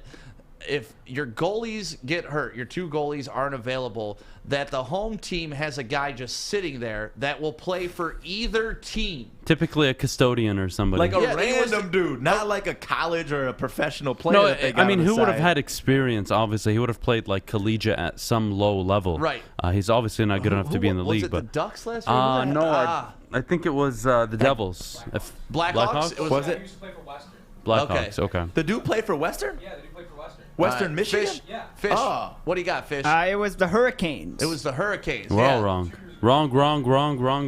if your goalies get hurt, your two goalies aren't available, that the home team has a guy just sitting there that will play for either team. Typically a custodian or somebody. Like a random dude, not like a college or a professional player. No, that they got I mean, on the who would have side. had experience? Obviously, he would have played like collegiate at some low level. Right. He's obviously not good enough to be in the was league. it But the Ducks last year? no, I think it was the Devils. Blackhawks? It Was it? Blackhawks. Okay. The dude played for Western? Yeah, they do play for Western. Western Michigan? Fish. Yeah. Fish. Oh. What do you got, Fish? It was the Hurricanes. It was the Hurricanes. We're yeah. all wrong. Wrong,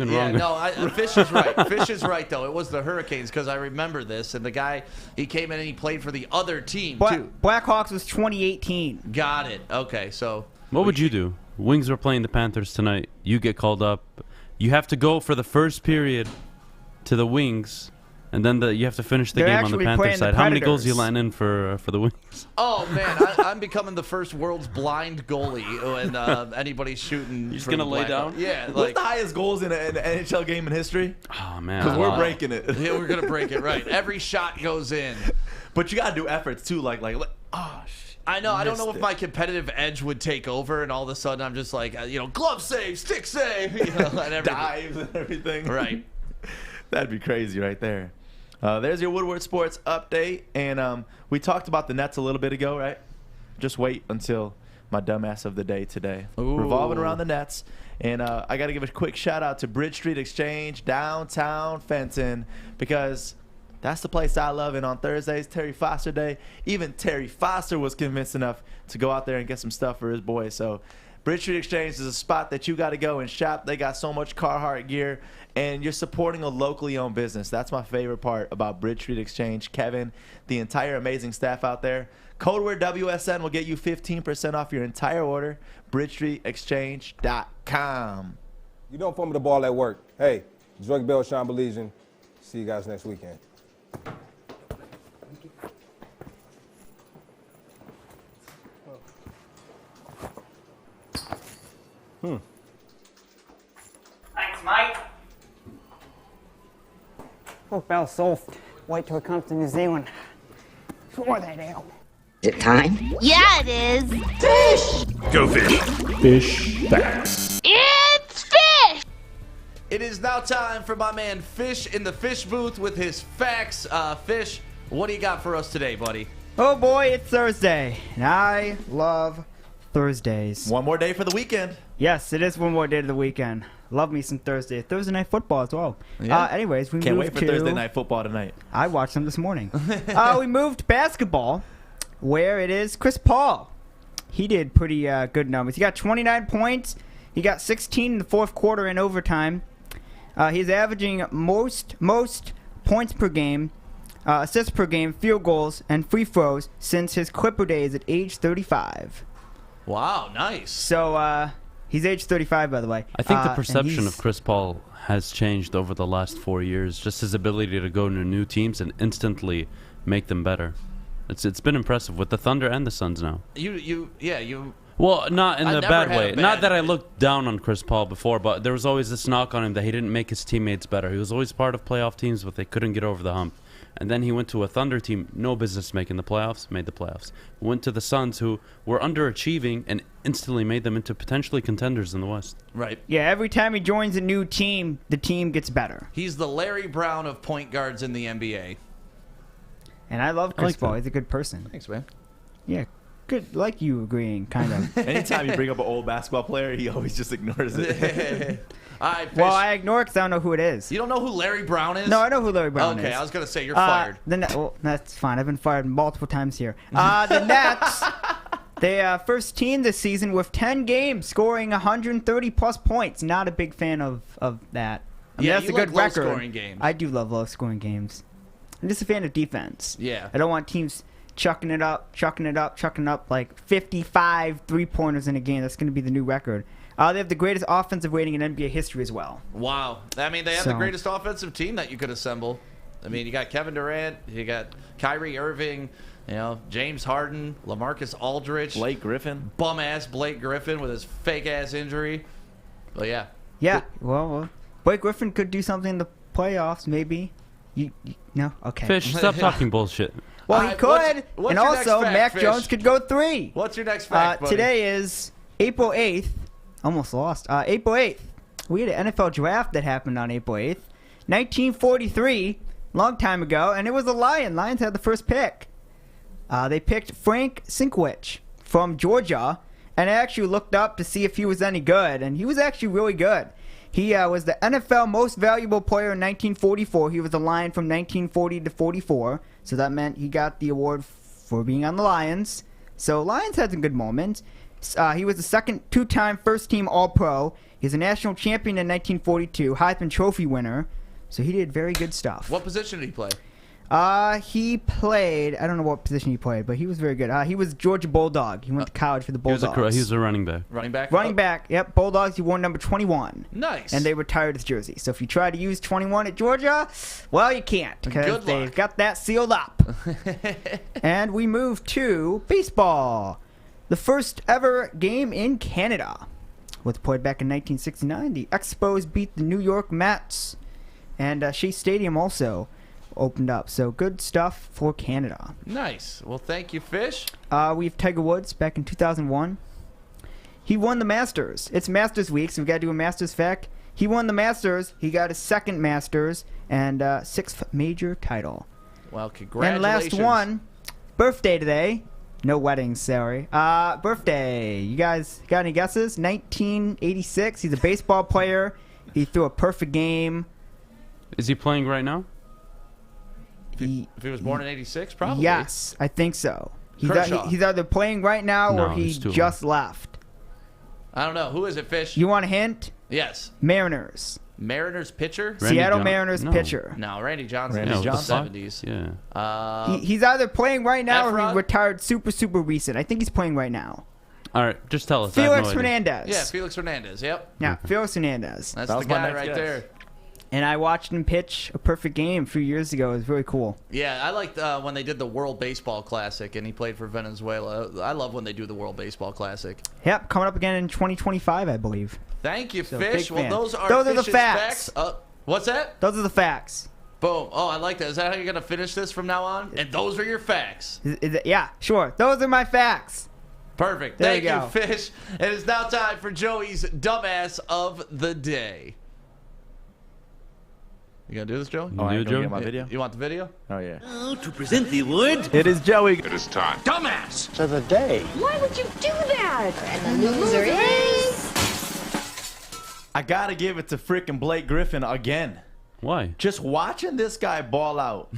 and Yeah, wrong. no, Fish is right. Fish is right, though. It was the Hurricanes because I remember this. And the guy, he came in and he played for the other team, too. Blackhawks was 2018. Got it. Okay, so. What would you do? Wings are playing the Panthers tonight. You get called up. You have to go for the first period to the Wings, and then you have to finish the They're game on the actually Panthers playing the side. How many goals Predators. you letting in for the Wings? Oh, man, I'm becoming the first world's blind goalie when anybody's shooting. You're just for going to the lay Blackhawks. down? Yeah. What's the highest goals in an NHL game in history? Oh, man. Because we're breaking it. Yeah, we're going to break it, right. Every shot goes in. But you got to do efforts, too. Like I know. I don't know if Missed it. my competitive edge would take over, and all of a sudden I'm just like, glove save, stick save, and everything. dives and everything. Right. That'd be crazy right there. There's your Woodward Sports update. And we talked about the Nets a little bit ago, right? Just wait until my dumbass of the day today. Ooh. Revolving around the Nets. And I got to give a quick shout out to Bridge Street Exchange, downtown Fenton, because that's the place I love. And on Thursdays, Terry Foster Day, even Terry Foster was convinced enough to go out there and get some stuff for his boy. So Bridge Street Exchange is a spot that you got to go and shop. They got so much Carhartt gear, and you're supporting a locally owned business. That's my favorite part about Bridge Street Exchange. Kevin, the entire amazing staff out there. Code word WSN will get you 15% off your entire order. BridgeStreetExchange.com. You don't fumble the ball at work. Hey, Drake Bell, Sean Baligian. See you guys next weekend. Thanks, mate. Oh, Bell's soft. Wait till it comes to New Zealand. Pour that out. Is it time? Yeah, it is. Fish! Go fish. Fish facts. It's fish! It is now time for my man Fish in the fish booth with his facts. Fish, what do you got for us today, buddy? Oh boy, it's Thursday, and I love Thursdays. One more day for the weekend. Yes, it is one more day to the weekend. Love me some Thursday night football as well. Yeah. Anyways, we Can't moved wait for to Thursday night football tonight. I watched them this morning. We moved to basketball, where it is Chris Paul. He did pretty good numbers. He got 29 points. He got 16 in the fourth quarter in overtime. He's averaging most points per game, assists per game, field goals, and free throws since his Clipper days at age 35. Wow, nice. So he's age 35, by the way. I think the and perception he's- of Chris Paul has changed over the last 4 years. Just his ability to go into new teams and instantly make them better. It's been impressive with the Thunder and the Suns now. You. Well, not in I the never bad had a way. bad- Not that I looked down on Chris Paul before, but there was always this knock on him that he didn't make his teammates better. He was always part of playoff teams, but they couldn't get over the hump. And then he went to a Thunder team, no business making the playoffs, made the playoffs. Went to the Suns, who were underachieving, and instantly made them into potentially contenders in the West. Right. Yeah, every time he joins a new team, the team gets better. He's the Larry Brown of point guards in the NBA. And I love Chris Paul. He's a good person. Thanks, man. Yeah, good. Like you agreeing, kind of. Anytime you bring up an old basketball player, he always just ignores it. All right, Fish. Well, I ignore it because I don't know who it is. You don't know who Larry Brown is? No, I know who Larry Brown is. Okay, I was going to say, you're fired. Well, that's fine. I've been fired multiple times here. The Nets, they first team this season with 10 games, scoring 130-plus points. Not a big fan of that. I mean, Yeah, that's you a good love record. low-scoring games. I do love low-scoring games. I'm just a fan of defense. Yeah. I don't want teams chucking it up like 55 three-pointers in a game. That's going to be the new record. They have the greatest offensive rating in NBA history as well. Wow. I mean, they have the greatest offensive team that you could assemble. I mean, you got Kevin Durant, you got Kyrie Irving, James Harden, LaMarcus Aldridge, Blake Griffin, bum-ass Blake Griffin with his fake-ass injury. But yeah. Yeah, well, Blake Griffin could do something in the playoffs, maybe. No? Okay. Fish, stop talking bullshit. Well, All he right, could. what's And your next also, fact, Mac Fish? Jones could go 3. What's your next fact, buddy? Today is April 8th. Almost lost. April 8th. We had an NFL draft that happened on April 8th. 1943, long time ago, and it was the Lions. Lions had the first pick. They picked Frank Sinkwich from Georgia, and I actually looked up to see if he was any good, and he was actually really good. He was the NFL most valuable player in 1944. He was a Lion from 1940 to 44, so that meant he got the award for being on the Lions. So Lions had some good moments. He was the second two-time first-team All-Pro. He's a national champion in 1942, Heisman Trophy winner. So he did very good stuff. What position did he play? He played, I don't know what position he played, but he was very good. He was Georgia Bulldog. He went to college for the Bulldogs. He was a running back. Running back? Running back, yep. Bulldogs, he wore number 21. Nice. And they retired his jersey. So if you try to use 21 at Georgia, well, you can't. Because they've got that sealed up. And we move to baseball. The first ever game in Canada was played back in 1969. The Expos beat the New York Mets. And Shea Stadium also opened up. So good stuff for Canada. Nice. Well, thank you, Fish. We have Tiger Woods back in 2001. He won the Masters. It's Masters week, so we got to do a Masters fact. He won the Masters. He got his second Masters and 6th major title. Well, congratulations. And last one, birthday today. No weddings, sorry. Birthday. You guys got any guesses? 1986. He's a baseball player. He threw a perfect game. Is he playing right now? If he was born in 86, probably. Yes, I think so. He's Kershaw. he's either playing right now or he he's too just left. I don't know. Who is it, Fish? You want a hint? Yes. Mariners. Mariners pitcher? Seattle Mariners pitcher. No, Randy Johnson. Randy in Johnson. the 70s. Yeah. He's either playing right now or Efron? he retired super recent. I think he's playing right now. All right, just tell us. I have Felix no idea. Hernandez. Yeah, Felix Hernandez. Yep. Yeah, Felix Hernandez. That's That the was my guy next right guess. there. And I watched him pitch a perfect game a few years ago. It was very cool. Yeah, I liked when they did the World Baseball Classic and he played for Venezuela. I love when they do the World Baseball Classic. Yep, coming up again in 2025, I believe. Thank you, So, Fish. big Well, fan. those are the Fish's facts. What's that? Those are the facts. Boom. Oh, I like that. Is that how you're going to finish this from now on? And those are your facts. Yeah, sure. Those are my facts. Perfect. There Thank you you, go. Fish. It is now time for Joey's Dumbass of the Day. You going to do this, Joey? Oh, I do ain't it, gonna Joey? get my video? You want the video? Oh, yeah. To present the award, It is Joey. it is time. Dumbass. To the day. Why would you do that? And the loser is... I got to give it to frickin' Blake Griffin again. Why? Just watching this guy ball out.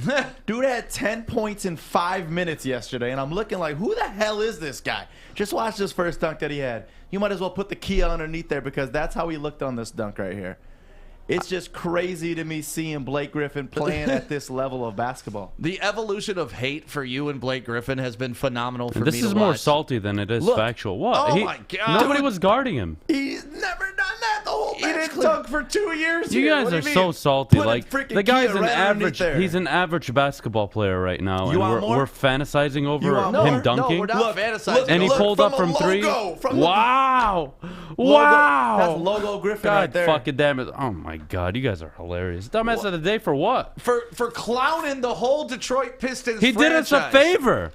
Dude had 10 points in 5 minutes yesterday, and I'm looking like, who the hell is this guy? Just watch this first dunk that he had. You might as well put the Kia underneath there because that's how he looked on this dunk right here. It's just crazy to me seeing Blake Griffin playing at this level of basketball. The evolution of hate for you and Blake Griffin has been phenomenal for This me to is more watch. salty than it is Look. factual. What? Oh, my God. Nobody was guarding him. He's never done that the whole He didn't dunk for 2 years. You here. guys What are do you so mean? salty. Put a Like freaking the guy's Kia an right underneath average. there. He's an average basketball player right now, You and want more? we're fantasizing over You want him more? dunking. No, we're not fantasizing. look, and he look, pulled up from a three. logo, from the Wow! logo. Wow! That's logo Griffin God right there. fucking damn it! Oh my God, you guys are hilarious. Dumbass of the day for what? For clowning the whole Detroit Pistons He did us a franchise. favor.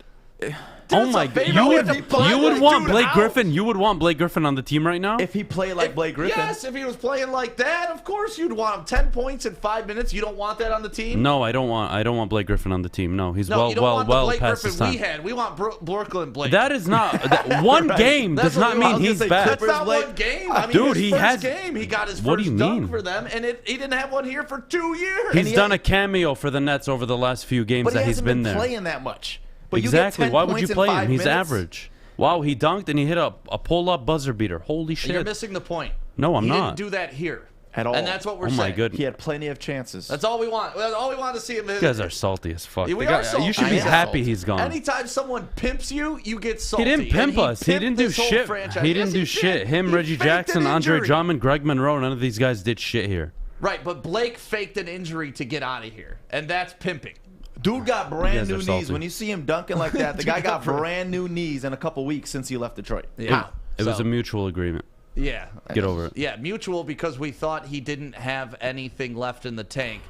Oh us my a God! favor. You We would had to buy you would that want dude Blake out. Griffin? You would want Blake Griffin on the team right now? If he played like Blake Griffin. Yes, if he was playing like that, of course you'd want him. 10 points in 5 minutes. You don't want that on the team? No, I don't want Blake Griffin on the team. No, he's No, you don't want the well Blake past his Griffin time. we had. We want Brooklyn Blake. That is not one game That's does not what we mean want. he's say bad. That's not Blake. one game. I mean, Dude, his he first has- game, he got his What do first you dunk mean? for them, and he didn't have one here for 2 years. He's done a cameo for the Nets over the last few games But he that he's hasn't been been there. playing that much. But Exactly. You get 10 Why would you points in play 5 him? He's minutes? average. Wow, he dunked and he hit a pull-up buzzer beater. Holy shit. You're missing the point. No, I'm he not. didn't do that here. At all. And that's what we're Oh saying. my goodness. He had plenty of chances. That's all we want. That's all we want to see him. You guys are salty as fuck. Yeah, we The guy- are salty. You should I be am happy salty. he's gone. Anytime someone pimps you, you get He salty. didn't pimp And us. He pimped didn't do this whole shit. franchise. He Yes, didn't do did. shit. Him, He Reggie faked an Jackson, Andre injury. Drummond, Greg Monroe, none of these guys did shit here. Right, but Blake faked an injury to get out of here, and that's pimping. Dude got brand guys new are knees. salty. When you see him dunking like that, the guy got brand new knees in a couple weeks since he left Detroit. Yeah. It was So- a mutual agreement. Yeah. Get over it. Yeah, mutual because we thought he didn't have anything left in the tank.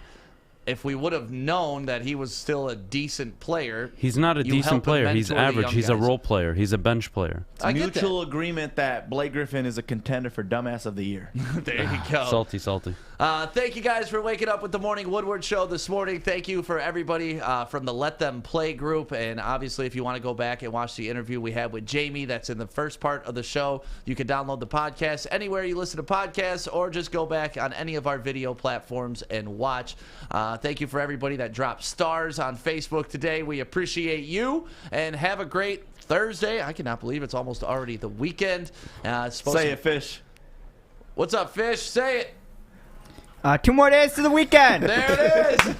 if we would have known that he was still a decent player. He's not a you help decent him player. He's mentor the average. young He's a guys. role player. He's a bench player. I get that. Mutual agreement that Blake Griffin is a contender for Dumbass of the Year. There you go. Salty, salty. Thank you guys for waking up with the Morning Woodward Show this morning. Thank you for everybody from the Let Them Play group. And obviously, if you want to go back and watch the interview we had with Jamie, that's in the first part of the show. You can download the podcast anywhere you listen to podcasts, or just go back on any of our video platforms and watch. Thank you for everybody that dropped stars on Facebook today. We appreciate you, and have a great Thursday. I cannot believe it's almost already the weekend. Say it, Fish. What's up, Fish? Say it. 2 more days to the weekend. There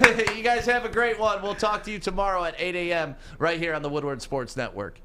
it is. You guys have a great one. We'll talk to you tomorrow at 8 a.m. right here on the Woodward Sports Network.